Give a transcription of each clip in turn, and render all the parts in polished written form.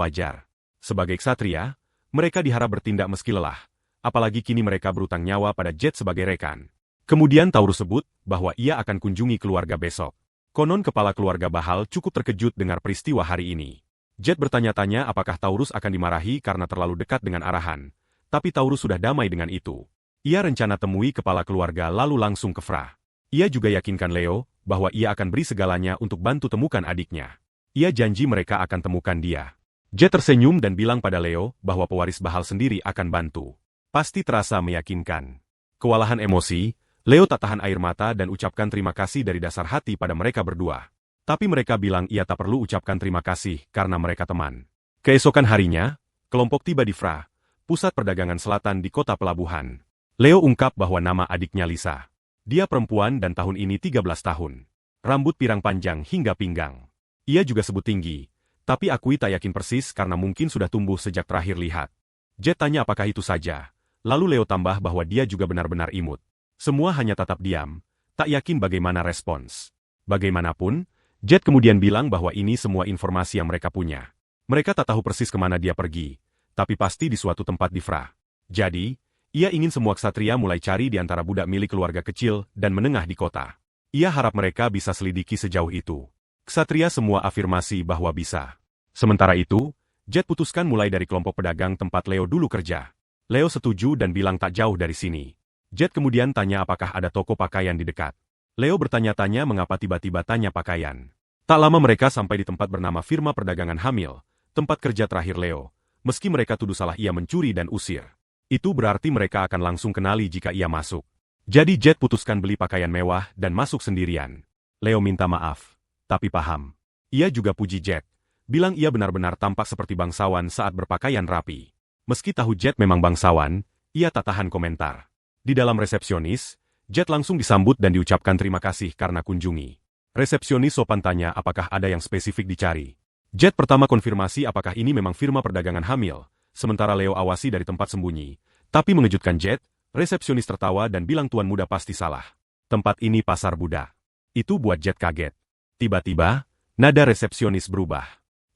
wajar. Sebagai ksatria, mereka diharap bertindak meski lelah, apalagi kini mereka berutang nyawa pada Jet sebagai rekan. Kemudian Taurus sebut bahwa ia akan kunjungi keluarga besok. Konon kepala keluarga Bahal cukup terkejut dengar peristiwa hari ini. Jet bertanya-tanya apakah Taurus akan dimarahi karena terlalu dekat dengan arahan, tapi Taurus sudah damai dengan itu. Ia rencana temui kepala keluarga lalu langsung ke Fra. Ia juga yakinkan Leo bahwa ia akan beri segalanya untuk bantu temukan adiknya. Ia janji mereka akan temukan dia. Jet tersenyum dan bilang pada Leo bahwa pewaris Bahal sendiri akan bantu. Pasti terasa meyakinkan. Kewalahan emosi, Leo tak tahan air mata dan ucapkan terima kasih dari dasar hati pada mereka berdua. Tapi mereka bilang ia tak perlu ucapkan terima kasih karena mereka teman. Keesokan harinya, kelompok tiba di Fra, pusat perdagangan selatan di kota pelabuhan. Leo ungkap bahwa nama adiknya Lisa. Dia perempuan dan tahun ini 13 tahun. Rambut pirang panjang hingga pinggang. Ia juga sebut tinggi, tapi akui tak yakin persis karena mungkin sudah tumbuh sejak terakhir lihat. Jet tanya apakah itu saja. Lalu Leo tambah bahwa dia juga benar-benar imut. Semua hanya tatap diam, tak yakin bagaimana respons. Bagaimanapun, Jet kemudian bilang bahwa ini semua informasi yang mereka punya. Mereka tak tahu persis kemana dia pergi, tapi pasti di suatu tempat di Fra. Jadi, ia ingin semua ksatria mulai cari di antara budak milik keluarga kecil dan menengah di kota. Ia harap mereka bisa selidiki sejauh itu. Ksatria semua afirmasi bahwa bisa. Sementara itu, Jet putuskan mulai dari kelompok pedagang tempat Leo dulu kerja. Leo setuju dan bilang tak jauh dari sini. Jet kemudian tanya apakah ada toko pakaian di dekat. Leo bertanya-tanya mengapa tiba-tiba tanya pakaian. Tak lama mereka sampai di tempat bernama Firma Perdagangan Hamil, tempat kerja terakhir Leo, meski mereka tuduh salah ia mencuri dan usir. Itu berarti mereka akan langsung kenali jika ia masuk. Jadi Jet putuskan beli pakaian mewah dan masuk sendirian. Leo minta maaf, tapi paham. Ia juga puji Jet, bilang ia benar-benar tampak seperti bangsawan saat berpakaian rapi. Meski tahu Jet memang bangsawan, ia tak tahan komentar. Di dalam resepsionis, Jet langsung disambut dan diucapkan terima kasih karena kunjungi. Resepsionis sopan tanya apakah ada yang spesifik dicari. Jet pertama konfirmasi apakah ini memang firma perdagangan hamil, sementara Leo awasi dari tempat sembunyi. Tapi mengejutkan Jet, resepsionis tertawa dan bilang tuan muda pasti salah. Tempat ini pasar Buddha. Itu buat Jet kaget. Tiba-tiba, nada resepsionis berubah.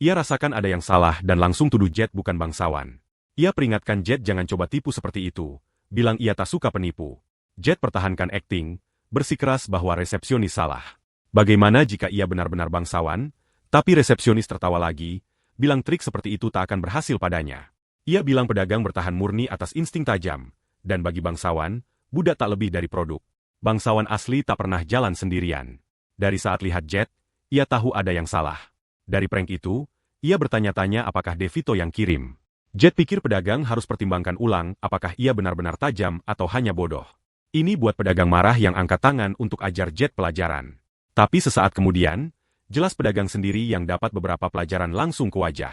Ia rasakan ada yang salah dan langsung tuduh Jet bukan bangsawan. Ia peringatkan Jet jangan coba tipu seperti itu. Bilang ia tak suka penipu. Jet pertahankan akting, bersikeras bahwa resepsionis salah. Bagaimana jika ia benar-benar bangsawan? Tapi resepsionis tertawa lagi, bilang trik seperti itu tak akan berhasil padanya. Ia bilang pedagang bertahan murni atas insting tajam, dan bagi bangsawan, budak tak lebih dari produk. Bangsawan asli tak pernah jalan sendirian. Dari saat lihat Jet, ia tahu ada yang salah. Dari prank itu, ia bertanya-tanya apakah Devito yang kirim. Jet pikir pedagang harus pertimbangkan ulang apakah ia benar-benar tajam atau hanya bodoh. Ini buat pedagang marah yang angkat tangan untuk ajar Jet pelajaran. Tapi sesaat kemudian, jelas pedagang sendiri yang dapat beberapa pelajaran langsung ke wajah.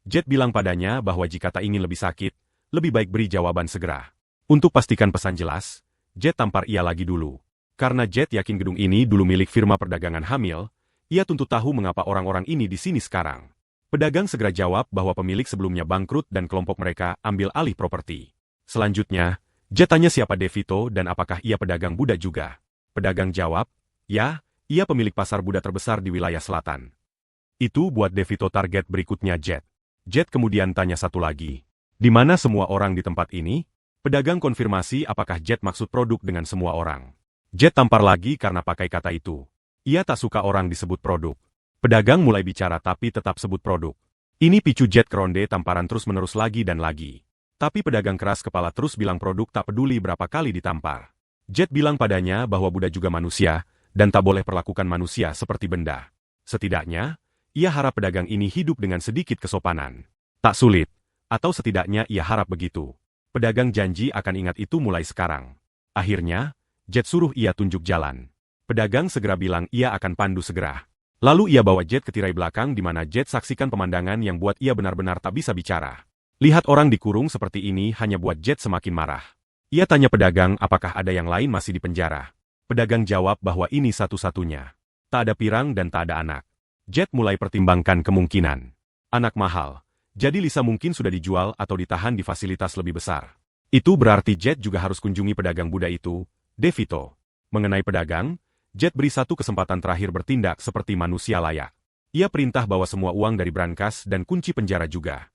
Jet bilang padanya bahwa jika tak ingin lebih sakit, lebih baik beri jawaban segera. Untuk pastikan pesan jelas, Jet tampar ia lagi dulu. Karena Jet yakin gedung ini dulu milik firma perdagangan hamil, ia tuntut tahu mengapa orang-orang ini di sini sekarang. Pedagang segera jawab bahwa pemilik sebelumnya bangkrut dan kelompok mereka ambil alih properti. Selanjutnya, Jet tanya siapa Devito dan apakah ia pedagang Buddha juga. Pedagang jawab, ya, ia pemilik pasar Buddha terbesar di wilayah selatan. Itu buat Devito target berikutnya Jet. Jet kemudian tanya satu lagi. Di mana semua orang di tempat ini? Pedagang konfirmasi apakah Jet maksud produk dengan semua orang. Jet tampar lagi karena pakai kata itu. Ia tak suka orang disebut produk. Pedagang mulai bicara tapi tetap sebut produk. Ini picu Jet ke ronde tamparan terus-menerus lagi dan lagi. Tapi pedagang keras kepala terus bilang produk tak peduli berapa kali ditampar. Jet bilang padanya bahwa Buddha juga manusia, dan tak boleh perlakukan manusia seperti benda. Setidaknya, ia harap pedagang ini hidup dengan sedikit kesopanan. Tak sulit, atau setidaknya ia harap begitu. Pedagang janji akan ingat itu mulai sekarang. Akhirnya, Jet suruh ia tunjuk jalan. Pedagang segera bilang ia akan pandu segera. Lalu ia bawa Jet ke tirai belakang di mana Jet saksikan pemandangan yang buat ia benar-benar tak bisa bicara. Lihat orang dikurung seperti ini hanya buat Jet semakin marah. Ia tanya pedagang apakah ada yang lain masih di penjara. Pedagang jawab bahwa ini satu-satunya. Tak ada pirang dan tak ada anak. Jet mulai pertimbangkan kemungkinan. Anak mahal. Jadi Lisa mungkin sudah dijual atau ditahan di fasilitas lebih besar. Itu berarti Jet juga harus kunjungi pedagang Buddha itu, Devito. Mengenai pedagang, Jet beri satu kesempatan terakhir bertindak seperti manusia layak. Ia perintah bawa semua uang dari brankas dan kunci penjara juga.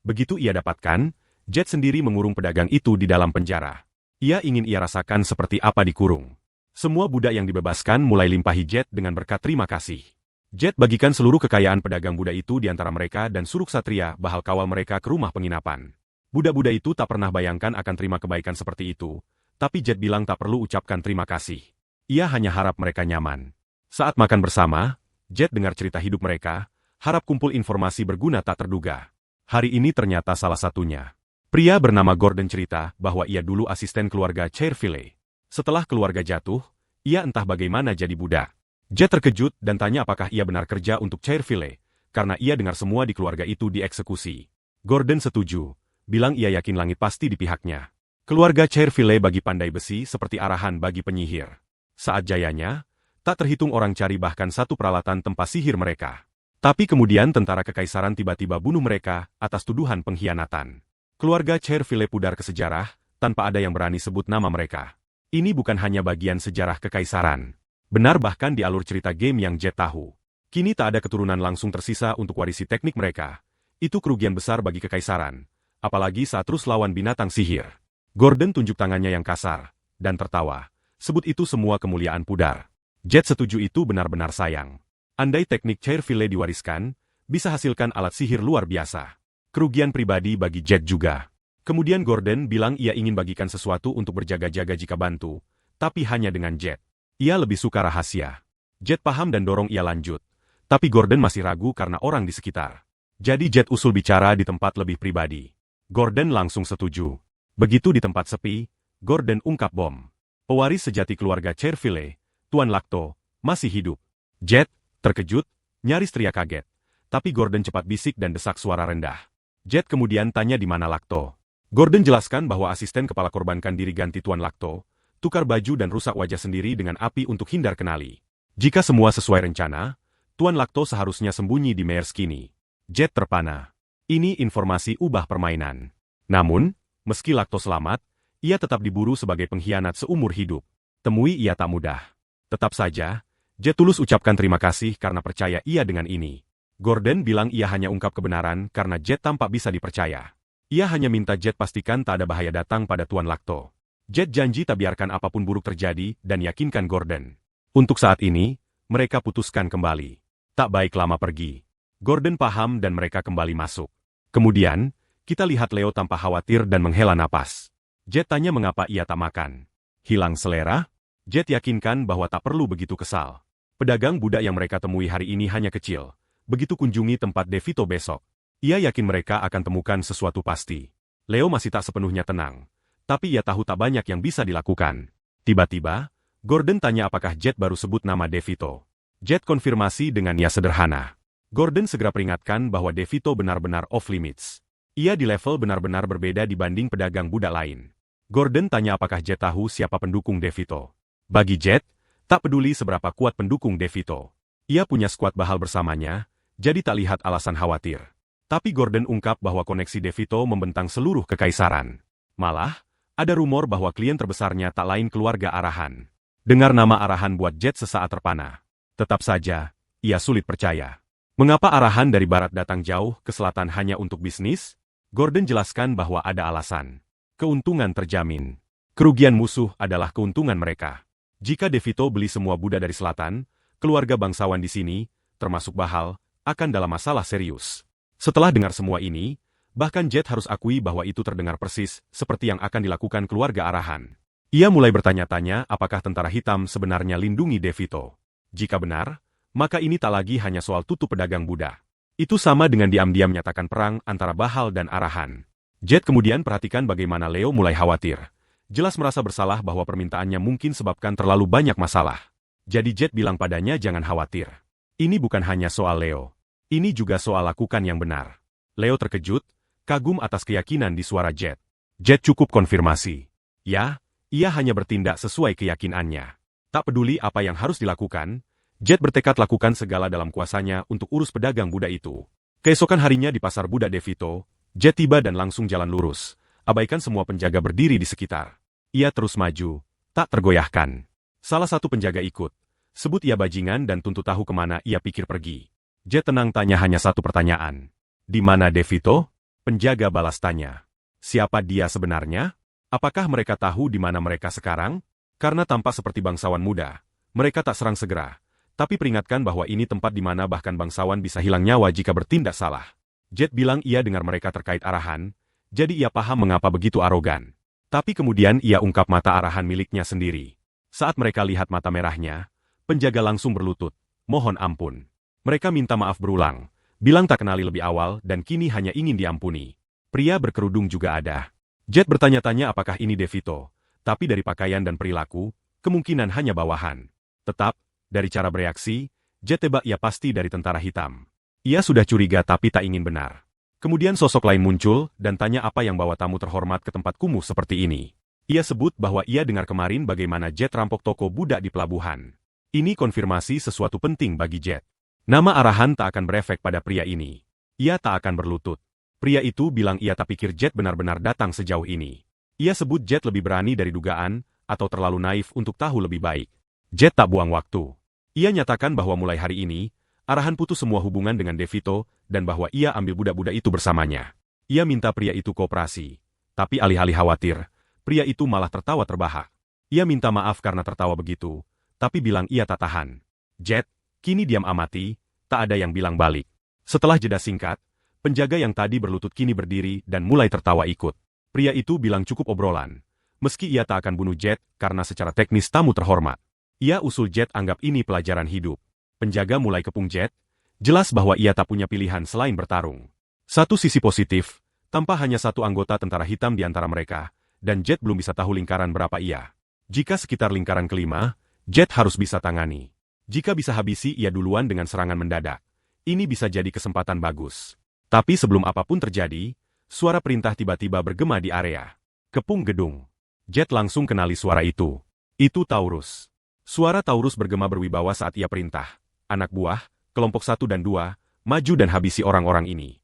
Begitu ia dapatkan, Jet sendiri mengurung pedagang itu di dalam penjara. Ia ingin ia rasakan seperti apa dikurung. Semua budak yang dibebaskan mulai limpahi Jet dengan berkat terima kasih. Jet bagikan seluruh kekayaan pedagang budak itu di antara mereka dan suruh Ksatria bahal kawal mereka ke rumah penginapan. Budak-budak itu tak pernah bayangkan akan terima kebaikan seperti itu, tapi Jet bilang tak perlu ucapkan terima kasih. Ia hanya harap mereka nyaman. Saat makan bersama, Jet dengar cerita hidup mereka, harap kumpul informasi berguna tak terduga. Hari ini ternyata salah satunya. Pria bernama Gordon cerita bahwa ia dulu asisten keluarga Chairville. Setelah keluarga jatuh, ia entah bagaimana jadi budak. Jet terkejut dan tanya apakah ia benar kerja untuk Chairville, karena ia dengar semua di keluarga itu dieksekusi. Gordon setuju, bilang ia yakin langit pasti di pihaknya. Keluarga Chairville bagi pandai besi seperti arahan bagi penyihir. Saat jayanya, tak terhitung orang cari bahkan satu peralatan tempat sihir mereka. Tapi kemudian tentara kekaisaran tiba-tiba bunuh mereka atas tuduhan pengkhianatan. Keluarga Chairville pudar ke sejarah, tanpa ada yang berani sebut nama mereka. Ini bukan hanya bagian sejarah kekaisaran. Benar bahkan di alur cerita game yang Jet tahu. Kini tak ada keturunan langsung tersisa untuk warisi teknik mereka. Itu kerugian besar bagi kekaisaran. Apalagi saat terus lawan binatang sihir. Gordon tunjuk tangannya yang kasar, dan tertawa. Sebut itu semua kemuliaan pudar. Jet setuju itu benar-benar sayang. Andai teknik Chairville diwariskan, bisa hasilkan alat sihir luar biasa. Kerugian pribadi bagi Jet juga. Kemudian Gordon bilang ia ingin bagikan sesuatu untuk berjaga-jaga jika bantu, tapi hanya dengan Jet. Ia lebih suka rahasia. Jet paham dan dorong ia lanjut. Tapi Gordon masih ragu karena orang di sekitar. Jadi Jet usul bicara di tempat lebih pribadi. Gordon langsung setuju. Begitu di tempat sepi, Gordon ungkap bom. Pewaris sejati keluarga Chairville, Tuan Lacto, masih hidup. Jet, terkejut, nyaris teriak kaget. Tapi Gordon cepat bisik dan desak suara rendah. Jet kemudian tanya di mana Lacto. Gordon jelaskan bahwa asisten kepala korbankan diri ganti Tuan Lacto, tukar baju dan rusak wajah sendiri dengan api untuk hindar kenali. Jika semua sesuai rencana, Tuan Lacto seharusnya sembunyi di Meerskini. Jet terpana. Ini informasi ubah permainan. Namun, meski Lacto selamat, ia tetap diburu sebagai pengkhianat seumur hidup. Temui ia tak mudah. Tetap saja, Jet tulus ucapkan terima kasih karena percaya ia dengan ini. Gordon bilang ia hanya ungkap kebenaran karena Jet tampak bisa dipercaya. Ia hanya minta Jet pastikan tak ada bahaya datang pada Tuan Lacto. Jet janji tak biarkan apapun buruk terjadi dan yakinkan Gordon. Untuk saat ini, mereka putuskan kembali. Tak baik lama pergi. Gordon paham dan mereka kembali masuk. Kemudian, kita lihat Leo tanpa khawatir dan menghela napas. Jet tanya mengapa ia tak makan. Hilang selera? Jet yakinkan bahwa tak perlu begitu kesal. Pedagang budak yang mereka temui hari ini hanya kecil. Begitu kunjungi tempat Devito besok, ia yakin mereka akan temukan sesuatu pasti. Leo masih tak sepenuhnya tenang. Tapi ia tahu tak banyak yang bisa dilakukan. Tiba-tiba, Gordon tanya apakah Jet baru sebut nama Devito. Jet konfirmasi dengan ya sederhana. Gordon segera peringatkan bahwa Devito benar-benar off limits. Ia di level benar-benar berbeda dibanding pedagang budak lain. Gordon tanya apakah Jet tahu siapa pendukung Devito. Bagi Jet, tak peduli seberapa kuat pendukung Devito. Ia punya skuad bahal bersamanya, jadi tak lihat alasan khawatir. Tapi Gordon ungkap bahwa koneksi Devito membentang seluruh kekaisaran. Malah, ada rumor bahwa klien terbesarnya tak lain keluarga Arahan. Dengar nama Arahan buat Jet sesaat terpana. Tetap saja, ia sulit percaya. Mengapa Arahan dari barat datang jauh ke selatan hanya untuk bisnis? Gordon jelaskan bahwa ada alasan. Keuntungan terjamin. Kerugian musuh adalah keuntungan mereka. Jika Devito beli semua budak dari selatan, keluarga bangsawan di sini, termasuk Bahal, akan dalam masalah serius. Setelah dengar semua ini, bahkan Jet harus akui bahwa itu terdengar persis seperti yang akan dilakukan keluarga Arahan. Ia mulai bertanya-tanya apakah tentara hitam sebenarnya lindungi Devito. Jika benar, maka ini tak lagi hanya soal tutup pedagang budak. Itu sama dengan diam-diam menyatakan perang antara Bahal dan Arahan. Jet kemudian perhatikan bagaimana Leo mulai khawatir. Jelas merasa bersalah bahwa permintaannya mungkin sebabkan terlalu banyak masalah. Jadi Jet bilang padanya jangan khawatir. Ini bukan hanya soal Leo. Ini juga soal lakukan yang benar. Leo terkejut, kagum atas keyakinan di suara Jet. Jet cukup konfirmasi. Ya, ia hanya bertindak sesuai keyakinannya. Tak peduli apa yang harus dilakukan, Jet bertekad lakukan segala dalam kuasanya untuk urus pedagang budak itu. Keesokan harinya di pasar budak Devito, Jet tiba dan langsung jalan lurus. Abaikan semua penjaga berdiri di sekitar. Ia terus maju, tak tergoyahkan. Salah satu penjaga ikut. Sebut ia bajingan dan tuntut tahu kemana ia pikir pergi. Jet tenang tanya hanya satu pertanyaan. Di mana DeVito? Penjaga balas tanya. Siapa dia sebenarnya? Apakah mereka tahu di mana mereka sekarang? Karena tampak seperti bangsawan muda, mereka tak serang segera. Tapi peringatkan bahwa ini tempat di mana bahkan bangsawan bisa hilang nyawa jika bertindak salah. Jet bilang ia dengar mereka terkait arahan, jadi ia paham mengapa begitu arogan. Tapi kemudian ia ungkap mata arahan miliknya sendiri. Saat mereka lihat mata merahnya, penjaga langsung berlutut. Mohon ampun. Mereka minta maaf berulang, bilang tak kenali lebih awal dan kini hanya ingin diampuni. Pria berkerudung juga ada. Jet bertanya-tanya apakah ini DeVito, tapi dari pakaian dan perilaku, kemungkinan hanya bawahan. Tetap, dari cara bereaksi, Jet tebak ia pasti dari tentara hitam. Ia sudah curiga tapi tak ingin benar. Kemudian sosok lain muncul dan tanya apa yang bawa tamu terhormat ke tempat kumuh seperti ini. Ia sebut bahwa ia dengar kemarin bagaimana Jet rampok toko budak di pelabuhan. Ini konfirmasi sesuatu penting bagi Jet. Nama arahan tak akan berefek pada pria ini. Ia tak akan berlutut. Pria itu bilang ia tak pikir Jet benar-benar datang sejauh ini. Ia sebut Jet lebih berani dari dugaan, atau terlalu naif untuk tahu lebih baik. Jet tak buang waktu. Ia nyatakan bahwa mulai hari ini, arahan putus semua hubungan dengan DeVito, dan bahwa ia ambil budak-budak itu bersamanya. Ia minta pria itu kooperasi. Tapi alih-alih khawatir, pria itu malah tertawa terbahak. Ia minta maaf karena tertawa begitu, tapi bilang ia tak tahan. Jet, kini diam amati, tak ada yang bilang balik. Setelah jeda singkat, penjaga yang tadi berlutut kini berdiri dan mulai tertawa ikut. Pria itu bilang cukup obrolan. Meski ia tak akan bunuh Jet karena secara teknis tamu terhormat. Ia usul Jet anggap ini pelajaran hidup. Penjaga mulai kepung Jet, jelas bahwa ia tak punya pilihan selain bertarung. Satu sisi positif, tanpa hanya satu anggota tentara hitam di antara mereka, dan Jet belum bisa tahu lingkaran berapa ia. Jika sekitar lingkaran kelima, Jet harus bisa tangani. Jika bisa habisi ia duluan dengan serangan mendadak. Ini bisa jadi kesempatan bagus. Tapi sebelum apapun terjadi, suara perintah tiba-tiba bergema di area. Kepung gedung. Jet langsung kenali suara itu. Itu Taurus. Suara Taurus bergema berwibawa saat ia perintah. Anak buah, kelompok 1 dan 2, maju dan habisi orang-orang ini.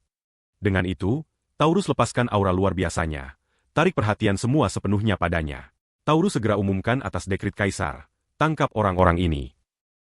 Dengan itu, Taurus lepaskan aura luar biasanya. Tarik perhatian semua sepenuhnya padanya. Taurus segera umumkan atas dekrit Kaisar. Tangkap orang-orang ini.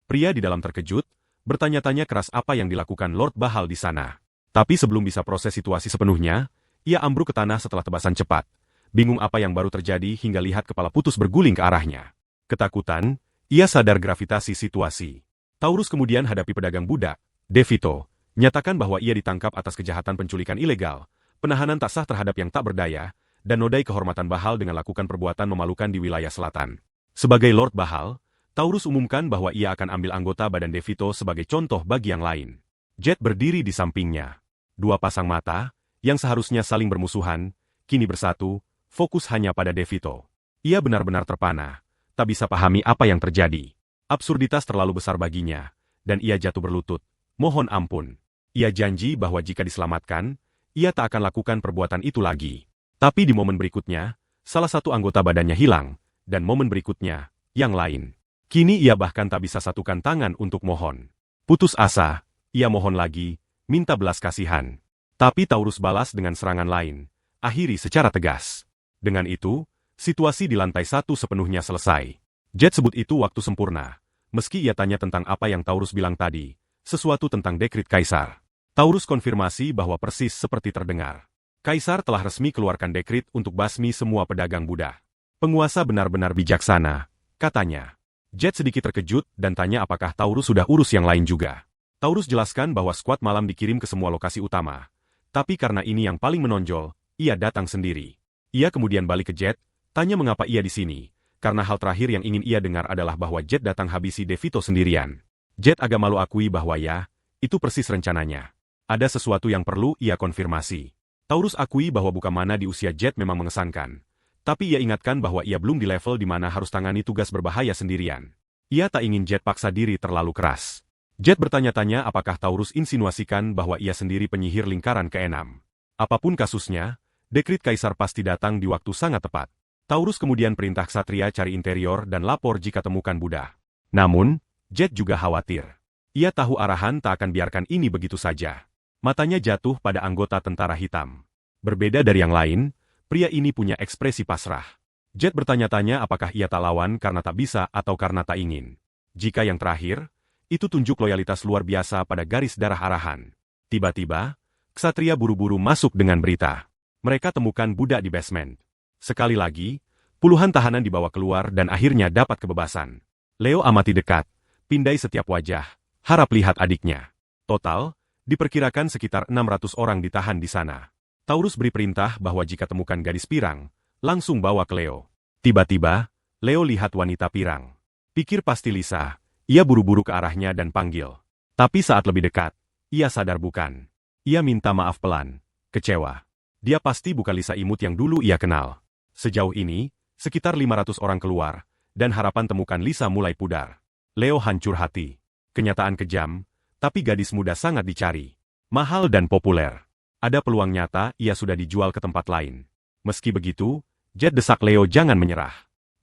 Pria di dalam terkejut, bertanya-tanya keras apa yang dilakukan Lord Bahal di sana. Tapi sebelum bisa proses situasi sepenuhnya, ia ambruk ke tanah setelah tebasan cepat. Bingung apa yang baru terjadi hingga lihat kepala putus berguling ke arahnya. Ketakutan, ia sadar gravitasi situasi. Taurus kemudian hadapi pedagang budak, DeVito, nyatakan bahwa ia ditangkap atas kejahatan penculikan ilegal, penahanan tak sah terhadap yang tak berdaya, dan nodai kehormatan Bahal dengan lakukan perbuatan memalukan di wilayah selatan. Sebagai Lord Bahal, Taurus umumkan bahwa ia akan ambil anggota badan DeVito sebagai contoh bagi yang lain. Jet berdiri di sampingnya. Dua pasang mata, yang seharusnya saling bermusuhan, kini bersatu, fokus hanya pada DeVito. Ia benar-benar terpana. Tak bisa pahami apa yang terjadi. Absurditas terlalu besar baginya, dan ia jatuh berlutut. Mohon ampun. Ia janji bahwa jika diselamatkan, ia tak akan lakukan perbuatan itu lagi. Tapi di momen berikutnya, salah satu anggota badannya hilang, dan momen berikutnya, yang lain. Kini ia bahkan tak bisa satukan tangan untuk mohon. Putus asa, ia mohon lagi, minta belas kasihan. Tapi Taurus balas dengan serangan lain, akhiri secara tegas. Dengan itu, situasi di lantai 1 sepenuhnya selesai. Jet sebut itu waktu sempurna. Meski ia tanya tentang apa yang Taurus bilang tadi, sesuatu tentang dekrit Kaisar. Taurus konfirmasi bahwa persis seperti terdengar. Kaisar telah resmi keluarkan dekrit untuk basmi semua pedagang budak. Penguasa benar-benar bijaksana, katanya. Jet sedikit terkejut dan tanya apakah Taurus sudah urus yang lain juga. Taurus jelaskan bahwa skuad malam dikirim ke semua lokasi utama. Tapi karena ini yang paling menonjol, ia datang sendiri. Ia kemudian balik ke Jet, tanya mengapa ia di sini, karena hal terakhir yang ingin ia dengar adalah bahwa Jet datang habisi DeVito sendirian. Jet agak malu akui bahwa ya, itu persis rencananya. Ada sesuatu yang perlu ia konfirmasi. Taurus akui bahwa bukan mana di usia Jet memang mengesankan. Tapi ia ingatkan bahwa ia belum di level di mana harus tangani tugas berbahaya sendirian. Ia tak ingin Jet paksa diri terlalu keras. Jet bertanya-tanya apakah Taurus insinuasikan bahwa ia sendiri penyihir lingkaran ke-6. Apapun kasusnya, dekrit Kaisar pasti datang di waktu sangat tepat. Taurus kemudian perintah Ksatria cari interior dan lapor jika temukan budak. Namun, Jet juga khawatir. Ia tahu arahan tak akan biarkan ini begitu saja. Matanya jatuh pada anggota tentara hitam. Berbeda dari yang lain, pria ini punya ekspresi pasrah. Jet bertanya-tanya apakah ia tak lawan karena tak bisa atau karena tak ingin. Jika yang terakhir, Itu tunjuk loyalitas luar biasa pada garis darah arahan. Tiba-tiba, ksatria buru-buru masuk dengan berita. Mereka temukan budak di basement. Sekali lagi, puluhan tahanan dibawa keluar dan akhirnya dapat kebebasan. Leo amati dekat, pindai setiap wajah, harap lihat adiknya. Total, diperkirakan sekitar 600 orang ditahan di sana. Taurus beri perintah bahwa jika temukan gadis pirang, langsung bawa ke Leo. Tiba-tiba, Leo lihat wanita pirang. Pikir pasti Lisa, ia buru-buru ke arahnya dan panggil. Tapi saat lebih dekat, ia sadar bukan. Ia minta maaf pelan, kecewa. Dia pasti bukan Lisa imut yang dulu ia kenal. Sejauh ini, sekitar 500 orang keluar, dan harapan temukan Lisa mulai pudar. Leo hancur hati. Kenyataan kejam, tapi gadis muda sangat dicari. Mahal dan populer. Ada peluang nyata ia sudah dijual ke tempat lain. Meski begitu, Jet desak Leo jangan menyerah.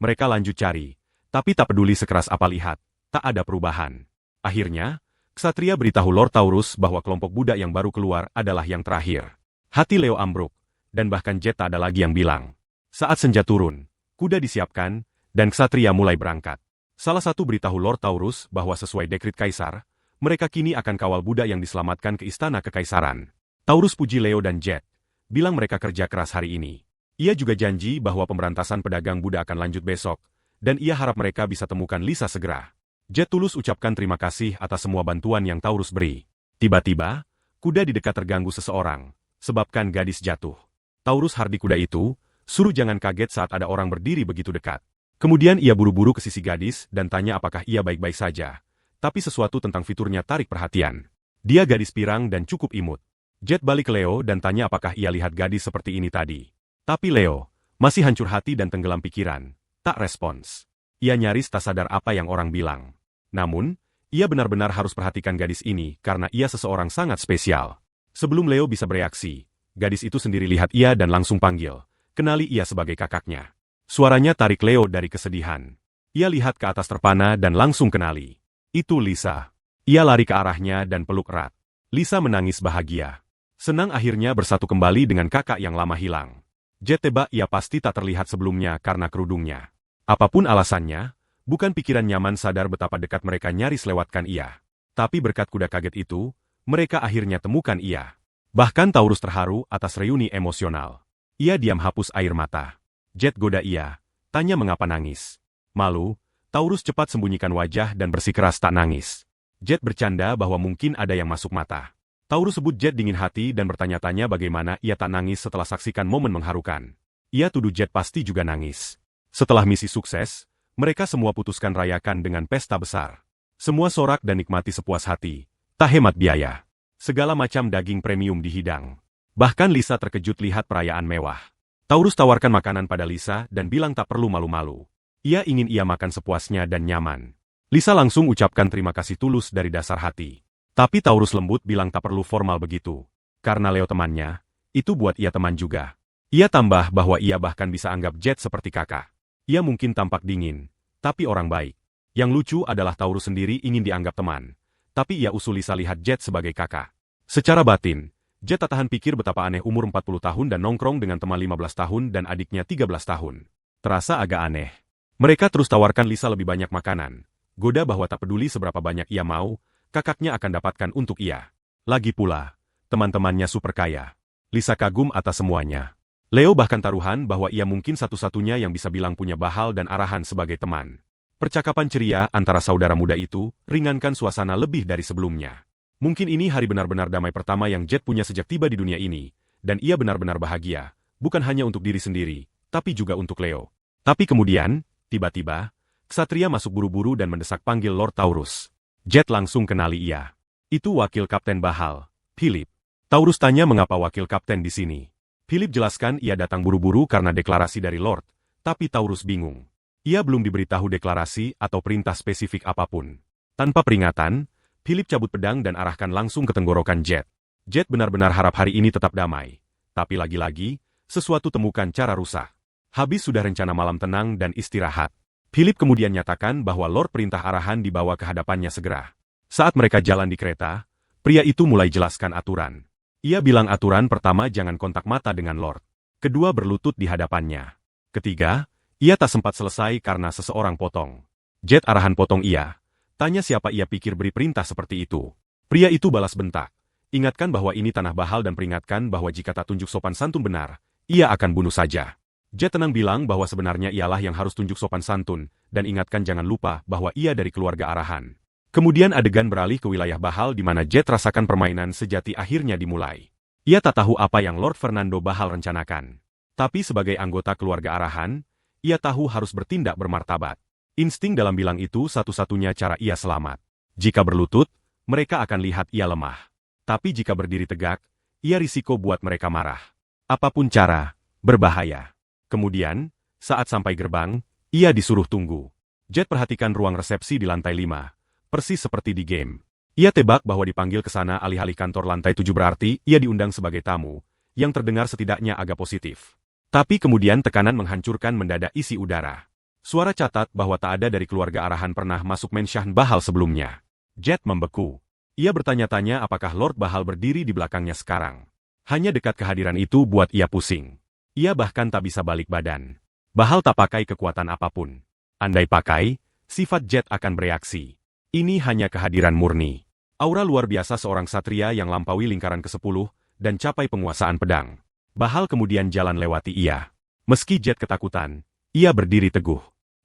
Mereka lanjut cari, tapi tak peduli sekeras apa lihat, tak ada perubahan. Akhirnya, ksatria beritahu Lord Taurus bahwa kelompok budak yang baru keluar adalah yang terakhir. Hati Leo ambruk, dan bahkan Jet tak ada lagi yang bilang. Saat senja turun, kuda disiapkan, dan ksatria mulai berangkat. Salah satu beritahu Lord Taurus bahwa sesuai dekrit Kaisar, mereka kini akan kawal budak yang diselamatkan ke istana kekaisaran. Taurus puji Leo dan Jet, bilang mereka kerja keras hari ini. Ia juga janji bahwa pemberantasan pedagang budak akan lanjut besok, dan ia harap mereka bisa temukan Lisa segera. Jet tulus ucapkan terima kasih atas semua bantuan yang Taurus beri. Tiba-tiba, kuda di dekat terganggu seseorang, sebabkan gadis jatuh. Taurus hardi kuda itu, suruh jangan kaget saat ada orang berdiri begitu dekat. Kemudian ia buru-buru ke sisi gadis dan tanya apakah ia baik-baik saja. Tapi sesuatu tentang fiturnya tarik perhatian. Dia gadis pirang dan cukup imut. Jet balik ke Leo dan tanya apakah ia lihat gadis seperti ini tadi. Tapi Leo masih hancur hati dan tenggelam pikiran. Tak respons. Ia nyaris tak sadar apa yang orang bilang. Namun, ia benar-benar harus perhatikan gadis ini karena ia seseorang sangat spesial. Sebelum Leo bisa bereaksi, gadis itu sendiri lihat ia dan langsung panggil. Kenali ia sebagai kakaknya. Suaranya tarik Leo dari kesedihan. Ia lihat ke atas terpana dan langsung kenali. Itu Lisa. Ia lari ke arahnya dan peluk erat. Lisa menangis bahagia. Senang akhirnya bersatu kembali dengan kakak yang lama hilang. Jet tebak ia pasti tak terlihat sebelumnya karena kerudungnya. Apapun alasannya, bukan pikiran nyaman sadar betapa dekat mereka nyaris lewatkan ia. Tapi berkat kuda kaget itu, mereka akhirnya temukan ia. Bahkan Taurus terharu atas reuni emosional. Ia diam hapus air mata. Jet goda ia, tanya mengapa nangis. Malu, Taurus cepat sembunyikan wajah dan bersikeras tak nangis. Jet bercanda bahwa mungkin ada yang masuk mata. Taurus sebut Jet dingin hati dan bertanya-tanya bagaimana ia tak nangis setelah saksikan momen mengharukan. Ia tuduh Jet pasti juga nangis. Setelah misi sukses, mereka semua putuskan rayakan dengan pesta besar. Semua sorak dan nikmati sepuas hati. Tak hemat biaya. Segala macam daging premium dihidang. Bahkan Lisa terkejut lihat perayaan mewah. Taurus tawarkan makanan pada Lisa dan bilang tak perlu malu-malu. Ia ingin ia makan sepuasnya dan nyaman. Lisa langsung ucapkan terima kasih tulus dari dasar hati. Tapi Taurus lembut bilang tak perlu formal begitu. Karena Leo temannya, itu buat ia teman juga. Ia tambah bahwa ia bahkan bisa anggap Jet seperti kakak. Ia mungkin tampak dingin, tapi orang baik. Yang lucu adalah Taurus sendiri ingin dianggap teman. Tapi ia usul Lisa lihat Jet sebagai kakak. Secara batin, Jet tak tahan pikir betapa aneh umur 40 tahun dan nongkrong dengan teman 15 tahun dan adiknya 13 tahun. Terasa agak aneh. Mereka terus tawarkan Lisa lebih banyak makanan. Goda bahwa tak peduli seberapa banyak ia mau, kakaknya akan dapatkan untuk ia. Lagi pula, teman-temannya super kaya. Lisa kagum atas semuanya. Leo bahkan taruhan bahwa ia mungkin satu-satunya yang bisa bilang punya bahal dan arahan sebagai teman. Percakapan ceria antara saudara muda itu ringankan suasana lebih dari sebelumnya. Mungkin ini hari benar-benar damai pertama yang Jet punya sejak tiba di dunia ini, dan ia benar-benar bahagia, bukan hanya untuk diri sendiri, tapi juga untuk Leo. Tapi kemudian, tiba-tiba, ksatria masuk buru-buru dan mendesak panggil Lord Taurus. Jet langsung kenali ia. Itu wakil kapten Bahal, Philip. Taurus tanya mengapa wakil kapten di sini. Philip jelaskan ia datang buru-buru karena deklarasi dari Lord, tapi Taurus bingung. Ia belum diberitahu deklarasi atau perintah spesifik apapun. Tanpa peringatan, Philip cabut pedang dan arahkan langsung ke tenggorokan Jet. Jet benar-benar harap hari ini tetap damai. Tapi lagi-lagi, sesuatu temukan cara rusak. Habis sudah rencana malam tenang dan istirahat. Philip kemudian nyatakan bahwa Lord perintah arahan dibawa ke hadapannya segera. Saat mereka jalan di kereta, pria itu mulai jelaskan aturan. Ia bilang aturan pertama jangan kontak mata dengan Lord. Kedua berlutut di hadapannya. Ketiga, ia tak sempat selesai karena seseorang potong. Jet arahan potong ia. Tanya siapa ia pikir beri perintah seperti itu. Pria itu balas bentak. Ingatkan bahwa ini tanah Bahal dan peringatkan bahwa jika tak tunjuk sopan santun benar, ia akan bunuh saja. Jet tenang bilang bahwa sebenarnya ialah yang harus tunjuk sopan santun, dan ingatkan jangan lupa bahwa ia dari keluarga arahan. Kemudian adegan beralih ke wilayah Bahal di mana Jet rasakan permainan sejati akhirnya dimulai. Ia tak tahu apa yang Lord Fernando Bahal rencanakan. Tapi sebagai anggota keluarga arahan, ia tahu harus bertindak bermartabat. Insting dalam bilang itu satu-satunya cara ia selamat. Jika berlutut, mereka akan lihat ia lemah. Tapi jika berdiri tegak, ia risiko buat mereka marah. Apapun cara, berbahaya. Kemudian, saat sampai gerbang, ia disuruh tunggu. Jet perhatikan ruang resepsi di lantai 5, persis seperti di game. Ia tebak bahwa dipanggil ke sana alih-alih kantor lantai 7 berarti ia diundang sebagai tamu, yang terdengar setidaknya agak positif. Tapi kemudian tekanan menghancurkan mendadak isi udara. Suara catat bahwa tak ada dari keluarga arahan pernah masuk Menshan Bahal sebelumnya. Jet membeku. Ia bertanya-tanya apakah Lord Bahal berdiri di belakangnya sekarang. Hanya dekat kehadiran itu buat ia pusing. Ia bahkan tak bisa balik badan. Bahal tak pakai kekuatan apapun. Andai pakai, sifat Jet akan bereaksi. Ini hanya kehadiran murni. Aura luar biasa seorang satria yang lampaui lingkaran ke-10 dan capai penguasaan pedang. Bahal kemudian jalan lewati ia. Meski Jet ketakutan, ia berdiri teguh.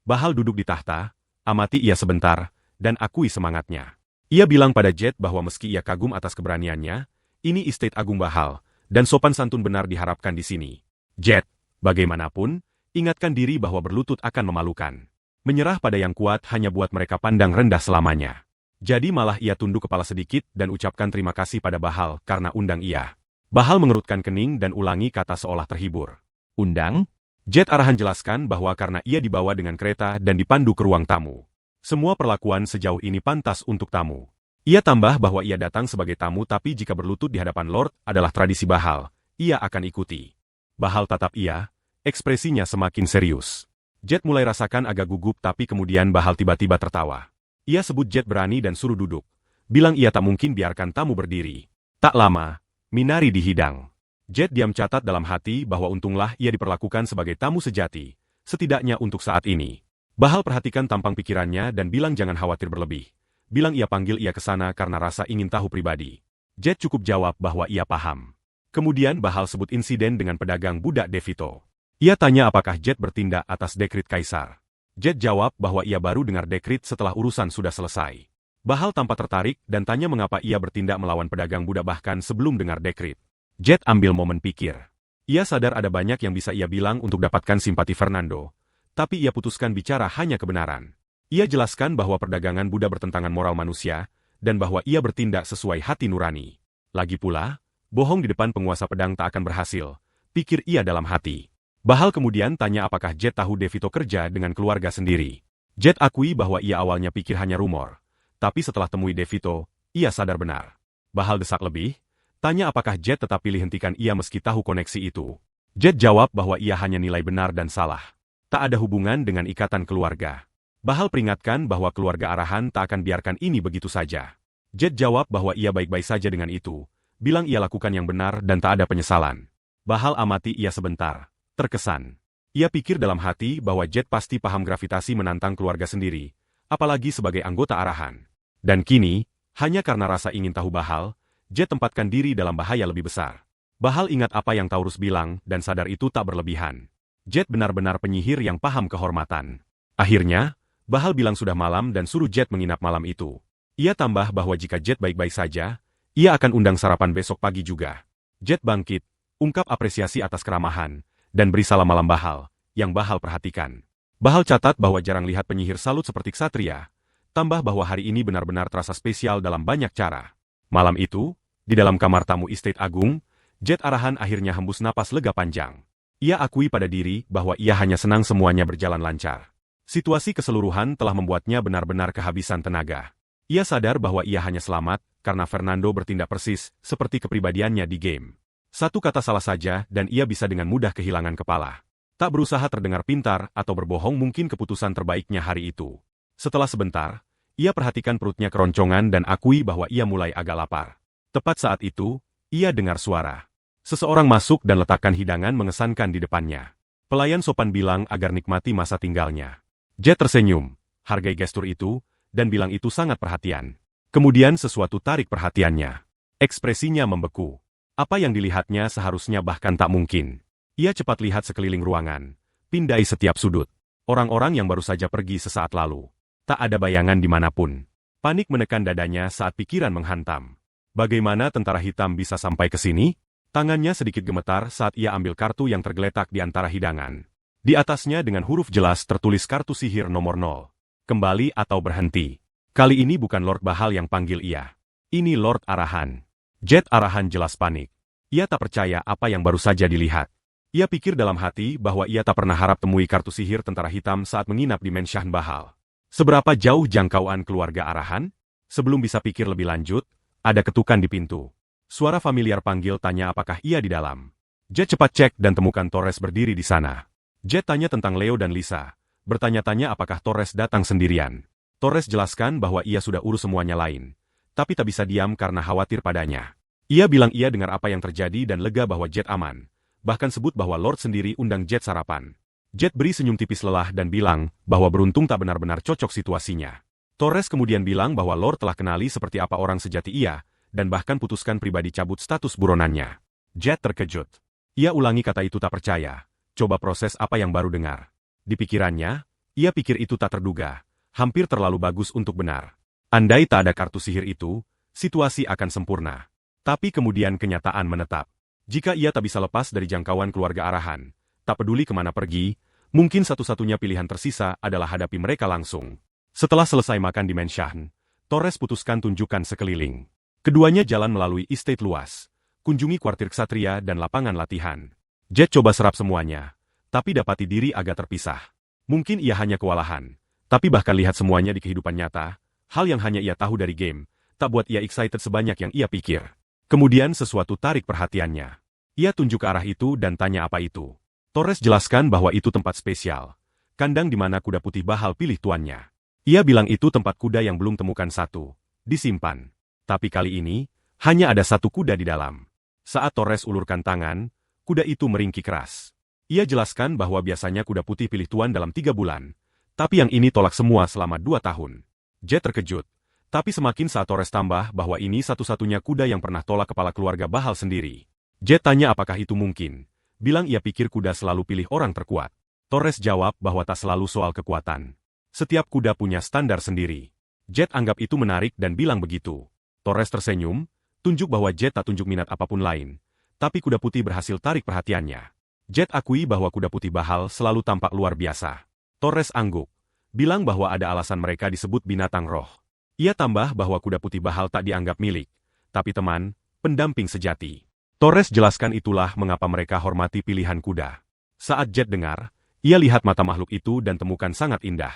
Bahal duduk di tahta, amati ia sebentar, dan akui semangatnya. Ia bilang pada Jet bahwa meski ia kagum atas keberaniannya, ini estate Agung Bahal, dan sopan santun benar diharapkan di sini. Jet, bagaimanapun, ingatkan diri bahwa berlutut akan memalukan. Menyerah pada yang kuat hanya buat mereka pandang rendah selamanya. Jadi malah ia tunduk kepala sedikit dan ucapkan terima kasih pada Bahal karena undang ia. Bahal mengerutkan kening dan ulangi kata seolah terhibur. Undang? Jet arahan jelaskan bahwa karena ia dibawa dengan kereta dan dipandu ke ruang tamu. Semua perlakuan sejauh ini pantas untuk tamu. Ia tambah bahwa ia datang sebagai tamu tapi jika berlutut di hadapan Lord adalah tradisi Bahal, ia akan ikuti. Bahal tatap ia, ekspresinya semakin serius. Jet mulai rasakan agak gugup tapi kemudian Bahal tiba-tiba tertawa. Ia sebut Jet berani dan suruh duduk. Bilang ia tak mungkin biarkan tamu berdiri. Tak lama, Minari dihidang. Jet diam catat dalam hati bahwa untunglah ia diperlakukan sebagai tamu sejati, setidaknya untuk saat ini. Bahal perhatikan tampang pikirannya dan bilang jangan khawatir berlebih. Bilang ia panggil ia ke sana karena rasa ingin tahu pribadi. Jet cukup jawab bahwa ia paham. Kemudian Bahal sebut insiden dengan pedagang budak Devito. Ia tanya apakah Jet bertindak atas dekrit Kaisar. Jet jawab bahwa ia baru dengar dekrit setelah urusan sudah selesai. Bahal tampak tertarik dan tanya mengapa ia bertindak melawan pedagang budak bahkan sebelum dengar dekrit. Jet ambil momen pikir. Ia sadar ada banyak yang bisa ia bilang untuk dapatkan simpati Fernando, tapi ia putuskan bicara hanya kebenaran. Ia jelaskan bahwa perdagangan budak bertentangan moral manusia, dan bahwa ia bertindak sesuai hati nurani. Lagi pula, bohong di depan penguasa pedang tak akan berhasil, pikir ia dalam hati. Bahal kemudian tanya apakah Jet tahu Devito kerja dengan keluarga sendiri. Jet akui bahwa ia awalnya pikir hanya rumor, tapi setelah temui Devito, ia sadar benar. Bahal desak lebih, tanya apakah Jet tetap pilih hentikan ia meski tahu koneksi itu. Jet jawab bahwa ia hanya nilai benar dan salah. Tak ada hubungan dengan ikatan keluarga. Bahal peringatkan bahwa keluarga arahan tak akan biarkan ini begitu saja. Jet jawab bahwa ia baik-baik saja dengan itu. Bilang ia lakukan yang benar dan tak ada penyesalan. Bahal amati ia sebentar, terkesan. Ia pikir dalam hati bahwa Jet pasti paham gravitasi menantang keluarga sendiri, apalagi sebagai anggota arahan. Dan kini, hanya karena rasa ingin tahu Bahal, Jet tempatkan diri dalam bahaya lebih besar. Bahal ingat apa yang Taurus bilang dan sadar itu tak berlebihan. Jet benar-benar penyihir yang paham kehormatan. Akhirnya, Bahal bilang sudah malam dan suruh Jet menginap malam itu. Ia tambah bahwa jika Jet baik-baik saja, ia akan undang sarapan besok pagi juga. Jet bangkit, ungkap apresiasi atas keramahan, dan beri salam malam Bahal, yang Bahal perhatikan. Bahal catat bahwa jarang lihat penyihir salut seperti ksatria, tambah bahwa hari ini benar-benar terasa spesial dalam banyak cara. Malam itu, di dalam kamar tamu Estate Agung, Jet arahan akhirnya hembus napas lega panjang. Ia akui pada diri bahwa ia hanya senang semuanya berjalan lancar. Situasi keseluruhan telah membuatnya benar-benar kehabisan tenaga. Ia sadar bahwa ia hanya selamat, karena Fernando bertindak persis seperti kepribadiannya di game. Satu kata salah saja dan ia bisa dengan mudah kehilangan kepala. Tak berusaha terdengar pintar atau berbohong mungkin keputusan terbaiknya hari itu. Setelah sebentar, ia perhatikan perutnya keroncongan dan akui bahwa ia mulai agak lapar. Tepat saat itu, ia dengar suara. Seseorang masuk dan letakkan hidangan mengesankan di depannya. Pelayan sopan bilang agar nikmati masa tinggalnya. Jet tersenyum, hargai gestur itu, dan bilang itu sangat perhatian. Kemudian sesuatu tarik perhatiannya. Ekspresinya membeku. Apa yang dilihatnya seharusnya bahkan tak mungkin. Ia cepat lihat sekeliling ruangan, pindai setiap sudut. Orang-orang yang baru saja pergi sesaat lalu. Tak ada bayangan dimanapun. Panik menekan dadanya saat pikiran menghantam. Bagaimana tentara hitam bisa sampai ke sini? Tangannya sedikit gemetar saat ia ambil kartu yang tergeletak di antara hidangan. Di atasnya dengan huruf jelas tertulis kartu sihir nomor 0. Kembali atau berhenti. Kali ini bukan Lord Bahal yang panggil ia. Ini Lord Arahan. Jet Arahan jelas panik. Ia tak percaya apa yang baru saja dilihat. Ia pikir dalam hati bahwa ia tak pernah harap temui kartu sihir tentara hitam saat menginap di Menshan Bahal. Seberapa jauh jangkauan keluarga Arahan? Sebelum bisa pikir lebih lanjut, ada ketukan di pintu. Suara familiar panggil tanya apakah ia di dalam. Jet cepat cek dan temukan Torres berdiri di sana. Jet tanya tentang Leo dan Lisa. Bertanya-tanya apakah Torres datang sendirian. Torres jelaskan bahwa ia sudah urus semuanya lain. Tapi tak bisa diam karena khawatir padanya. Ia bilang ia dengar apa yang terjadi dan lega bahwa Jet aman. Bahkan sebut bahwa Lord sendiri undang Jet sarapan. Jet beri senyum tipis lelah dan bilang bahwa beruntung tak benar-benar cocok situasinya. Torres kemudian bilang bahwa Lord telah kenali seperti apa orang sejati ia, dan bahkan putuskan pribadi cabut status buronannya. Jet terkejut. Ia ulangi kata itu tak percaya. Coba proses apa yang baru dengar. Di pikirannya, ia pikir itu tak terduga. Hampir terlalu bagus untuk benar. Andai tak ada kartu sihir itu, situasi akan sempurna. Tapi kemudian kenyataan menetap. Jika ia tak bisa lepas dari jangkauan keluarga Arahan, tak peduli kemana pergi, mungkin satu-satunya pilihan tersisa adalah hadapi mereka langsung. Setelah selesai makan di Menshan, Torres putuskan tunjukkan sekeliling. Keduanya jalan melalui estate luas, kunjungi kuartir ksatria dan lapangan latihan. Jet coba serap semuanya, tapi dapati diri agak terpisah. Mungkin ia hanya kewalahan, tapi bahkan lihat semuanya di kehidupan nyata, hal yang hanya ia tahu dari game, tak buat ia excited sebanyak yang ia pikir. Kemudian sesuatu tarik perhatiannya. Ia tunjuk ke arah itu dan tanya apa itu. Torres jelaskan bahwa itu tempat spesial, kandang di mana kuda putih Bahal pilih tuannya. Ia bilang itu tempat kuda yang belum temukan satu, disimpan. Tapi kali ini, hanya ada satu kuda di dalam. Saat Torres ulurkan tangan, kuda itu meringkik keras. Ia jelaskan bahwa biasanya kuda putih pilih tuan dalam 3 bulan, tapi yang ini tolak semua selama 2 tahun. Jet terkejut, tapi semakin saat Torres tambah bahwa ini satu-satunya kuda yang pernah tolak kepala keluarga Bahal sendiri. Jet tanya apakah itu mungkin. Bilang ia pikir kuda selalu pilih orang terkuat. Torres jawab bahwa tak selalu soal kekuatan. Setiap kuda punya standar sendiri. Jet anggap itu menarik dan bilang begitu. Torres tersenyum, tunjuk bahwa Jet tak tunjuk minat apapun lain. Tapi kuda putih berhasil tarik perhatiannya. Jet akui bahwa kuda putih Bahal selalu tampak luar biasa. Torres angguk, bilang bahwa ada alasan mereka disebut binatang roh. Ia tambah bahwa kuda putih Bahal tak dianggap milik, tapi teman, pendamping sejati. Torres jelaskan itulah mengapa mereka hormati pilihan kuda. Saat Jet dengar, ia lihat mata makhluk itu dan temukan sangat indah.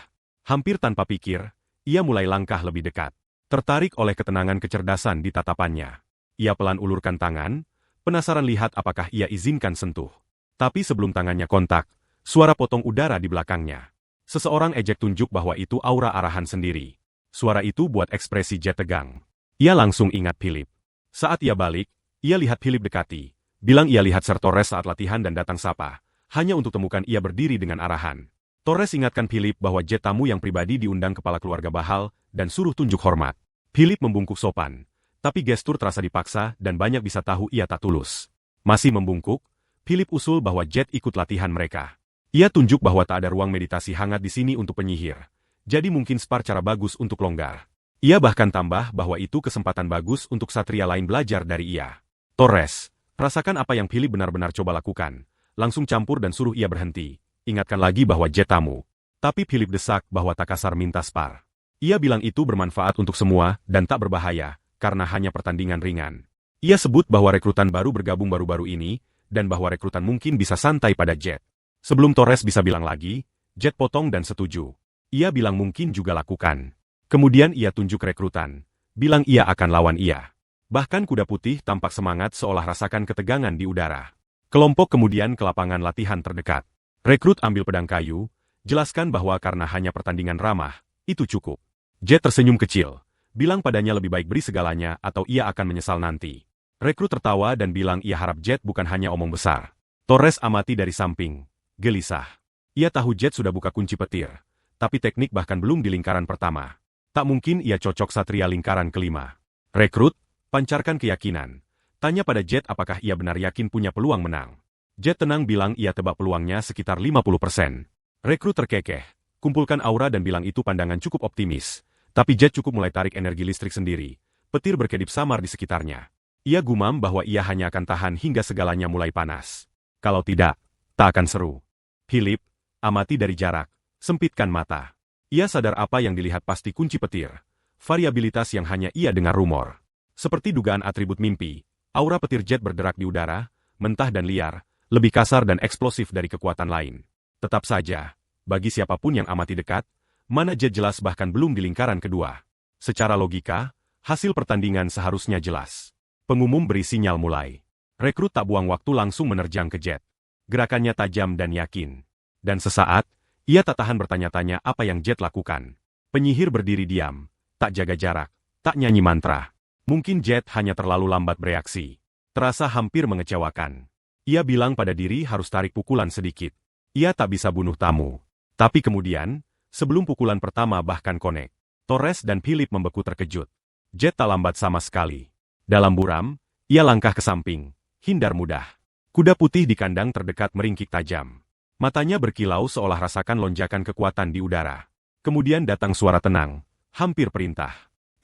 Hampir tanpa pikir, ia mulai langkah lebih dekat. Tertarik oleh ketenangan kecerdasan di tatapannya. Ia pelan ulurkan tangan, penasaran lihat apakah ia izinkan sentuh. Tapi sebelum tangannya kontak, suara potong udara di belakangnya. Seseorang ejek tunjuk bahwa itu aura Arahan sendiri. Suara itu buat ekspresi Jet tegang. Ia langsung ingat Philip. Saat ia balik, ia lihat Philip dekati. Bilang ia lihat Sir Torres saat latihan dan datang sapa. Hanya untuk temukan ia berdiri dengan Arahan. Torres ingatkan Philip bahwa Jet tamu yang pribadi diundang kepala keluarga Bahal dan suruh tunjuk hormat. Philip membungkuk sopan. Tapi gestur terasa dipaksa dan banyak bisa tahu ia tak tulus. Masih membungkuk, Philip usul bahwa Jet ikut latihan mereka. Ia tunjuk bahwa tak ada ruang meditasi hangat di sini untuk penyihir. Jadi mungkin spar cara bagus untuk longgar. Ia bahkan tambah bahwa itu kesempatan bagus untuk satria lain belajar dari ia. Torres, rasakan apa yang Philip benar-benar coba lakukan. Langsung campur dan suruh ia berhenti. Ingatkan lagi bahwa Jet tamu. Tapi Philip desak bahwa tak kasar minta spar. Ia bilang itu bermanfaat untuk semua dan tak berbahaya, karena hanya pertandingan ringan. Ia sebut bahwa rekrutan baru bergabung baru-baru ini, dan bahwa rekrutan mungkin bisa santai pada Jet. Sebelum Torres bisa bilang lagi, Jet potong dan setuju. Ia bilang mungkin juga lakukan. Kemudian ia tunjuk rekrutan. Bilang ia akan lawan ia. Bahkan kuda putih tampak semangat seolah rasakan ketegangan di udara. Kelompok kemudian ke lapangan latihan terdekat. Rekrut ambil pedang kayu, jelaskan bahwa karena hanya pertandingan ramah, itu cukup. Jet tersenyum kecil, bilang padanya lebih baik beri segalanya atau ia akan menyesal nanti. Rekrut tertawa dan bilang ia harap Jet bukan hanya omong besar. Torres amati dari samping, gelisah. Ia tahu Jet sudah buka kunci petir, tapi teknik bahkan belum di lingkaran pertama. Tak mungkin ia cocok Satria Lingkaran kelima. Rekrut, pancarkan keyakinan. Tanya pada Jet apakah ia benar yakin punya peluang menang. Jet tenang bilang ia tebak peluangnya sekitar 50%. Rekrut terkekeh, kumpulkan aura dan bilang itu pandangan cukup optimis. Tapi Jet cukup mulai tarik energi listrik sendiri. Petir berkedip samar di sekitarnya. Ia gumam bahwa ia hanya akan tahan hingga segalanya mulai panas. Kalau tidak, tak akan seru. Philip, amati dari jarak, sempitkan mata. Ia sadar apa yang dilihat pasti kunci petir. Variabilitas yang hanya ia dengar rumor. Seperti dugaan atribut mimpi, aura petir Jet berderak di udara, mentah dan liar, lebih kasar dan eksplosif dari kekuatan lain. Tetap saja, bagi siapapun yang amati dekat, mana Jet jelas bahkan belum di lingkaran kedua. Secara logika, hasil pertandingan seharusnya jelas. Pengumum beri sinyal mulai. Rekrut tak buang waktu langsung menerjang ke Jet. Gerakannya tajam dan yakin. Dan sesaat, ia tak tahan bertanya-tanya apa yang Jet lakukan. Penyihir berdiri diam, tak jaga jarak, tak nyanyi mantra. Mungkin Jet hanya terlalu lambat bereaksi. Terasa hampir mengecewakan. Ia bilang pada diri harus tarik pukulan sedikit. Ia tak bisa bunuh tamu. Tapi kemudian, sebelum pukulan pertama bahkan connect, Torres dan Philip membeku terkejut. Jet tak lambat sama sekali. Dalam buram, ia langkah ke samping, hindar mudah. Kuda putih di kandang terdekat meringkik tajam. Matanya berkilau seolah rasakan lonjakan kekuatan di udara. Kemudian datang suara tenang, hampir perintah.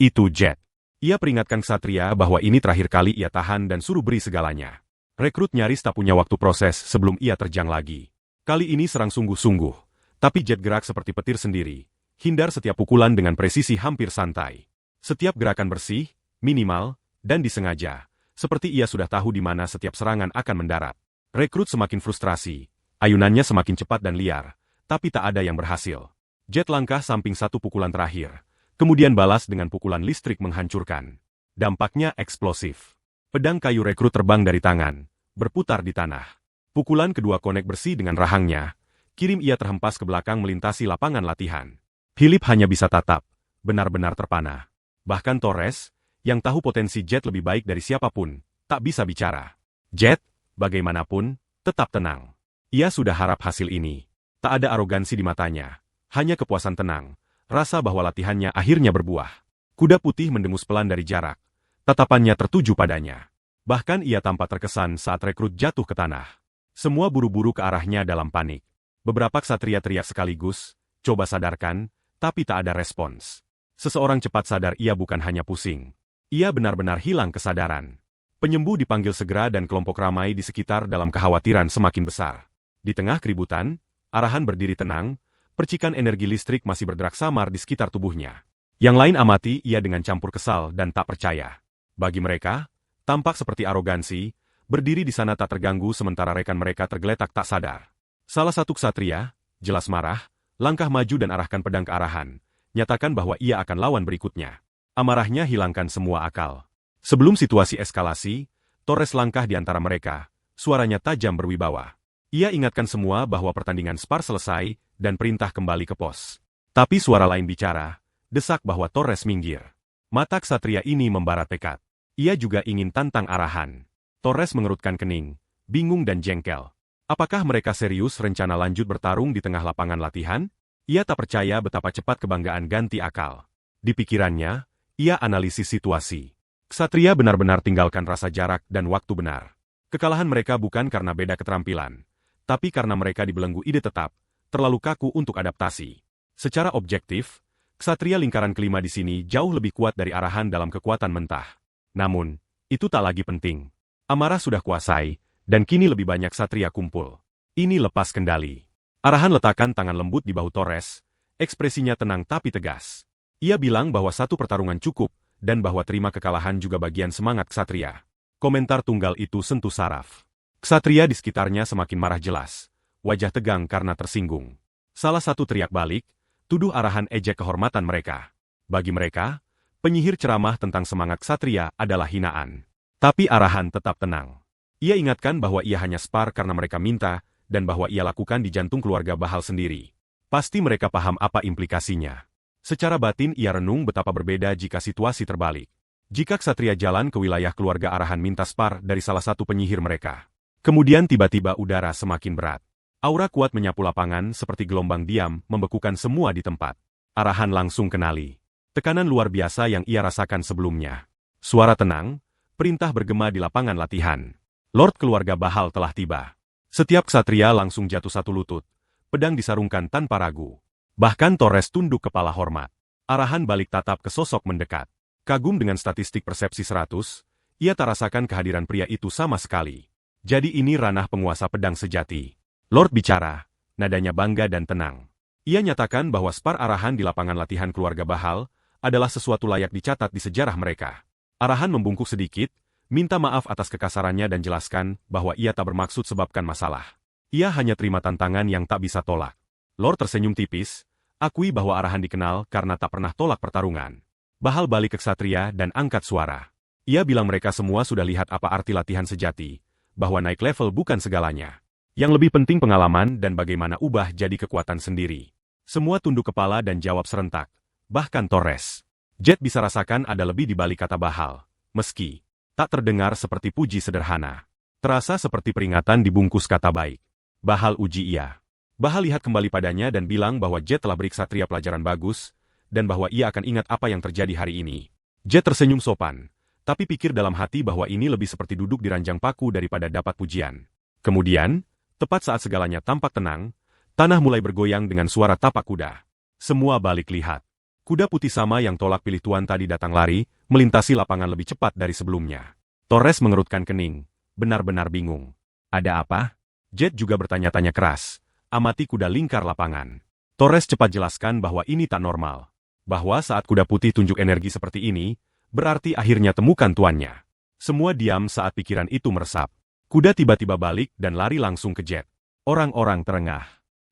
Itu Jet. Ia peringatkan ksatria bahwa ini terakhir kali ia tahan dan suruh beri segalanya. Rekrut nyaris tak punya waktu proses sebelum ia terjang lagi. Kali ini serang sungguh-sungguh, tapi Jet gerak seperti petir sendiri. Hindar setiap pukulan dengan presisi hampir santai. Setiap gerakan bersih, minimal, dan disengaja. Seperti ia sudah tahu di mana setiap serangan akan mendarat. Rekrut semakin frustrasi. Ayunannya semakin cepat dan liar, tapi tak ada yang berhasil. Jet langkah samping satu pukulan terakhir, kemudian balas dengan pukulan listrik menghancurkan. Dampaknya eksplosif. Pedang kayu rekrut terbang dari tangan, berputar di tanah. Pukulan kedua konek bersih dengan rahangnya, kirim ia terhempas ke belakang melintasi lapangan latihan. Philip hanya bisa tatap, benar-benar terpana. Bahkan Torres, yang tahu potensi Jet lebih baik dari siapapun, tak bisa bicara. Jet, bagaimanapun, tetap tenang. Ia sudah harap hasil ini. Tak ada arogansi di matanya. Hanya kepuasan tenang. Rasa bahwa latihannya akhirnya berbuah. Kuda putih mendengus pelan dari jarak. Tatapannya tertuju padanya. Bahkan ia tampak terkesan saat rekrut jatuh ke tanah. Semua buru-buru ke arahnya dalam panik. Beberapa ksatria teriak sekaligus, coba sadarkan, tapi tak ada respons. Seseorang cepat sadar ia bukan hanya pusing. Ia benar-benar hilang kesadaran. Penyembuh dipanggil segera dan kelompok ramai di sekitar dalam kekhawatiran semakin besar. Di tengah keributan, Arahan berdiri tenang, percikan energi listrik masih berderak samar di sekitar tubuhnya. Yang lain amati ia dengan campur kesal dan tak percaya. Bagi mereka, tampak seperti arogansi, berdiri di sana tak terganggu sementara rekan mereka tergeletak tak sadar. Salah satu ksatria, jelas marah, langkah maju dan arahkan pedang ke Arahan, nyatakan bahwa ia akan lawan berikutnya. Amarahnya hilangkan semua akal. Sebelum situasi eskalasi, Torres langkah di antara mereka, suaranya tajam berwibawa. Ia ingatkan semua bahwa pertandingan spar selesai dan perintah kembali ke pos. Tapi suara lain bicara, desak bahwa Torres minggir. Mata ksatria ini membarat tekad. Ia juga ingin tantang Arahan. Torres mengerutkan kening, bingung dan jengkel. Apakah mereka serius rencana lanjut bertarung di tengah lapangan latihan? Ia tak percaya betapa cepat kebanggaan ganti akal. Di pikirannya, ia analisis situasi. Ksatria benar-benar tinggalkan rasa jarak dan waktu benar. Kekalahan mereka bukan karena beda keterampilan, tapi karena mereka dibelenggu ide tetap, terlalu kaku untuk adaptasi. Secara objektif, ksatria lingkaran kelima di sini jauh lebih kuat dari Arahan dalam kekuatan mentah. Namun, itu tak lagi penting. Amarah sudah kuasai, dan kini lebih banyak ksatria kumpul. Ini lepas kendali. Arahan letakkan tangan lembut di bahu Torres, ekspresinya tenang tapi tegas. Ia bilang bahwa satu pertarungan cukup, dan bahwa terima kekalahan juga bagian semangat ksatria. Komentar tunggal itu sentuh saraf. Ksatria di sekitarnya semakin marah jelas. Wajah tegang karena tersinggung. Salah satu teriak balik, tuduh Arahan ejek kehormatan mereka. Bagi mereka, penyihir ceramah tentang semangat ksatria adalah hinaan. Tapi Arahan tetap tenang. Ia ingatkan bahwa ia hanya spar karena mereka minta, dan bahwa ia lakukan di jantung keluarga Bahal sendiri. Pasti mereka paham apa implikasinya. Secara batin ia renung betapa berbeda jika situasi terbalik. Jika ksatria jalan ke wilayah keluarga Arahan minta spar dari salah satu penyihir mereka. Kemudian tiba-tiba udara semakin berat. Aura kuat menyapu lapangan seperti gelombang diam membekukan semua di tempat. Arahan langsung kenali. Tekanan luar biasa yang ia rasakan sebelumnya. Suara tenang, perintah bergema di lapangan latihan. Lord keluarga Bahal telah tiba. Setiap ksatria langsung jatuh satu lutut. Pedang disarungkan tanpa ragu. Bahkan Torres tunduk kepala hormat. Arahan balik tatap ke sosok mendekat. Kagum dengan statistik persepsi 100, ia tak rasakan kehadiran pria itu sama sekali. Jadi ini ranah penguasa pedang sejati. Lord bicara, nadanya bangga dan tenang. Ia nyatakan bahwa spar arahan di lapangan latihan keluarga Bahal adalah sesuatu layak dicatat di sejarah mereka. Arahan membungkuk sedikit, minta maaf atas kekasarannya dan jelaskan bahwa ia tak bermaksud sebabkan masalah. Ia hanya terima tantangan yang tak bisa tolak. Lord tersenyum tipis, akui bahwa Arahan dikenal karena tak pernah tolak pertarungan. Bahal balik ke ksatria dan angkat suara. Ia bilang mereka semua sudah lihat apa arti latihan sejati, bahwa naik level bukan segalanya. Yang lebih penting pengalaman dan bagaimana ubah jadi kekuatan sendiri. Semua tunduk kepala dan jawab serentak. Bahkan Torres. Jet bisa rasakan ada lebih di balik kata Bahal. Meski tak terdengar seperti puji sederhana. Terasa seperti peringatan dibungkus kata baik. Bahal uji ia. Bahal lihat kembali padanya dan bilang bahwa Jet telah beri ksatria pelajaran bagus, dan bahwa ia akan ingat apa yang terjadi hari ini. Jet tersenyum sopan, tapi pikir dalam hati bahwa ini lebih seperti duduk di ranjang paku daripada dapat pujian. Kemudian, tepat saat segalanya tampak tenang, tanah mulai bergoyang dengan suara tapak kuda. Semua balik lihat. Kuda putih sama yang tolak pilih tuan tadi datang lari, melintasi lapangan lebih cepat dari sebelumnya. Torres mengerutkan kening, benar-benar bingung. Ada apa? Jet juga bertanya-tanya keras. Amati kuda lingkar lapangan. Torres cepat jelaskan bahwa ini tak normal. Bahwa saat kuda putih tunjuk energi seperti ini, berarti akhirnya temukan tuannya. Semua diam saat pikiran itu meresap. Kuda tiba-tiba balik dan lari langsung ke Jet. Orang-orang terengah.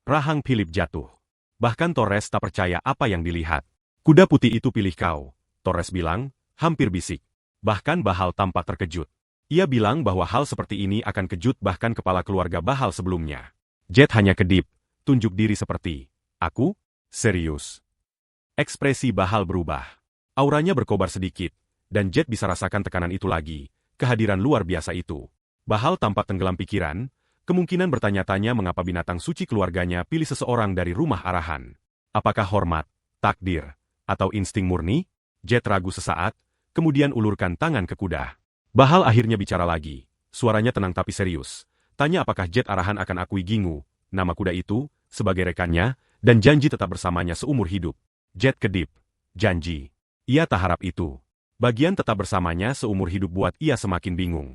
Rahang Philip jatuh. Bahkan Torres tak percaya apa yang dilihat. Kuda putih itu pilih kau, Torres bilang, hampir bisik. Bahkan Bahal tampak terkejut. Ia bilang bahwa hal seperti ini akan kejut bahkan kepala keluarga Bahal sebelumnya. Jet hanya kedip, tunjuk diri seperti, aku? Serius. Ekspresi Bahal berubah. Auranya berkobar sedikit, dan Jet bisa rasakan tekanan itu lagi, kehadiran luar biasa itu. Bahal tampak tenggelam pikiran, kemungkinan bertanya-tanya mengapa binatang suci keluarganya pilih seseorang dari rumah Arahan. Apakah hormat, takdir, atau insting murni? Jet ragu sesaat, kemudian ulurkan tangan ke kuda. Bahal akhirnya bicara lagi, suaranya tenang tapi serius. Tanya apakah Jet Arahan akan akui Gingu, nama kuda itu, sebagai rekannya, dan janji tetap bersamanya seumur hidup. Jet kedip. Janji. Ia tak harap itu. Bagian tetap bersamanya seumur hidup buat ia semakin bingung.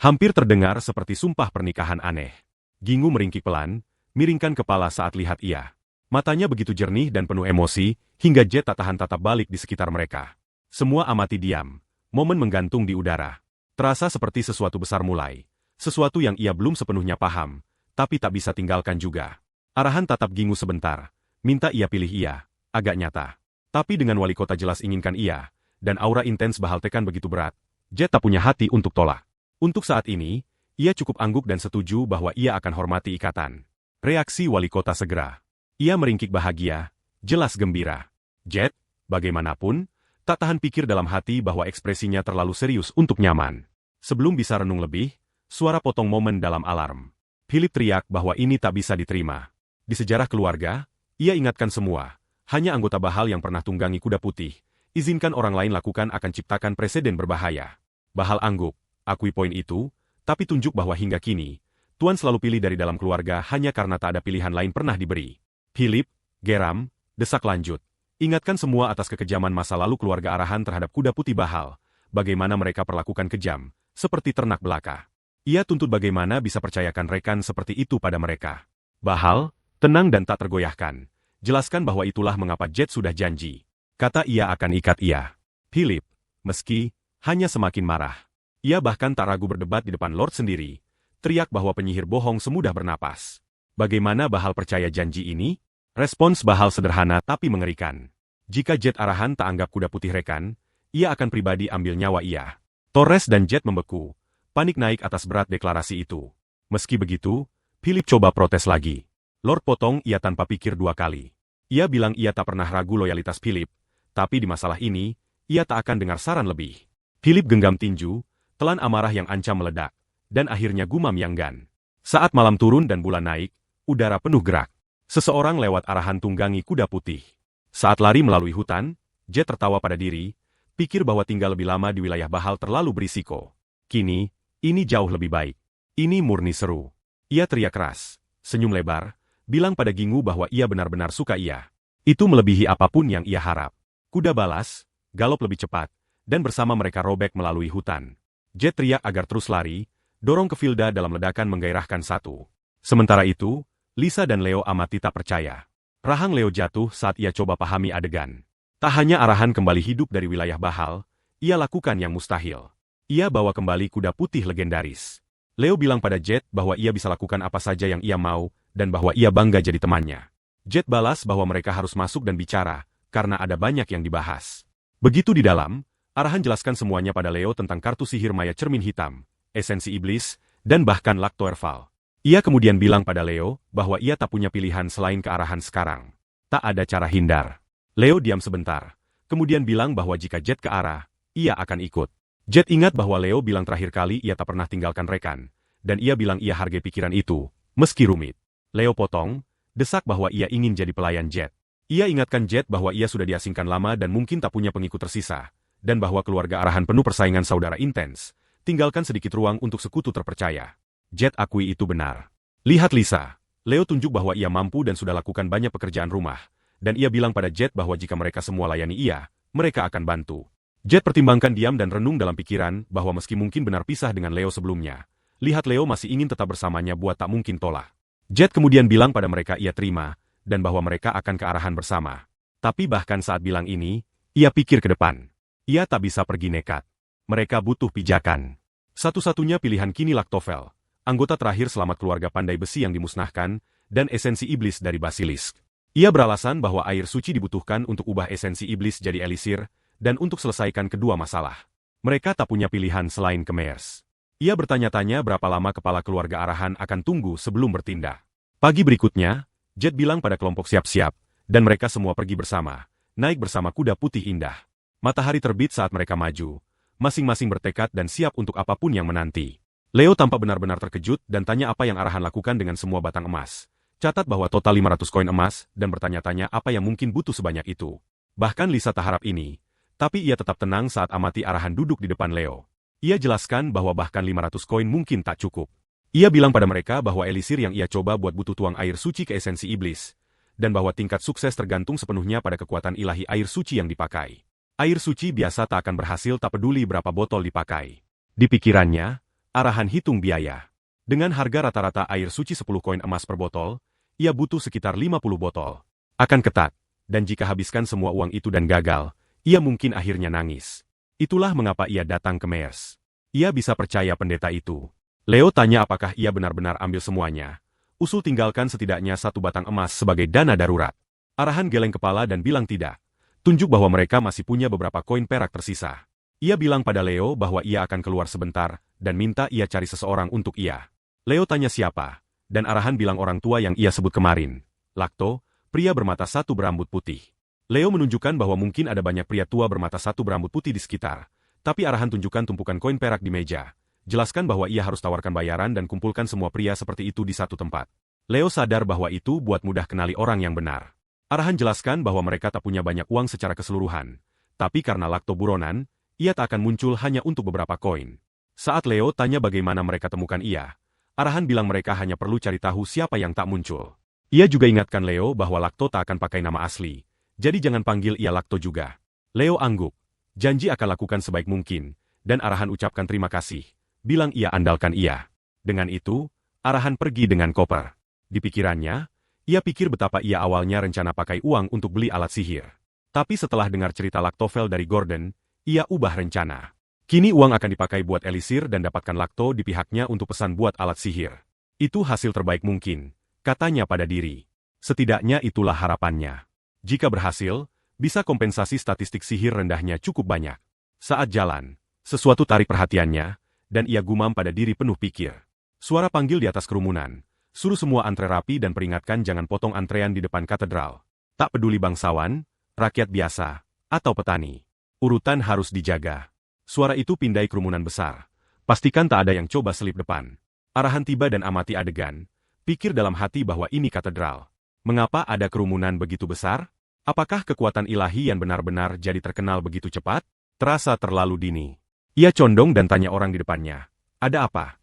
Hampir terdengar seperti sumpah pernikahan aneh. Gingu meringkik pelan, miringkan kepala saat lihat ia. Matanya begitu jernih dan penuh emosi, hingga Jet tak tahan tatap balik di sekitar mereka. Semua amati diam. Momen menggantung di udara. Terasa seperti sesuatu besar mulai. Sesuatu yang ia belum sepenuhnya paham, tapi tak bisa tinggalkan juga. Arahan tatap Gingu sebentar. Minta ia pilih ia. Agak nyata. Tapi dengan wali kota jelas inginkan ia, dan aura intens Bahal tekan begitu berat, Jet tak punya hati untuk tolak. Untuk saat ini, ia cukup angguk dan setuju bahwa ia akan hormati ikatan. Reaksi wali kota segera. Ia meringkik bahagia, jelas gembira. Jet, bagaimanapun, tak tahan pikir dalam hati bahwa ekspresinya terlalu serius untuk nyaman. Sebelum bisa renung lebih, suara potong momen dalam alarm. Philip teriak bahwa ini tak bisa diterima. Di sejarah keluarga, ia ingatkan semua. Hanya anggota Bahal yang pernah tunggangi kuda putih. Izinkan orang lain lakukan akan ciptakan presiden berbahaya. Bahal angguk, akui poin itu, tapi tunjuk bahwa hingga kini, Tuan selalu pilih dari dalam keluarga hanya karena tak ada pilihan lain pernah diberi. Philip, geram, desak lanjut. Ingatkan semua atas kekejaman masa lalu keluarga Arahan terhadap kuda putih Bahal. Bagaimana mereka perlakukan kejam, seperti ternak belaka. Ia tuntut bagaimana bisa percayakan rekan seperti itu pada mereka. Bahal, tenang dan tak tergoyahkan. Jelaskan bahwa itulah mengapa Jet sudah janji. Kata ia akan ikat ia. Philip, meski, hanya semakin marah. Ia bahkan tak ragu berdebat di depan Lord sendiri. Teriak bahwa penyihir bohong semudah bernapas. Bagaimana Bahal percaya janji ini? Respons Bahal sederhana tapi mengerikan. Jika Jet Arahan tak anggap kuda putih rekan, ia akan pribadi ambil nyawa ia. Torres dan Jet membeku. Panik naik atas berat deklarasi itu. Meski begitu, Philip coba protes lagi. Lord potong ia tanpa pikir dua kali. Ia bilang ia tak pernah ragu loyalitas Philip, tapi di masalah ini, ia tak akan dengar saran lebih. Philip genggam tinju, telan amarah yang ancam meledak, dan akhirnya gumam yang gan. Saat malam turun dan bulan naik, udara penuh gerak. Seseorang lewat Arahan tunggangi kuda putih. Saat lari melalui hutan, Jet tertawa pada diri, pikir bahwa tinggal lebih lama di wilayah Bahal terlalu berisiko. Kini, ini jauh lebih baik. Ini murni seru. Ia teriak keras, senyum lebar, bilang pada Gingu bahwa ia benar-benar suka ia. Itu melebihi apapun yang ia harap. Kuda balas, galop lebih cepat, dan bersama mereka robek melalui hutan. Jet teriak agar terus lari, dorong ke Filda dalam ledakan menggairahkan satu. Sementara itu, Lisa dan Leo amati tak percaya. Rahang Leo jatuh saat ia coba pahami adegan. Tak hanya arahan kembali hidup dari wilayah Bahal, ia lakukan yang mustahil. Ia bawa kembali kuda putih legendaris. Leo bilang pada Jet bahwa ia bisa lakukan apa saja yang ia mau, dan bahwa ia bangga jadi temannya. Jet balas bahwa mereka harus masuk dan bicara, karena ada banyak yang dibahas. Begitu di dalam, arahan jelaskan semuanya pada Leo tentang kartu sihir maya cermin hitam, esensi iblis, dan bahkan Laktoerval. Ia kemudian bilang pada Leo bahwa ia tak punya pilihan selain ke arahan sekarang. Tak ada cara hindar. Leo diam sebentar, kemudian bilang bahwa jika Jet ke arah, ia akan ikut. Jet ingat bahwa Leo bilang terakhir kali ia tak pernah tinggalkan rekan, dan ia bilang ia hargai pikiran itu, meski rumit. Leo potong, desak bahwa ia ingin jadi pelayan Jet. Ia ingatkan Jet bahwa ia sudah diasingkan lama dan mungkin tak punya pengikut tersisa, dan bahwa keluarga arahan penuh persaingan saudara intens, tinggalkan sedikit ruang untuk sekutu terpercaya. Jet akui itu benar. Lihat Lisa, Leo tunjuk bahwa ia mampu dan sudah lakukan banyak pekerjaan rumah, dan ia bilang pada Jet bahwa jika mereka semua layani ia, mereka akan bantu. Jet pertimbangkan diam dan renung dalam pikiran bahwa meski mungkin benar pisah dengan Leo sebelumnya, lihat Leo masih ingin tetap bersamanya buat tak mungkin tolak. Jet kemudian bilang pada mereka ia terima, dan bahwa mereka akan ke arahan bersama. Tapi bahkan saat bilang ini, ia pikir ke depan. Ia tak bisa pergi nekat. Mereka butuh pijakan. Satu-satunya pilihan kini Laktovel, anggota terakhir selamat keluarga pandai besi yang dimusnahkan, dan esensi iblis dari Basilisk. Ia beralasan bahwa air suci dibutuhkan untuk ubah esensi iblis jadi elisir, dan untuk selesaikan kedua masalah. Mereka tak punya pilihan selain Khmers. Ia bertanya-tanya berapa lama kepala keluarga arahan akan tunggu sebelum bertindak. Pagi berikutnya, Jet bilang pada kelompok siap-siap, dan mereka semua pergi bersama, naik bersama kuda putih indah. Matahari terbit saat mereka maju, masing-masing bertekad dan siap untuk apapun yang menanti. Leo tampak benar-benar terkejut dan tanya apa yang arahan lakukan dengan semua batang emas. Catat bahwa total 500 koin emas, dan bertanya-tanya apa yang mungkin butuh sebanyak itu. Bahkan Lisa tak harap ini, tapi ia tetap tenang saat amati arahan duduk di depan Leo. Ia jelaskan bahwa bahkan 500 koin mungkin tak cukup. Ia bilang pada mereka bahwa elisir yang ia coba buat butuh tuang air suci ke esensi iblis, dan bahwa tingkat sukses tergantung sepenuhnya pada kekuatan ilahi air suci yang dipakai. Air suci biasa tak akan berhasil tak peduli berapa botol dipakai. Di pikirannya, arahan hitung biaya. Dengan harga rata-rata air suci 10 koin emas per botol, ia butuh sekitar 50 botol. Akan ketat, dan jika habiskan semua uang itu dan gagal, ia mungkin akhirnya nangis. Itulah mengapa ia datang ke Khmers. Ia bisa percaya pendeta itu. Leo tanya apakah ia benar-benar ambil semuanya. Usul tinggalkan setidaknya satu batang emas sebagai dana darurat. Arahan geleng kepala dan bilang tidak. Tunjuk bahwa mereka masih punya beberapa koin perak tersisa. Ia bilang pada Leo bahwa ia akan keluar sebentar, dan minta ia cari seseorang untuk ia. Leo tanya siapa, dan arahan bilang orang tua yang ia sebut kemarin. Lakto, pria bermata satu berambut putih. Leo menunjukkan bahwa mungkin ada banyak pria tua bermata satu berambut putih di sekitar. Tapi arahan tunjukkan tumpukan koin perak di meja. Jelaskan bahwa ia harus tawarkan bayaran dan kumpulkan semua pria seperti itu di satu tempat. Leo sadar bahwa itu buat mudah kenali orang yang benar. Arahan jelaskan bahwa mereka tak punya banyak uang secara keseluruhan. Tapi karena Lakto buronan, ia tak akan muncul hanya untuk beberapa koin. Saat Leo tanya bagaimana mereka temukan ia, arahan bilang mereka hanya perlu cari tahu siapa yang tak muncul. Ia juga ingatkan Leo bahwa Lakto tak akan pakai nama asli, jadi jangan panggil ia Lakto juga. Leo angguk, janji akan lakukan sebaik mungkin, dan arahan ucapkan terima kasih, bilang ia andalkan ia. Dengan itu, arahan pergi dengan koper. Di pikirannya, ia pikir betapa ia awalnya rencana pakai uang untuk beli alat sihir. Tapi setelah dengar cerita Laktovel dari Gordon, ia ubah rencana. Kini uang akan dipakai buat elisir dan dapatkan Lakto di pihaknya untuk pesan buat alat sihir. Itu hasil terbaik mungkin, katanya pada diri. Setidaknya itulah harapannya. Jika berhasil, bisa kompensasi statistik sihir rendahnya cukup banyak. Saat jalan, sesuatu tarik perhatiannya, dan ia gumam pada diri penuh pikir. Suara panggil di atas kerumunan. Suruh semua antre rapi dan peringatkan jangan potong antrean di depan katedral. Tak peduli bangsawan, rakyat biasa, atau petani. Urutan harus dijaga. Suara itu pindai kerumunan besar. Pastikan tak ada yang coba selip depan. Arahan tiba dan amati adegan. Pikir dalam hati bahwa ini katedral. Mengapa ada kerumunan begitu besar? Apakah kekuatan ilahi yang benar-benar jadi terkenal begitu cepat? Terasa terlalu dini. Ia condong dan tanya orang di depannya. Ada apa?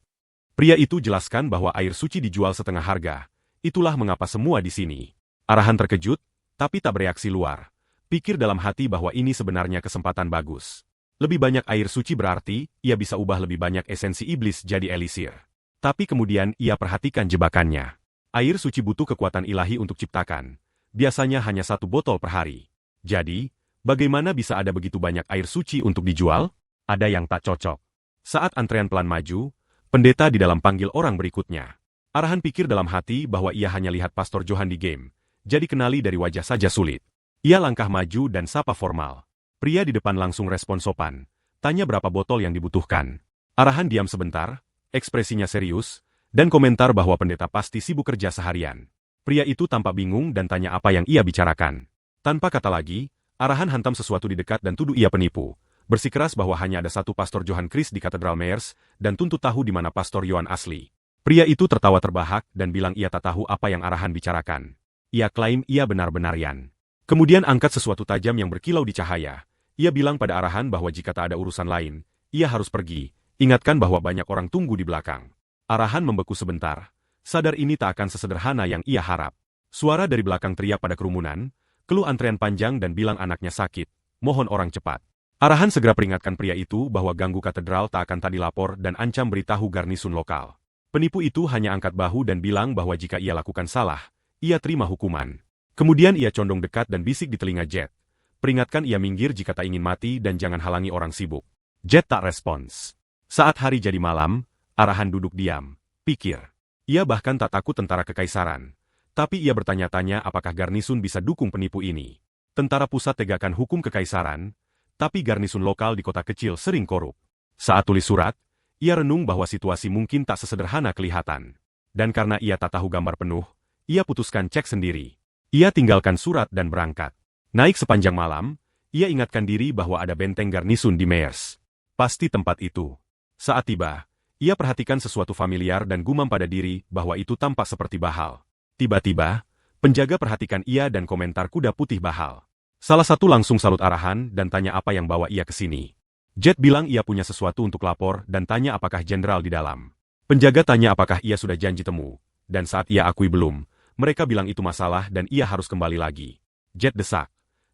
Pria itu jelaskan bahwa air suci dijual setengah harga. Itulah mengapa semua di sini. Arahan terkejut, tapi tak bereaksi luar. Pikir dalam hati bahwa ini sebenarnya kesempatan bagus. Lebih banyak air suci berarti, ia bisa ubah lebih banyak esensi iblis jadi elisir. Tapi kemudian ia perhatikan jebakannya. Air suci butuh kekuatan ilahi untuk ciptakan. Biasanya hanya 1 botol per hari. Jadi, bagaimana bisa ada begitu banyak air suci untuk dijual? Ada yang tak cocok. Saat antrean pelan maju, pendeta di dalam panggil orang berikutnya. Arahan pikir dalam hati bahwa ia hanya lihat Pastor Johan di game. Jadi kenali dari wajah saja sulit. Ia langkah maju dan sapa formal. Pria di depan langsung respon sopan. Tanya berapa botol yang dibutuhkan. Arahan diam sebentar, ekspresinya serius, dan komentar bahwa pendeta pasti sibuk kerja seharian. Pria itu tampak bingung dan tanya apa yang ia bicarakan. Tanpa kata lagi, Arahan hantam sesuatu di dekat dan tuduh ia penipu. Bersikeras bahwa hanya ada 1 Pastor Johan Chris di Katedral Meyers, dan tuntut tahu di mana Pastor Yohan asli. Pria itu tertawa terbahak dan bilang ia tak tahu apa yang Arahan bicarakan. Ia klaim ia benar-benar Yan. Kemudian angkat sesuatu tajam yang berkilau di cahaya. Ia bilang pada Arahan bahwa jika tak ada urusan lain, ia harus pergi. Ingatkan bahwa banyak orang tunggu di belakang. Arahan membeku sebentar. Sadar ini tak akan sesederhana yang ia harap. Suara dari belakang teriak pada kerumunan, keluh antrean panjang dan bilang anaknya sakit. Mohon orang cepat. Arahan segera peringatkan pria itu bahwa ganggu katedral tak akan tadi lapor dan ancam beritahu garnisun lokal. Penipu itu hanya angkat bahu dan bilang bahwa jika ia lakukan salah, ia terima hukuman. Kemudian ia condong dekat dan bisik di telinga Jet. Peringatkan ia minggir jika tak ingin mati dan jangan halangi orang sibuk. Jet tak respons. Saat hari jadi malam, Arahan duduk diam, pikir. Ia bahkan tak takut tentara kekaisaran. Tapi ia bertanya-tanya apakah garnisun bisa dukung penipu ini. Tentara pusat tegakkan hukum kekaisaran, tapi garnisun lokal di kota kecil sering korup. Saat tulis surat, ia renung bahwa situasi mungkin tak sesederhana kelihatan. Dan karena ia tak tahu gambar penuh, ia putuskan cek sendiri. Ia tinggalkan surat dan berangkat. Naik sepanjang malam, ia ingatkan diri bahwa ada benteng garnisun di Meyers. Pasti tempat itu. Saat tiba, ia perhatikan sesuatu familiar dan gumam pada diri bahwa itu tampak seperti Bahal. Tiba-tiba, penjaga perhatikan ia dan komentar kuda putih Bahal. Salah satu langsung salut Arahan dan tanya apa yang bawa ia ke sini. Jet bilang ia punya sesuatu untuk lapor dan tanya apakah jenderal di dalam. Penjaga tanya apakah ia sudah janji temu, dan saat ia akui belum, mereka bilang itu masalah dan ia harus kembali lagi. Jet desak.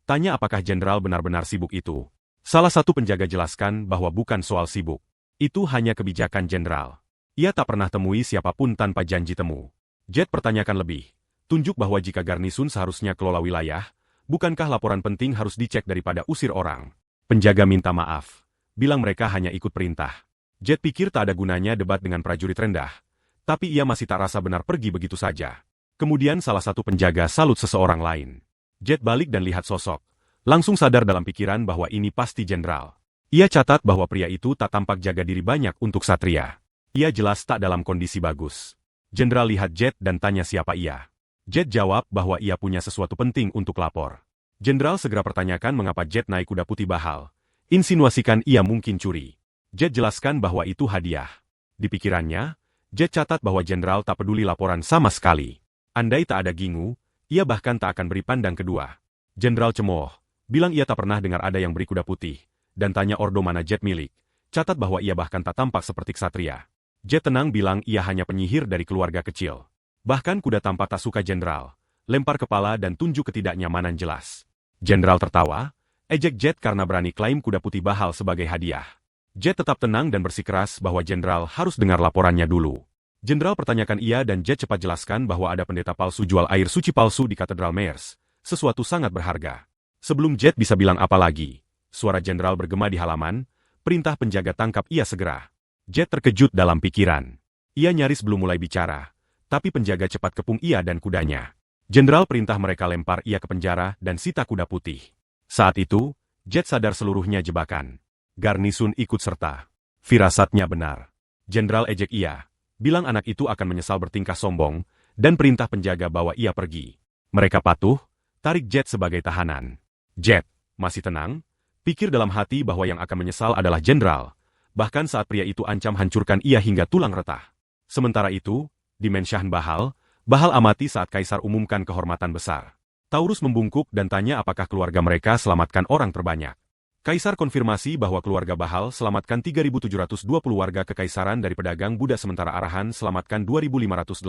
Tanya apakah jenderal benar-benar sibuk itu. Salah satu penjaga jelaskan bahwa bukan soal sibuk. Itu hanya kebijakan jenderal. Ia tak pernah temui siapapun tanpa janji temu. Jet pertanyakan lebih. Tunjuk bahwa jika garnisun seharusnya kelola wilayah, bukankah laporan penting harus dicek daripada usir orang? Penjaga minta maaf. Bilang mereka hanya ikut perintah. Jet pikir tak ada gunanya debat dengan prajurit rendah. Tapi ia masih tak rasa benar pergi begitu saja. Kemudian salah satu penjaga salut seseorang lain. Jet balik dan lihat sosok. Langsung sadar dalam pikiran bahwa ini pasti jenderal. Ia catat bahwa pria itu tak tampak jaga diri banyak untuk satria. Ia jelas tak dalam kondisi bagus. Jenderal lihat Jet dan tanya siapa ia. Jet jawab bahwa ia punya sesuatu penting untuk lapor. Jenderal segera pertanyakan mengapa Jet naik kuda putih Bahal. Insinuasikan ia mungkin curi. Jet jelaskan bahwa itu hadiah. Di pikirannya, Jet catat bahwa jenderal tak peduli laporan sama sekali. Andai tak ada Gingu, ia bahkan tak akan beri pandang kedua. Jenderal cemooh, bilang ia tak pernah dengar ada yang beri kuda putih, dan tanya ordo mana Jet milik. Catat bahwa ia bahkan tak tampak seperti ksatria. Jet tenang bilang ia hanya penyihir dari keluarga kecil. Bahkan kuda tampak tak suka jenderal, lempar kepala dan tunjuk ketidaknyamanan jelas. Jenderal tertawa, ejek Jet karena berani klaim kuda putih Bahal sebagai hadiah. Jet tetap tenang dan bersikeras bahwa jenderal harus dengar laporannya dulu. Jenderal pertanyakan ia dan Jet cepat jelaskan bahwa ada pendeta palsu jual air suci palsu di Katedral Meyers, sesuatu sangat berharga. Sebelum Jet bisa bilang apa lagi, suara jenderal bergema di halaman, perintah penjaga tangkap ia segera. Jet terkejut dalam pikiran. Ia nyaris belum mulai bicara. Tapi penjaga cepat kepung ia dan kudanya. Jenderal perintah mereka lempar ia ke penjara dan sita kuda putih. Saat itu, Jet sadar seluruhnya jebakan. Garnisun ikut serta. Firasatnya benar. Jenderal ejek ia. Bilang anak itu akan menyesal bertingkah sombong, dan perintah penjaga bawa ia pergi. Mereka patuh, tarik Jet sebagai tahanan. Jet, masih tenang? Pikir dalam hati bahwa yang akan menyesal adalah jenderal. Bahkan saat pria itu ancam hancurkan ia hingga tulang retah. Sementara itu, di Mensyahan Bahal, Bahal amati saat kaisar umumkan kehormatan besar. Taurus membungkuk dan tanya apakah keluarga mereka selamatkan orang terbanyak. Kaisar konfirmasi bahwa keluarga Bahal selamatkan 3.720 warga kekaisaran dari pedagang Buddha sementara Arahan selamatkan 2.580.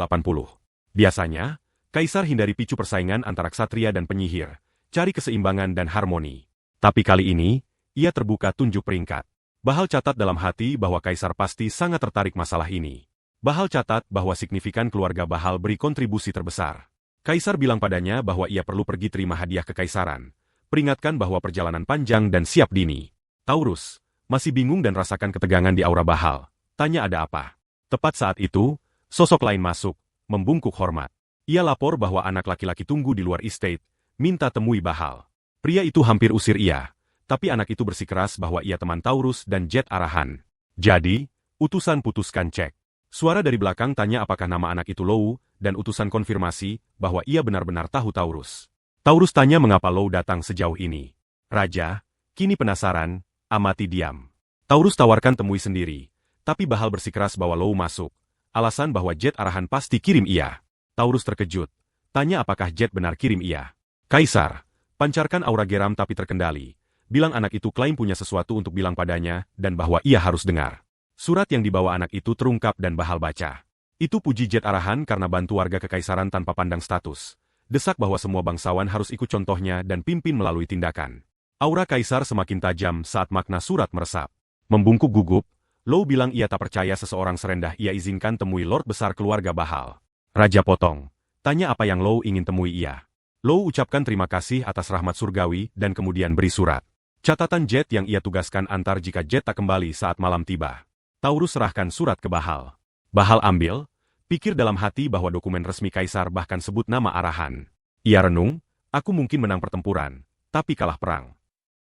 Biasanya, Kaisar hindari picu persaingan antara ksatria dan penyihir, cari keseimbangan dan harmoni. Tapi kali ini, ia terbuka tunjuk peringkat. Bahal catat dalam hati bahwa Kaisar pasti sangat tertarik masalah ini. Bahal catat bahwa signifikan keluarga Bahal beri kontribusi terbesar. Kaisar bilang padanya bahwa ia perlu pergi terima hadiah kekaisaran. Peringatkan bahwa perjalanan panjang dan siap dini. Taurus, masih bingung dan rasakan ketegangan di aura Bahal. Tanya ada apa. Tepat saat itu, sosok lain masuk, membungkuk hormat. Ia lapor bahwa anak laki-laki tunggu di luar estate, minta temui Bahal. Pria itu hampir usir ia, tapi anak itu bersikeras bahwa ia teman Taurus dan Jet Arahan. Jadi, utusan putuskan cek. Suara dari belakang tanya apakah nama anak itu Lou, dan utusan konfirmasi bahwa ia benar-benar tahu Taurus. Taurus tanya mengapa Lou datang sejauh ini. Raja, kini penasaran, amati diam. Taurus tawarkan temui sendiri, tapi Bahal bersikeras bahwa Lou masuk. Alasan bahwa Jet Arahan pasti kirim ia. Taurus terkejut, tanya apakah Jet benar kirim ia. Kaisar, pancarkan aura geram tapi terkendali. Bilang anak itu klaim punya sesuatu untuk bilang padanya, dan bahwa ia harus dengar. Surat yang dibawa anak itu terungkap dan Bahal baca. Itu puji Jet Arahan karena bantu warga kekaisaran tanpa pandang status. Desak bahwa semua bangsawan harus ikut contohnya dan pimpin melalui tindakan. Aura Kaisar semakin tajam saat makna surat meresap. Membungkuk gugup, Lou bilang ia tak percaya seseorang serendah ia izinkan temui Lord Besar keluarga Bahal. Raja potong. Tanya apa yang Lou ingin temui ia. Lou ucapkan terima kasih atas rahmat surgawi dan kemudian beri surat. Catatan Jet yang ia tugaskan antar jika Jet tak kembali saat malam tiba. Taurus serahkan surat ke Bahal. Bahal ambil, pikir dalam hati bahwa dokumen resmi Kaisar bahkan sebut nama Arahan. Ia renung, aku mungkin menang pertempuran, tapi kalah perang.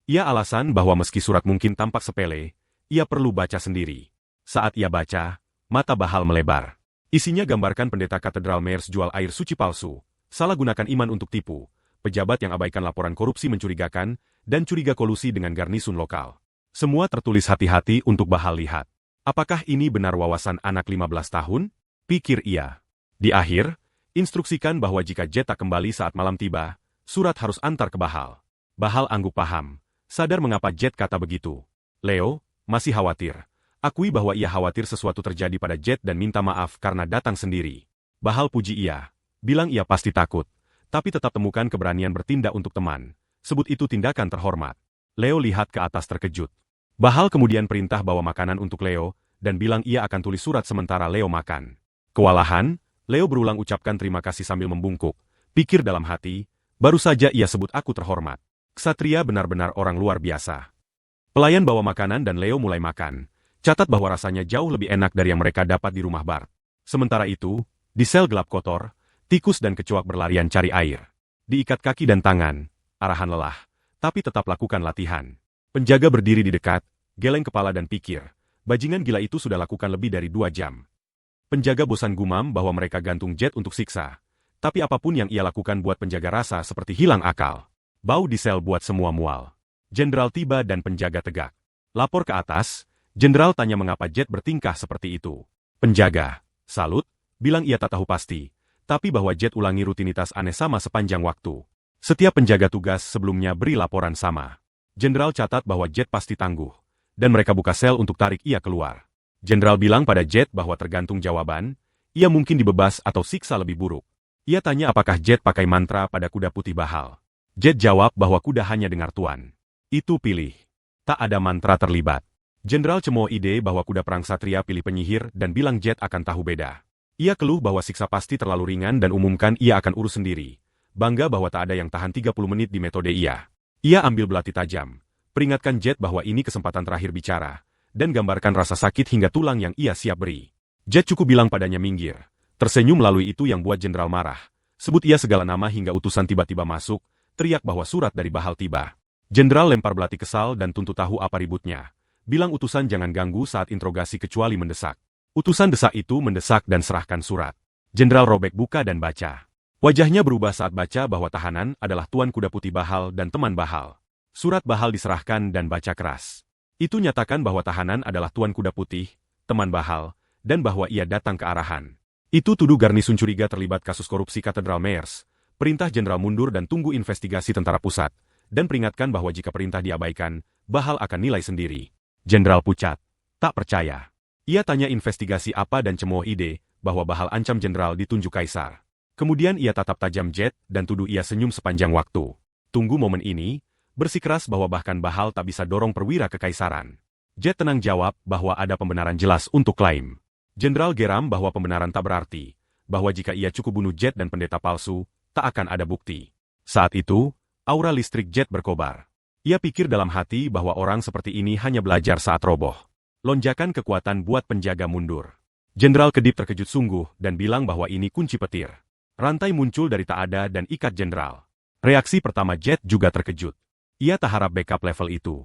Ia alasan bahwa meski surat mungkin tampak sepele, ia perlu baca sendiri. Saat ia baca, mata Bahal melebar. Isinya gambarkan pendeta katedral Mers jual air suci palsu, salah gunakan iman untuk tipu, pejabat yang abaikan laporan korupsi mencurigakan, dan curiga kolusi dengan garnisun lokal. Semua tertulis hati-hati untuk Bahal lihat. Apakah ini benar wawasan anak 15 tahun? Pikir ia. Di akhir, instruksikan bahwa jika Jet tak kembali saat malam tiba, surat harus antar ke Bahal. Bahal angguk paham, sadar mengapa Jet kata begitu. Leo, masih khawatir. Akui bahwa ia khawatir sesuatu terjadi pada Jet dan minta maaf karena datang sendiri. Bahal puji ia, bilang ia pasti takut, tapi tetap temukan keberanian bertindak untuk teman. Sebut itu tindakan terhormat. Leo lihat ke atas terkejut. Bahal kemudian perintah bawa makanan untuk Leo, dan bilang ia akan tulis surat sementara Leo makan. Kewalahan, Leo berulang ucapkan terima kasih sambil membungkuk. Pikir dalam hati, baru saja ia sebut aku terhormat. Ksatria benar-benar orang luar biasa. Pelayan bawa makanan dan Leo mulai makan. Catat bahwa rasanya jauh lebih enak dari yang mereka dapat di rumah Bart. Sementara itu, di sel gelap kotor, tikus dan kecoak berlarian cari air. Diikat kaki dan tangan, Arahan lelah, tapi tetap lakukan latihan. Penjaga berdiri di dekat, geleng kepala dan pikir. Bajingan gila itu sudah lakukan lebih dari 2 jam. Penjaga bosan gumam bahwa mereka gantung Jet untuk siksa. Tapi apapun yang ia lakukan buat penjaga rasa seperti hilang akal. Bau di sel buat semua mual. Jenderal tiba dan penjaga tegak. Lapor ke atas, Jenderal tanya mengapa Jet bertingkah seperti itu. Penjaga, salut, bilang ia tak tahu pasti. Tapi bahwa Jet ulangi rutinitas aneh sama sepanjang waktu. Setiap penjaga tugas sebelumnya beri laporan sama. Jenderal catat bahwa Jet pasti tangguh, dan mereka buka sel untuk tarik ia keluar. Jenderal bilang pada Jet bahwa tergantung jawaban, ia mungkin dibebas atau siksa lebih buruk. Ia tanya apakah Jet pakai mantra pada kuda putih Bahal. Jet jawab bahwa kuda hanya dengar tuan. Itu pilih. Tak ada mantra terlibat. Jenderal cemooh ide bahwa kuda perang Satria pilih penyihir dan bilang Jet akan tahu beda. Ia keluh bahwa siksa pasti terlalu ringan dan umumkan ia akan urus sendiri. Bangga bahwa tak ada yang tahan 30 menit di metode ia. Ia ambil belati tajam, peringatkan Jet bahwa ini kesempatan terakhir bicara, dan gambarkan rasa sakit hingga tulang yang ia siap beri. Jet cukup bilang padanya minggir, tersenyum melalui itu yang buat Jenderal marah. Sebut ia segala nama hingga utusan tiba-tiba masuk, teriak bahwa surat dari Bahal tiba. Jenderal lempar belati kesal dan tuntut tahu apa ributnya. Bilang utusan jangan ganggu saat interogasi kecuali mendesak. Utusan desak itu mendesak dan serahkan surat. Jenderal robek buka dan baca. Wajahnya berubah saat baca bahwa tahanan adalah Tuan Kuda Putih Bahal dan teman Bahal. Surat Bahal diserahkan dan baca keras. Itu nyatakan bahwa tahanan adalah Tuan Kuda Putih, teman Bahal, dan bahwa ia datang ke Arahan. Itu tuduh garnisun curiga terlibat kasus korupsi Katedral Mers, perintah jenderal mundur dan tunggu investigasi tentara pusat, dan peringatkan bahwa jika perintah diabaikan, Bahal akan nilai sendiri. Jenderal pucat. Tak percaya. Ia tanya investigasi apa dan cemooh ide, bahwa Bahal ancam jenderal ditunjuk kaisar. Kemudian ia tatap tajam Jet dan tuduh ia senyum sepanjang waktu. Tunggu momen ini, bersikeras bahwa bahkan Bahal tak bisa dorong perwira kekaisaran. Jet tenang jawab bahwa ada pembenaran jelas untuk klaim. Jenderal geram bahwa pembenaran tak berarti, bahwa jika ia cukup bunuh Jet dan pendeta palsu, tak akan ada bukti. Saat itu, aura listrik Jet berkobar. Ia pikir dalam hati bahwa orang seperti ini hanya belajar saat roboh. Lonjakan kekuatan buat penjaga mundur. Jenderal Kedip terkejut sungguh dan bilang bahwa ini kunci petir. Rantai muncul dari tak ada dan ikat jenderal. Reaksi pertama Jet juga terkejut. Ia tak harap backup level itu.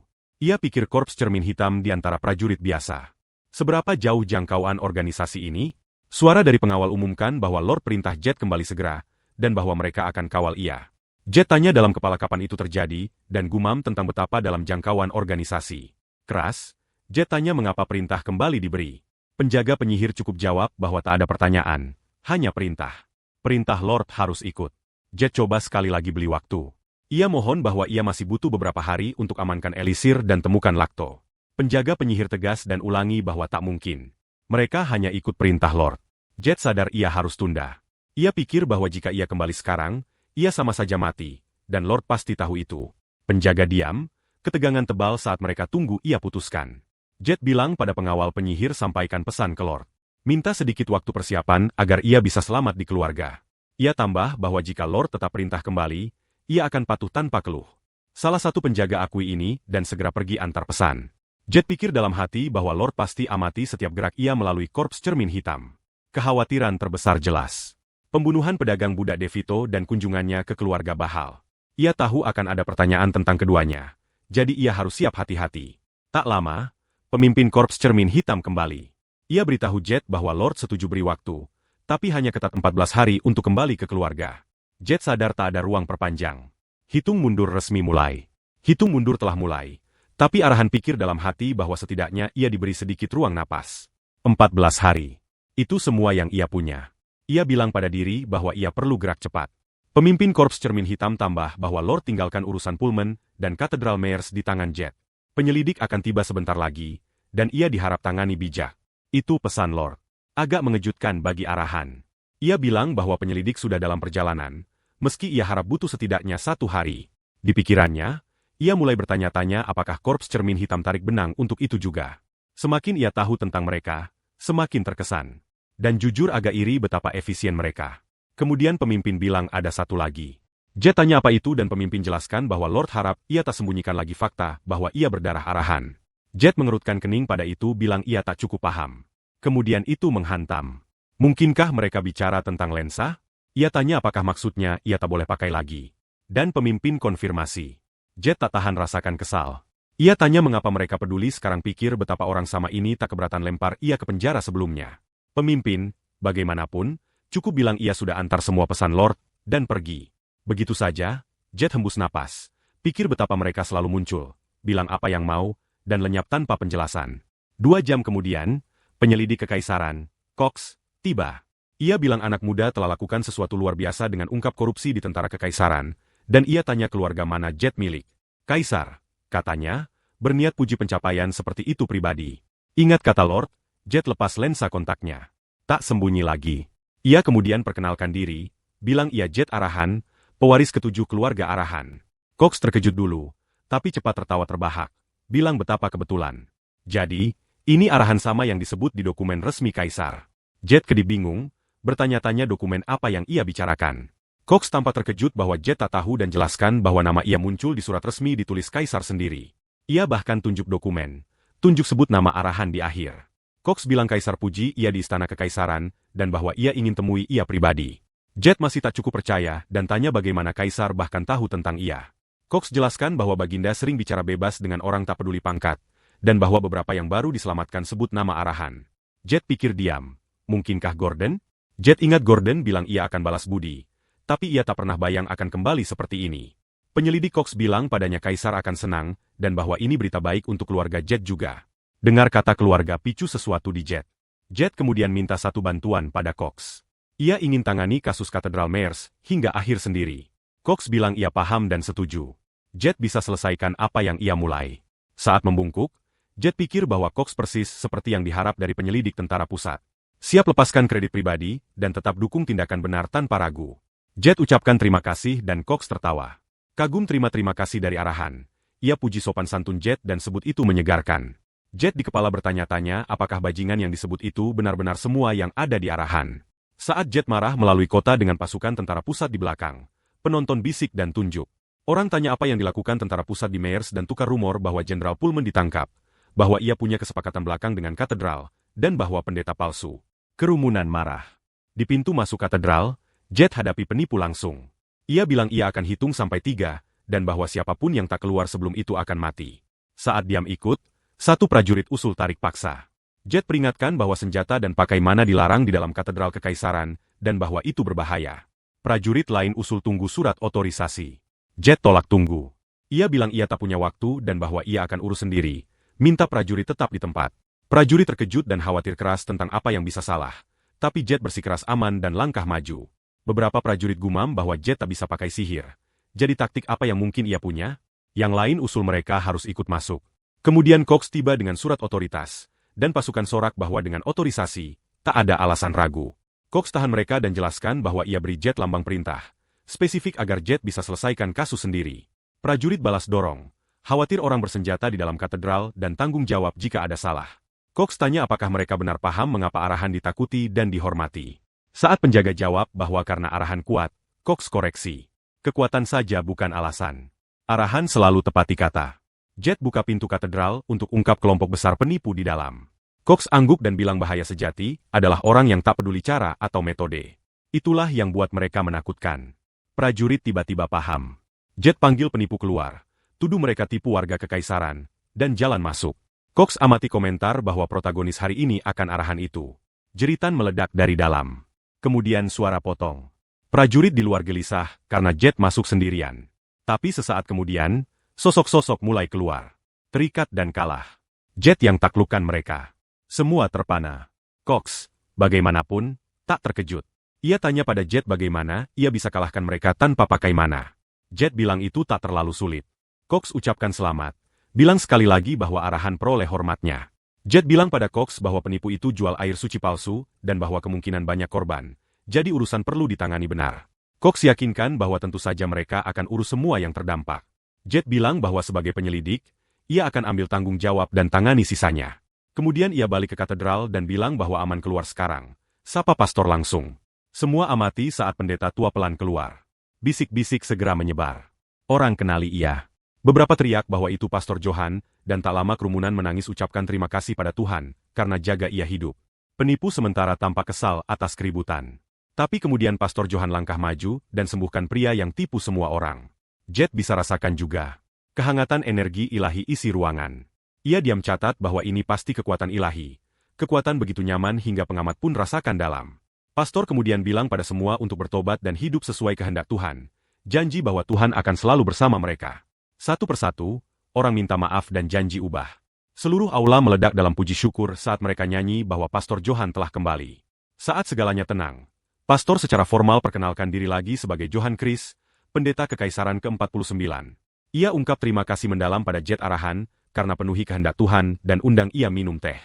Ia pikir korps cermin hitam di antara prajurit biasa. Seberapa jauh jangkauan organisasi ini? Suara dari pengawal umumkan bahwa Lord perintah Jet kembali segera, dan bahwa mereka akan kawal ia. Jet tanya dalam kepala kapan itu terjadi, dan gumam tentang betapa dalam jangkauan organisasi. Keras, Jet tanya mengapa perintah kembali diberi. Penjaga penyihir cukup jawab bahwa tak ada pertanyaan, hanya perintah. Perintah Lord harus ikut. Jet coba sekali lagi beli waktu. Ia mohon bahwa ia masih butuh beberapa hari untuk amankan Elisir dan temukan Lakto. Penjaga penyihir tegas dan ulangi bahwa tak mungkin. Mereka hanya ikut perintah Lord. Jet sadar ia harus tunda. Ia pikir bahwa jika ia kembali sekarang, ia sama saja mati, dan Lord pasti tahu itu. Penjaga diam, ketegangan tebal saat mereka tunggu ia putuskan. Jet bilang pada pengawal penyihir sampaikan pesan ke Lord. Minta sedikit waktu persiapan agar ia bisa selamat di keluarga. Ia tambah bahwa jika Lord tetap perintah kembali, ia akan patuh tanpa keluh. Salah satu penjaga akui ini dan segera pergi antar pesan. Jet pikir dalam hati bahwa Lord pasti amati setiap gerak ia melalui korps cermin hitam. Kekhawatiran terbesar jelas. Pembunuhan pedagang budak Devito dan kunjungannya ke keluarga Bahal. Ia tahu akan ada pertanyaan tentang keduanya. Jadi ia harus siap hati-hati. Tak lama, pemimpin korps cermin hitam kembali. Ia beritahu Jet bahwa Lord setuju beri waktu, tapi hanya ketat 14 hari untuk kembali ke keluarga. Jet sadar tak ada ruang perpanjang. Hitung mundur resmi mulai. Hitung mundur telah mulai. Tapi arahan pikir dalam hati bahwa setidaknya ia diberi sedikit ruang napas. 14 hari. Itu semua yang ia punya. Ia bilang pada diri bahwa ia perlu gerak cepat. Pemimpin korps cermin hitam tambah bahwa Lord tinggalkan urusan Pullman dan Katedral Meyers di tangan Jet. Penyelidik akan tiba sebentar lagi, dan ia diharap tangani bijak. Itu pesan Lord. Agak mengejutkan bagi arahan. Ia bilang bahwa penyelidik sudah dalam perjalanan, meski ia harap butuh setidaknya 1 hari. Di pikirannya, ia mulai bertanya-tanya apakah korps cermin hitam tarik benang untuk itu juga. Semakin ia tahu tentang mereka, semakin terkesan. Dan jujur agak iri betapa efisien mereka. Kemudian pemimpin bilang ada satu lagi. Jet tanya apa itu dan pemimpin jelaskan bahwa Lord harap ia tak sembunyikan lagi fakta bahwa ia berdarah arahan. Jet mengerutkan kening pada itu bilang ia tak cukup paham. Kemudian itu menghantam. Mungkinkah mereka bicara tentang lensa? Ia tanya apakah maksudnya ia tak boleh pakai lagi. Dan pemimpin konfirmasi. Jet tak tahan rasakan kesal. Ia tanya mengapa mereka peduli sekarang pikir betapa orang sama ini tak keberatan lempar ia ke penjara sebelumnya. Pemimpin, bagaimanapun, cukup bilang ia sudah antar semua pesan Lord, dan pergi. Begitu saja, Jet hembus napas. Pikir betapa mereka selalu muncul, bilang apa yang mau, dan lenyap tanpa penjelasan. 2 jam kemudian, penyelidik kekaisaran, Cox, tiba. Ia bilang anak muda telah lakukan sesuatu luar biasa dengan ungkap korupsi di tentara kekaisaran, dan ia tanya keluarga mana Jet milik. Kaisar, katanya, berniat puji pencapaian seperti itu pribadi. Ingat kata Lord, Jet lepas lensa kontaknya. Tak sembunyi lagi. Ia kemudian perkenalkan diri, bilang ia Jet Arahan, pewaris ke-7 keluarga Arahan. Cox terkejut dulu, tapi cepat tertawa terbahak. Bilang betapa kebetulan. Jadi, ini arahan sama yang disebut di dokumen resmi Kaisar. Jet Kedip bingung, bertanya-tanya dokumen apa yang ia bicarakan. Cox tampak terkejut bahwa Jet tak tahu dan jelaskan bahwa nama ia muncul di surat resmi ditulis Kaisar sendiri. Ia bahkan tunjuk dokumen. Tunjuk sebut nama arahan di akhir. Cox bilang Kaisar puji ia di istana kekaisaran, dan bahwa ia ingin temui ia pribadi. Jet masih tak cukup percaya, dan tanya bagaimana Kaisar bahkan tahu tentang ia. Cox jelaskan bahwa Baginda sering bicara bebas dengan orang tak peduli pangkat, dan bahwa beberapa yang baru diselamatkan sebut nama arahan. Jet pikir diam. Mungkinkah Gordon? Jet ingat Gordon bilang ia akan balas budi, tapi ia tak pernah bayang akan kembali seperti ini. Penyelidik Cox bilang padanya Kaisar akan senang, dan bahwa ini berita baik untuk keluarga Jet juga. Dengar kata keluarga picu sesuatu di Jet. Jet kemudian minta satu bantuan pada Cox. Ia ingin tangani kasus Katedral Mers hingga akhir sendiri. Cox bilang ia paham dan setuju. Jet bisa selesaikan apa yang ia mulai. Saat membungkuk, Jet pikir bahwa Cox persis seperti yang diharap dari penyelidik tentara pusat. Siap lepaskan kredit pribadi dan tetap dukung tindakan benar tanpa ragu. Jet ucapkan terima kasih dan Cox tertawa. Kagum terima kasih dari arahan. Ia puji sopan santun Jet dan sebut itu menyegarkan. Jet di kepala bertanya-tanya apakah bajingan yang disebut itu benar-benar semua yang ada di arahan. Saat Jet marah melalui kota dengan pasukan tentara pusat di belakang, penonton bisik dan tunjuk. Orang tanya apa yang dilakukan tentara pusat di Mers dan tukar rumor bahwa Jenderal Pullman ditangkap, bahwa ia punya kesepakatan belakang dengan katedral, dan bahwa pendeta palsu. Kerumunan marah. Di pintu masuk katedral, Jet hadapi penipu langsung. Ia bilang ia akan hitung sampai 3, dan bahwa siapapun yang tak keluar sebelum itu akan mati. Saat diam ikut, satu prajurit usul tarik paksa. Jet peringatkan bahwa senjata dan pakai mana dilarang di dalam katedral kekaisaran, dan bahwa itu berbahaya. Prajurit lain usul tunggu surat otorisasi. Jet tolak tunggu. Ia bilang ia tak punya waktu dan bahwa ia akan urus sendiri, minta prajurit tetap di tempat. Prajurit terkejut dan khawatir keras tentang apa yang bisa salah, tapi Jet bersikeras aman dan langkah maju. Beberapa prajurit gumam bahwa Jet tak bisa pakai sihir. Jadi taktik apa yang mungkin ia punya? Yang lain usul mereka harus ikut masuk. Kemudian Cox tiba dengan surat otoritas, dan pasukan sorak bahwa dengan otorisasi, tak ada alasan ragu. Cox tahan mereka dan jelaskan bahwa ia beri Jet lambang perintah, spesifik agar Jet bisa selesaikan kasus sendiri. Prajurit balas dorong, khawatir orang bersenjata di dalam katedral dan tanggung jawab jika ada salah. Cox tanya apakah mereka benar paham mengapa arahan ditakuti dan dihormati. Saat penjaga jawab bahwa karena arahan kuat, Cox koreksi. Kekuatan saja bukan alasan. Arahan selalu tepati kata. Jet buka pintu katedral untuk ungkap kelompok besar penipu di dalam. Cox angguk dan bilang bahaya sejati adalah orang yang tak peduli cara atau metode. Itulah yang buat mereka menakutkan. Prajurit tiba-tiba paham. Jet panggil penipu keluar, tuduh mereka tipu warga kekaisaran, dan jalan masuk. Cox amati komentar bahwa protagonis hari ini akan arahan itu. Jeritan meledak dari dalam. Kemudian suara potong. Prajurit di luar gelisah karena Jet masuk sendirian. Tapi sesaat kemudian, sosok-sosok mulai keluar. Terikat dan kalah. Jet yang taklukkan mereka. Semua terpana. Cox, bagaimanapun, tak terkejut. Ia tanya pada Jet bagaimana ia bisa kalahkan mereka tanpa pakai mana. Jet bilang itu tak terlalu sulit. Cox ucapkan selamat. Bilang sekali lagi bahwa arahan peroleh hormatnya. Jet bilang pada Cox bahwa penipu itu jual air suci palsu dan bahwa kemungkinan banyak korban. Jadi urusan perlu ditangani benar. Cox yakinkan bahwa tentu saja mereka akan urus semua yang terdampak. Jet bilang bahwa sebagai penyelidik, ia akan ambil tanggung jawab dan tangani sisanya. Kemudian ia balik ke katedral dan bilang bahwa aman keluar sekarang. Sapa pastor langsung. Semua amati saat pendeta tua pelan keluar. Bisik-bisik segera menyebar. Orang kenali ia. Beberapa teriak bahwa itu Pastor Johan, dan tak lama kerumunan menangis ucapkan terima kasih pada Tuhan, karena jaga ia hidup. Penipu sementara tampak kesal atas keributan. Tapi kemudian Pastor Johan langkah maju dan sembuhkan pria yang tipu semua orang. Jet bisa rasakan juga. Kehangatan energi ilahi isi ruangan. Ia diam catat bahwa ini pasti kekuatan ilahi. Kekuatan begitu nyaman hingga pengamat pun rasakan dalam. Pastor kemudian bilang pada semua untuk bertobat dan hidup sesuai kehendak Tuhan. Janji bahwa Tuhan akan selalu bersama mereka. Satu persatu, orang minta maaf dan janji ubah. Seluruh aula meledak dalam puji syukur saat mereka nyanyi bahwa Pastor Johan telah kembali. Saat segalanya tenang, Pastor secara formal perkenalkan diri lagi sebagai Johan Chris, pendeta kekaisaran ke-49. Ia ungkap terima kasih mendalam pada Jet arahan, karena penuhi kehendak Tuhan dan undang ia minum teh.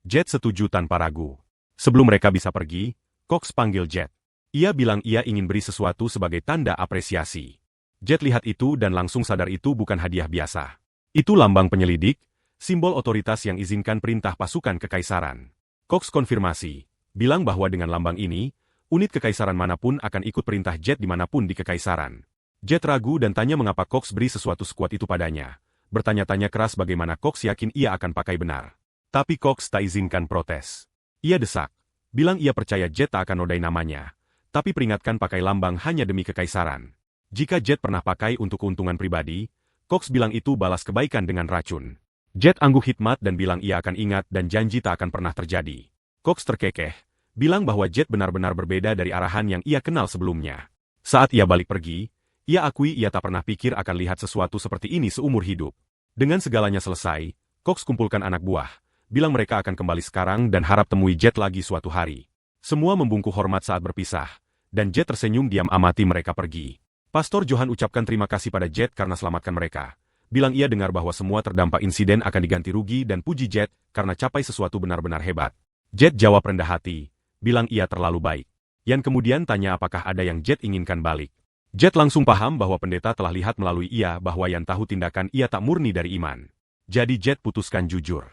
Jet setuju tanpa ragu. Sebelum mereka bisa pergi, Cox panggil Jet. Ia bilang ia ingin beri sesuatu sebagai tanda apresiasi. Jet lihat itu dan langsung sadar itu bukan hadiah biasa. Itu lambang penyelidik, simbol otoritas yang izinkan perintah pasukan kekaisaran. Cox konfirmasi, bilang bahwa dengan lambang ini, unit kekaisaran manapun akan ikut perintah Jet dimanapun di kekaisaran. Jet ragu dan tanya mengapa Cox beri sesuatu sekuat itu padanya. Bertanya-tanya keras bagaimana Cox yakin ia akan pakai benar. Tapi Cox tak izinkan protes. Ia desak. Bilang ia percaya Jet tak akan nodai namanya, tapi peringatkan pakai lambang hanya demi kekaisaran. Jika Jet pernah pakai untuk keuntungan pribadi, Cox bilang itu balas kebaikan dengan racun. Jet angguk hikmat dan bilang ia akan ingat dan janji tak akan pernah terjadi. Cox terkekeh, bilang bahwa Jet benar-benar berbeda dari arahan yang ia kenal sebelumnya. Saat ia balik pergi, ia akui ia tak pernah pikir akan lihat sesuatu seperti ini seumur hidup. Dengan segalanya selesai, Cox kumpulkan anak buah. Bilang mereka akan kembali sekarang dan harap temui Jet lagi suatu hari. Semua membungkuk hormat saat berpisah, dan Jet tersenyum diam amati mereka pergi. Pastor Johan ucapkan terima kasih pada Jet karena selamatkan mereka. Bilang ia dengar bahwa semua terdampak insiden akan diganti rugi dan puji Jet karena capai sesuatu benar-benar hebat. Jet jawab rendah hati, bilang ia terlalu baik. Yan kemudian tanya apakah ada yang Jet inginkan balik. Jet langsung paham bahwa pendeta telah lihat melalui ia bahwa Yan tahu tindakan ia tak murni dari iman. Jadi Jet putuskan jujur.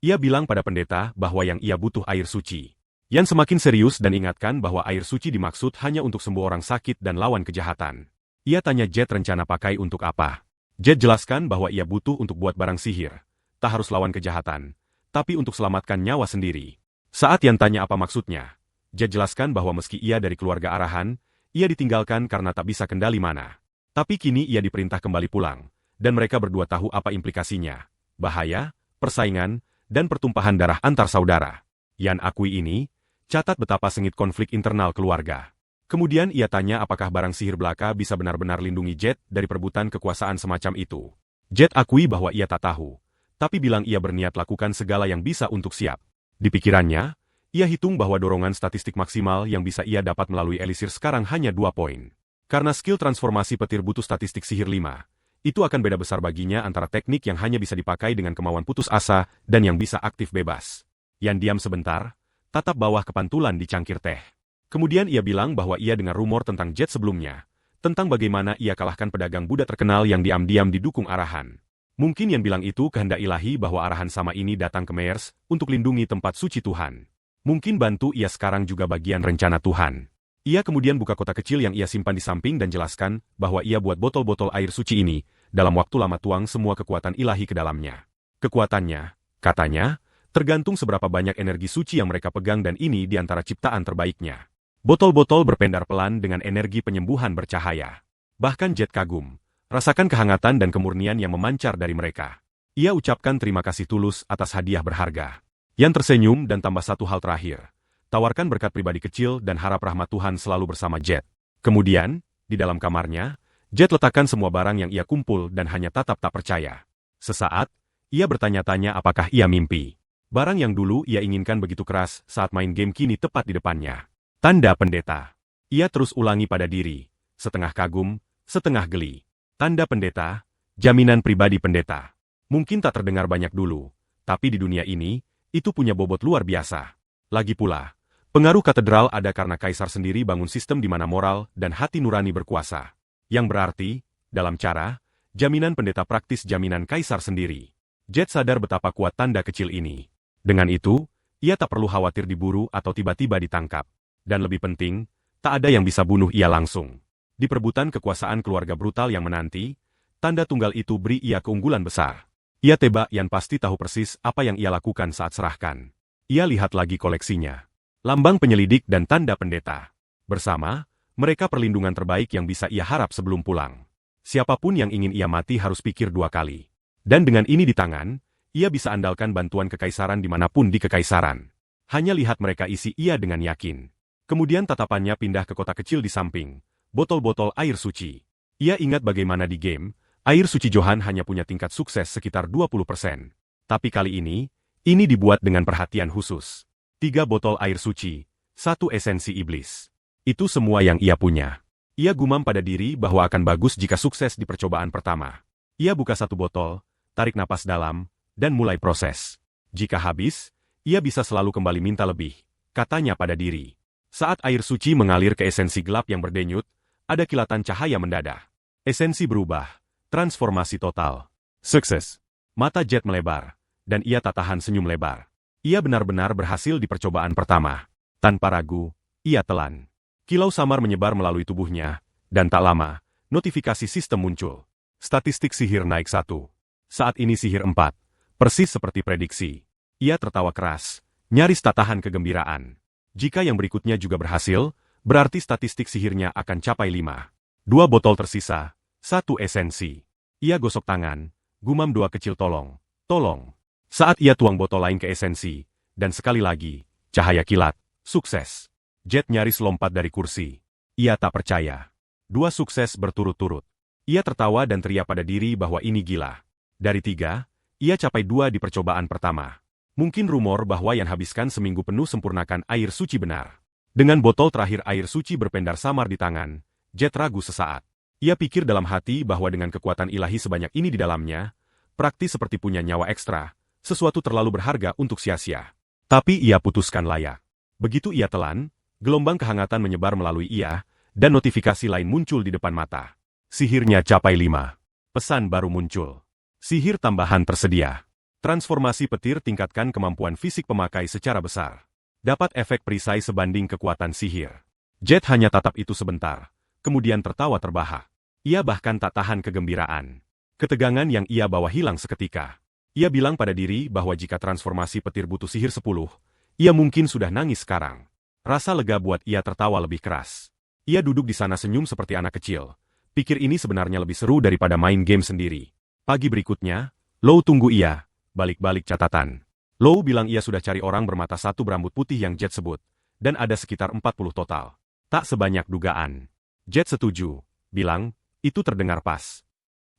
Ia bilang pada pendeta bahwa yang ia butuh air suci. Yan semakin serius dan ingatkan bahwa air suci dimaksud hanya untuk sembuh orang sakit dan lawan kejahatan. Ia tanya Jet rencana pakai untuk apa. Jet jelaskan bahwa ia butuh untuk buat barang sihir. Tak harus lawan kejahatan, tapi untuk selamatkan nyawa sendiri. Saat Yan tanya apa maksudnya, Jet jelaskan bahwa meski ia dari keluarga arahan, ia ditinggalkan karena tak bisa kendali mana. Tapi kini ia diperintah kembali pulang, dan mereka berdua tahu apa implikasinya. Bahaya, persaingan, dan pertumpahan darah antar saudara. Yan akui ini, catat betapa sengit konflik internal keluarga. Kemudian ia tanya apakah barang sihir belaka bisa benar-benar lindungi Jet dari perebutan kekuasaan semacam itu. Jet akui bahwa ia tak tahu, tapi bilang ia berniat lakukan segala yang bisa untuk siap. Di pikirannya, ia hitung bahwa dorongan statistik maksimal yang bisa ia dapat melalui elisir sekarang hanya 2 poin. Karena skill transformasi petir butuh statistik sihir 5, itu akan beda besar baginya antara teknik yang hanya bisa dipakai dengan kemauan putus asa dan yang bisa aktif bebas. Yan diam sebentar, tatap bawah kepantulan di cangkir teh. Kemudian ia bilang bahwa ia dengar rumor tentang Jet sebelumnya, tentang bagaimana ia kalahkan pedagang Buddha terkenal yang diam-diam didukung arahan. Mungkin Yan bilang itu kehendak ilahi bahwa arahan sama ini datang ke Meyers untuk lindungi tempat suci Tuhan. Mungkin bantu ia sekarang juga bagian rencana Tuhan. Ia kemudian buka kotak kecil yang ia simpan di samping dan jelaskan bahwa ia buat botol-botol air suci ini, dalam waktu lama tuang semua kekuatan ilahi ke dalamnya. Kekuatannya, katanya, tergantung seberapa banyak energi suci yang mereka pegang dan ini di antara ciptaan terbaiknya. Botol-botol berpendar pelan dengan energi penyembuhan bercahaya. Bahkan Jet kagum, rasakan kehangatan dan kemurnian yang memancar dari mereka. Ia ucapkan terima kasih tulus atas hadiah berharga. Yan tersenyum dan tambah satu hal terakhir. Tawarkan berkat pribadi kecil dan harap rahmat Tuhan selalu bersama Jet. Kemudian, di dalam kamarnya, Jet letakkan semua barang yang ia kumpul dan hanya tatap tak percaya. Sesaat, ia bertanya-tanya apakah ia mimpi. Barang yang dulu ia inginkan begitu keras saat main game kini tepat di depannya. Tanda pendeta. Ia terus ulangi pada diri, setengah kagum, setengah geli. Tanda pendeta, jaminan pribadi pendeta. Mungkin tak terdengar banyak dulu, tapi di dunia ini, itu punya bobot luar biasa. Lagi pula, pengaruh katedral ada karena kaisar sendiri bangun sistem di mana moral dan hati nurani berkuasa. Yang berarti, dalam cara, jaminan pendeta praktis jaminan kaisar sendiri. Jet sadar betapa kuat tanda kecil ini. Dengan itu, ia tak perlu khawatir diburu atau tiba-tiba ditangkap. Dan lebih penting, tak ada yang bisa bunuh ia langsung. Di perebutan kekuasaan keluarga brutal yang menanti, tanda tunggal itu beri ia keunggulan besar. Ia tebak Yan pasti tahu persis apa yang ia lakukan saat serahkan. Ia lihat lagi koleksinya. Lambang penyelidik dan tanda pendeta. Bersama, mereka perlindungan terbaik yang bisa ia harap sebelum pulang. Siapapun yang ingin ia mati harus pikir 2 kali. Dan dengan ini di tangan, ia bisa andalkan bantuan kekaisaran dimanapun di kekaisaran. Hanya lihat mereka isi ia dengan yakin. Kemudian tatapannya pindah ke kotak kecil di samping, botol-botol air suci. Ia ingat bagaimana di game, air suci Johan hanya punya tingkat sukses sekitar 20%. Tapi kali ini dibuat dengan perhatian khusus. 3 botol air suci, 1 esensi iblis. Itu semua yang ia punya. Ia gumam pada diri bahwa akan bagus jika sukses di percobaan pertama. Ia buka 1 botol, tarik napas dalam, dan mulai proses. Jika habis, ia bisa selalu kembali minta lebih, katanya pada diri. Saat air suci mengalir ke esensi gelap yang berdenyut, ada kilatan cahaya mendadak. Esensi berubah, transformasi total. Sukses. Mata Jet melebar, dan ia tak tahan senyum lebar. Ia benar-benar berhasil di percobaan pertama. Tanpa ragu, ia telan. Kilau samar menyebar melalui tubuhnya, dan tak lama, notifikasi sistem muncul. Statistik sihir naik 1. Saat ini sihir 4. Persis seperti prediksi. Ia tertawa keras, nyaris tak tahan kegembiraan. Jika yang berikutnya juga berhasil, berarti statistik sihirnya akan capai 5. 2 botol tersisa, 1 esensi. Ia gosok tangan, gumam 2 kecil tolong. Saat ia tuang botol lain ke esensi, dan sekali lagi, cahaya kilat, sukses. Jet nyaris lompat dari kursi. Ia tak percaya. 2 sukses berturut-turut. Ia tertawa dan teriak pada diri bahwa ini gila. Dari 3, ia capai 2 di percobaan pertama. Mungkin rumor bahwa yang habiskan seminggu penuh sempurnakan air suci benar. Dengan botol terakhir air suci berpendar samar di tangan, Jet ragu sesaat. Ia pikir dalam hati bahwa dengan kekuatan ilahi sebanyak ini di dalamnya, praktis seperti punya nyawa ekstra, sesuatu terlalu berharga untuk sia-sia. Tapi ia putuskan layak. Begitu ia telan, gelombang kehangatan menyebar melalui ia, dan notifikasi lain muncul di depan mata. Sihirnya capai 5. Pesan baru muncul. Sihir tambahan tersedia. Transformasi petir tingkatkan kemampuan fisik pemakai secara besar. Dapat efek perisai sebanding kekuatan sihir. Jet hanya tatap itu sebentar, kemudian tertawa terbahak. Ia bahkan tak tahan kegembiraan. Ketegangan yang ia bawa hilang seketika. Ia bilang pada diri bahwa jika transformasi petir butuh sihir 10, ia mungkin sudah nangis sekarang. Rasa lega buat ia tertawa lebih keras. Ia duduk di sana senyum seperti anak kecil. Pikir ini sebenarnya lebih seru daripada main game sendiri. Pagi berikutnya, Lou tunggu ia, balik-balik catatan. Lou bilang ia sudah cari orang bermata satu berambut putih yang Jet sebut, dan ada sekitar 40 total. Tak sebanyak dugaan. Jet setuju, bilang, itu terdengar pas.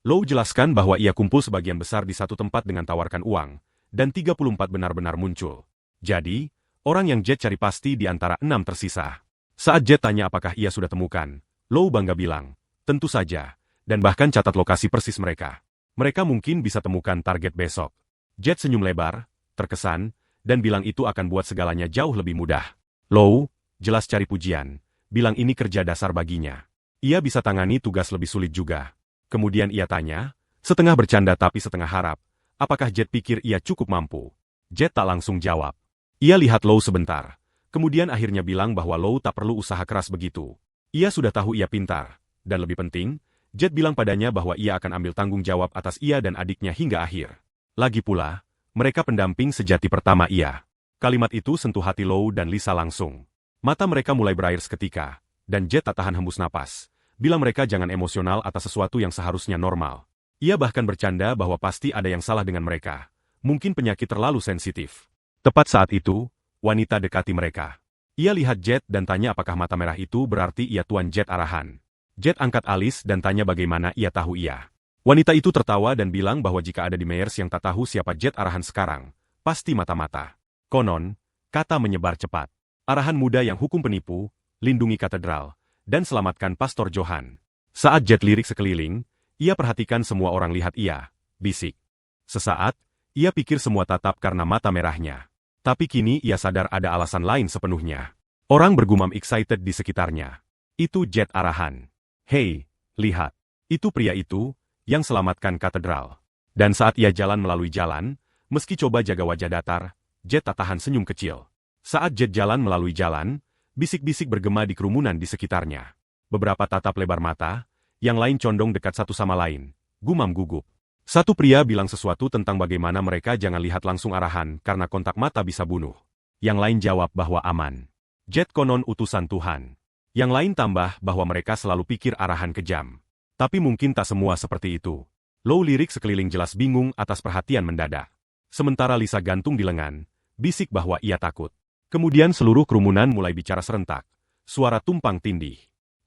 Lou jelaskan bahwa ia kumpul sebagian besar di satu tempat dengan tawarkan uang, dan 34 benar-benar muncul. Jadi, orang yang Jet cari pasti di antara 6 tersisa. Saat Jet tanya apakah ia sudah temukan, Lou bangga bilang, tentu saja, dan bahkan catat lokasi persis mereka. Mereka mungkin bisa temukan target besok. Jet senyum lebar, terkesan, dan bilang itu akan buat segalanya jauh lebih mudah. Lou, jelas cari pujian, bilang ini kerja dasar baginya. Ia bisa tangani tugas lebih sulit juga. Kemudian ia tanya, setengah bercanda tapi setengah harap, apakah Jet pikir ia cukup mampu? Jet tak langsung jawab. Ia lihat Lou sebentar, kemudian akhirnya bilang bahwa Lou tak perlu usaha keras begitu. Ia sudah tahu ia pintar, dan lebih penting, Jet bilang padanya bahwa ia akan ambil tanggung jawab atas ia dan adiknya hingga akhir. Lagi pula, mereka pendamping sejati pertama ia. Kalimat itu sentuh hati Lou dan Lisa langsung. Mata mereka mulai berair seketika, dan Jet tak tahan hembus napas. Bilang mereka jangan emosional atas sesuatu yang seharusnya normal. Ia bahkan bercanda bahwa pasti ada yang salah dengan mereka. Mungkin penyakit terlalu sensitif. Tepat saat itu, wanita dekati mereka. Ia lihat Jet dan tanya apakah mata merah itu berarti ia Tuan Jet Arahan. Jet angkat alis dan tanya bagaimana ia tahu ia. Wanita itu tertawa dan bilang bahwa jika ada di Meyers yang tak tahu siapa Jet Arahan sekarang, pasti mata-mata. Konon, kata menyebar cepat. Arahan muda yang hukum penipu, lindungi katedral, dan selamatkan Pastor Johan. Saat Jet lirik sekeliling, ia perhatikan semua orang lihat ia, bisik. Sesaat, ia pikir semua tatap karena mata merahnya. Tapi kini ia sadar ada alasan lain sepenuhnya. Orang bergumam excited di sekitarnya. Itu Jet Arahan. Hei, lihat. Itu pria itu, yang selamatkan katedral. Dan saat ia jalan melalui jalan, meski coba jaga wajah datar, Jet tak tahan senyum kecil. Saat Jet jalan melalui jalan, bisik-bisik bergema di kerumunan di sekitarnya. Beberapa tatap lebar mata, yang lain condong dekat satu sama lain, gumam gugup. Satu pria bilang sesuatu tentang bagaimana mereka jangan lihat langsung Arahan karena kontak mata bisa bunuh. Yang lain jawab bahwa aman. Jet konon utusan Tuhan. Yang lain tambah bahwa mereka selalu pikir Arahan kejam. Tapi mungkin tak semua seperti itu. Lou lirik sekeliling jelas bingung atas perhatian mendadak. Sementara Lisa gantung di lengan, bisik bahwa ia takut. Kemudian seluruh kerumunan mulai bicara serentak. Suara tumpang tindih.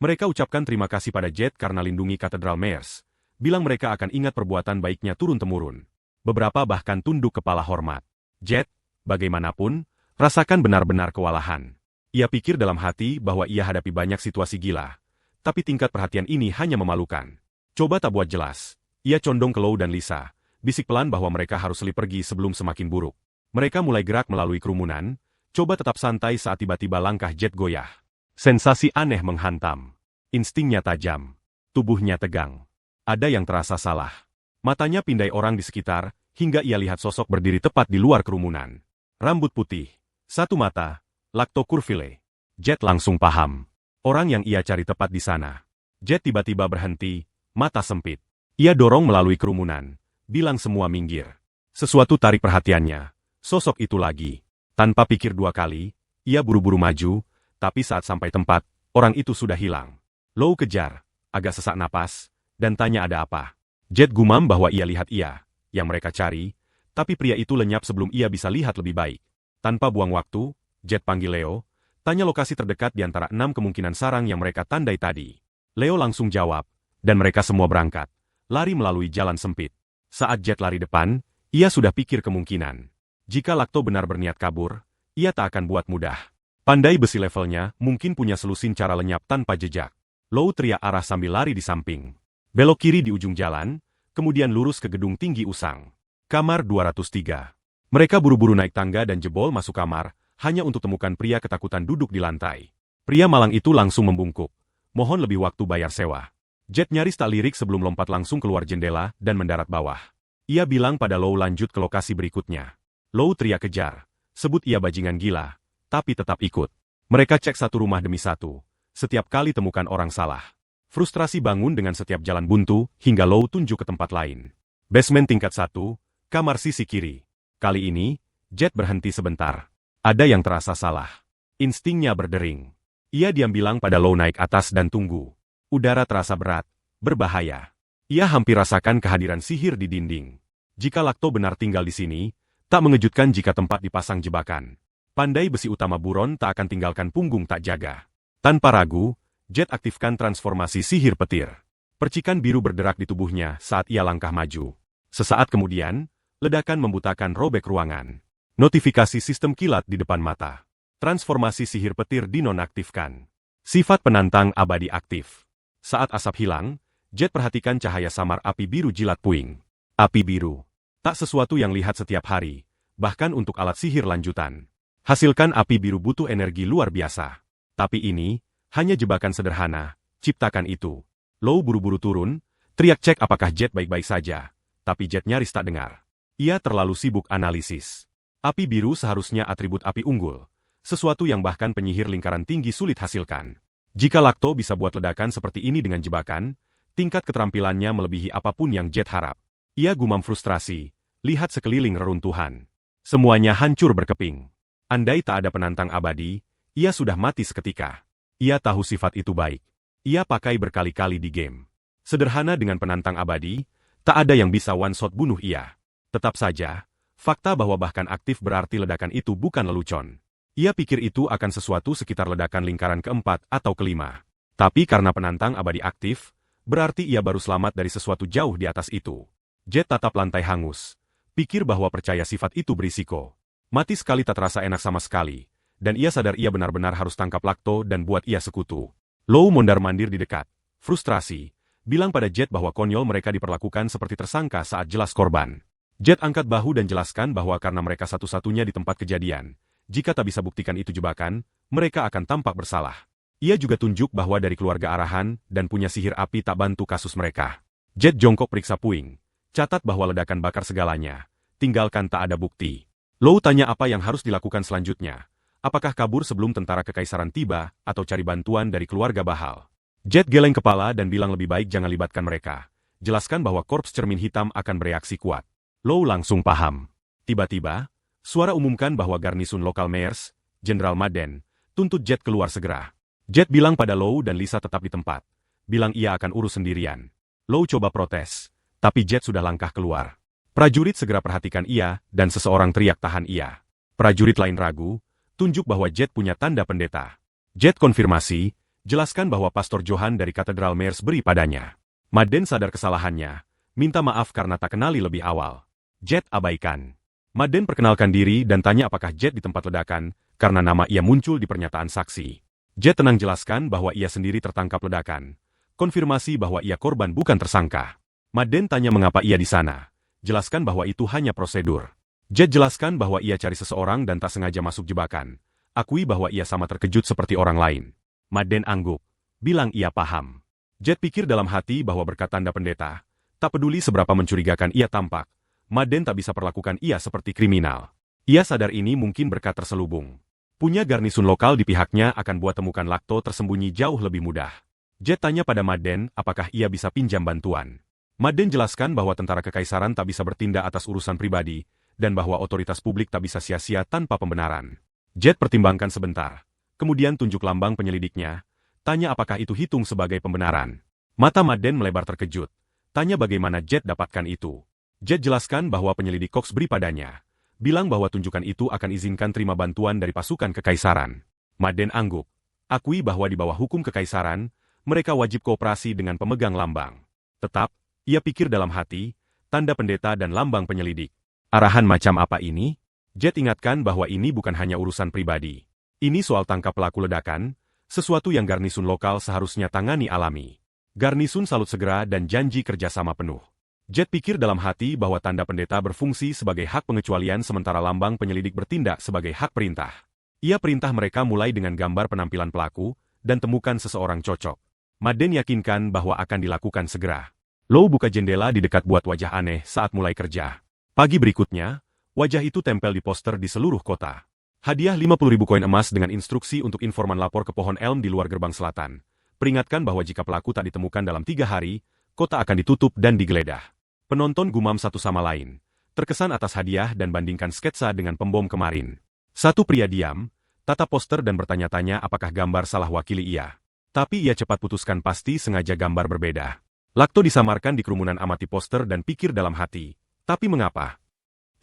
Mereka ucapkan terima kasih pada Jet karena lindungi Katedral Meyers. Bilang mereka akan ingat perbuatan baiknya turun-temurun. Beberapa bahkan tunduk kepala hormat. Jet, bagaimanapun, rasakan benar-benar kewalahan. Ia pikir dalam hati bahwa ia hadapi banyak situasi gila. Tapi tingkat perhatian ini hanya memalukan. Coba tak buat jelas. Ia condong ke Lou dan Lisa. Bisik pelan bahwa mereka harus selip pergi sebelum semakin buruk. Mereka mulai gerak melalui kerumunan. Coba tetap santai saat tiba-tiba langkah Jet goyah. Sensasi aneh menghantam. Instingnya tajam. Tubuhnya tegang. Ada yang terasa salah. Matanya pindai orang di sekitar, hingga ia lihat sosok berdiri tepat di luar kerumunan. Rambut putih. Satu mata. Lacto curvile. Jet langsung paham. Orang yang ia cari tepat di sana. Jet tiba-tiba berhenti, mata sempit. Ia dorong melalui kerumunan. Bilang semua minggir. Sesuatu tarik perhatiannya. Sosok itu lagi. Tanpa pikir dua kali, ia buru-buru maju, tapi saat sampai tempat, orang itu sudah hilang. Lou kejar, agak sesak napas, dan tanya ada apa. Jet gumam bahwa ia lihat ia, yang mereka cari, tapi pria itu lenyap sebelum ia bisa lihat lebih baik. Tanpa buang waktu, Jet panggil Leo, tanya lokasi terdekat di antara 6 kemungkinan sarang yang mereka tandai tadi. Leo langsung jawab, dan mereka semua berangkat, lari melalui jalan sempit. Saat Jet lari depan, ia sudah pikir kemungkinan. Jika Lacto benar berniat kabur, ia tak akan buat mudah. Pandai besi levelnya mungkin punya selusin cara lenyap tanpa jejak. Lou teriak arah sambil lari di samping. Belok kiri di ujung jalan, kemudian lurus ke gedung tinggi usang. Kamar 203. Mereka buru-buru naik tangga dan jebol masuk kamar, hanya untuk temukan pria ketakutan duduk di lantai. Pria malang itu langsung membungkuk. Mohon lebih waktu bayar sewa. Jet nyaris tak lirik sebelum lompat langsung keluar jendela dan mendarat bawah. Ia bilang pada Lou lanjut ke lokasi berikutnya. Lou teriak kejar. Sebut ia bajingan gila, tapi tetap ikut. Mereka cek satu rumah demi satu. Setiap kali temukan orang salah. Frustrasi bangun dengan setiap jalan buntu, hingga Lou tunjuk ke tempat lain. Basement tingkat 1, kamar sisi kiri. Kali ini, Jet berhenti sebentar. Ada yang terasa salah. Instingnya berdering. Ia diam bilang pada Lou naik atas dan tunggu. Udara terasa berat, berbahaya. Ia hampir rasakan kehadiran sihir di dinding. Jika Lakto benar tinggal di sini, tak mengejutkan jika tempat dipasang jebakan. Pandai besi utama buron tak akan tinggalkan punggung tak jaga. Tanpa ragu, Jet aktifkan transformasi sihir petir. Percikan biru berderak di tubuhnya saat ia langkah maju. Sesaat kemudian, ledakan membutakan robek ruangan. Notifikasi sistem kilat di depan mata. Transformasi sihir petir dinonaktifkan. Sifat penantang abadi aktif. Saat asap hilang, Jet perhatikan cahaya samar api biru jilat puing. Api biru. Tak sesuatu yang lihat setiap hari, bahkan untuk alat sihir lanjutan. Hasilkan api biru butuh energi luar biasa. Tapi ini, hanya jebakan sederhana, ciptakan itu. Lou buru-buru turun, teriak cek apakah Jet baik-baik saja. Tapi Jet nyaris tak dengar. Ia terlalu sibuk analisis. Api biru seharusnya atribut api unggul. Sesuatu yang bahkan penyihir lingkaran tinggi sulit hasilkan. Jika Lakto bisa buat ledakan seperti ini dengan jebakan, tingkat keterampilannya melebihi apapun yang Jet harap. Ia gumam frustrasi, lihat sekeliling reruntuhan. Semuanya hancur berkeping. Andai tak ada penantang abadi, ia sudah mati seketika. Ia tahu sifat itu baik. Ia pakai berkali-kali di game. Sederhana dengan penantang abadi, tak ada yang bisa one-shot bunuh ia. Tetap saja, fakta bahwa bahkan aktif berarti ledakan itu bukan lelucon. Ia pikir itu akan sesuatu sekitar ledakan lingkaran keempat atau kelima. Tapi karena penantang abadi aktif, berarti ia baru selamat dari sesuatu jauh di atas itu. Jet tatap lantai hangus. Pikir bahwa percaya sifat itu berisiko. Mati sekali tak terasa enak sama sekali. Dan ia sadar ia benar-benar harus tangkap Lakto dan buat ia sekutu. Lou mondar-mandir di dekat. Frustrasi. Bilang pada Jet bahwa konyol mereka diperlakukan seperti tersangka saat jelas korban. Jet angkat bahu dan jelaskan bahwa karena mereka satu-satunya di tempat kejadian. Jika tak bisa buktikan itu jebakan, mereka akan tampak bersalah. Ia juga tunjuk bahwa dari keluarga arahan dan punya sihir api tak bantu kasus mereka. Jet jongkok periksa puing. Catat bahwa ledakan bakar segalanya. Tinggalkan tak ada bukti. Lou tanya apa yang harus dilakukan selanjutnya. Apakah kabur sebelum tentara kekaisaran tiba, atau cari bantuan dari keluarga Bahal? Jet geleng kepala dan bilang lebih baik jangan libatkan mereka. Jelaskan bahwa korps cermin hitam akan bereaksi kuat. Lou langsung paham. Tiba-tiba, suara umumkan bahwa garnisun lokal Meyers, Jenderal Madden, tuntut Jet keluar segera. Jet bilang pada Lou dan Lisa tetap di tempat. Bilang ia akan urus sendirian. Lou coba protes, tapi Jet sudah langkah keluar. Prajurit segera perhatikan ia, dan seseorang teriak tahan ia. Prajurit lain ragu, tunjuk bahwa Jet punya tanda pendeta. Jet konfirmasi, jelaskan bahwa Pastor Johan dari Katedral Meyers beri padanya. Madden sadar kesalahannya, minta maaf karena tak kenali lebih awal. Jet abaikan. Madden perkenalkan diri dan tanya apakah Jet di tempat ledakan, karena nama ia muncul di pernyataan saksi. Jet tenang jelaskan bahwa ia sendiri tertangkap ledakan. Konfirmasi bahwa ia korban bukan tersangka. Madden tanya mengapa ia di sana. Jelaskan bahwa itu hanya prosedur. Jet jelaskan bahwa ia cari seseorang dan tak sengaja masuk jebakan. Akui bahwa ia sama terkejut seperti orang lain. Madden angguk. Bilang ia paham. Jet pikir dalam hati bahwa berkat tanda pendeta, tak peduli seberapa mencurigakan ia tampak, Madden tak bisa perlakukan ia seperti kriminal. Ia sadar ini mungkin berkat terselubung. Punya garnisun lokal di pihaknya akan buat temukan Lakto tersembunyi jauh lebih mudah. Jet tanya pada Madden apakah ia bisa pinjam bantuan. Madden jelaskan bahwa tentara kekaisaran tak bisa bertindak atas urusan pribadi, dan bahwa otoritas publik tak bisa sia-sia tanpa pembenaran. Jet pertimbangkan sebentar. Kemudian tunjuk lambang penyelidiknya, tanya apakah itu hitung sebagai pembenaran. Mata Madden melebar terkejut. Tanya bagaimana Jet dapatkan itu. Jet jelaskan bahwa penyelidik Cox beri padanya. Bilang bahwa tunjukan itu akan izinkan terima bantuan dari pasukan kekaisaran. Madden angguk. Akui bahwa di bawah hukum kekaisaran, mereka wajib kooperasi dengan pemegang lambang. Tetap, ia pikir dalam hati, tanda pendeta dan lambang penyelidik. Arahan macam apa ini? Jet ingatkan bahwa ini bukan hanya urusan pribadi. Ini soal tangkap pelaku ledakan, sesuatu yang garnisun lokal seharusnya tangani alami. Garnisun salut segera dan janji kerjasama penuh. Jet pikir dalam hati bahwa tanda pendeta berfungsi sebagai hak pengecualian sementara lambang penyelidik bertindak sebagai hak perintah. Ia perintah mereka mulai dengan gambar penampilan pelaku, dan temukan seseorang cocok. Maden yakinkan bahwa akan dilakukan segera. Lou buka jendela di dekat buat wajah aneh saat mulai kerja. Pagi berikutnya, wajah itu tempel di poster di seluruh kota. Hadiah 50.000 koin emas dengan instruksi untuk informan lapor ke pohon elm di luar gerbang selatan. Peringatkan bahwa jika pelaku tak ditemukan dalam 3 hari, kota akan ditutup dan digeledah. Penonton gumam satu sama lain. Terkesan atas hadiah dan bandingkan sketsa dengan pembom kemarin. Satu pria diam, tatap poster dan bertanya-tanya apakah gambar salah wakili ia. Tapi ia cepat putuskan pasti sengaja gambar berbeda. Lacto disamarkan di kerumunan amati poster dan pikir dalam hati. Tapi mengapa?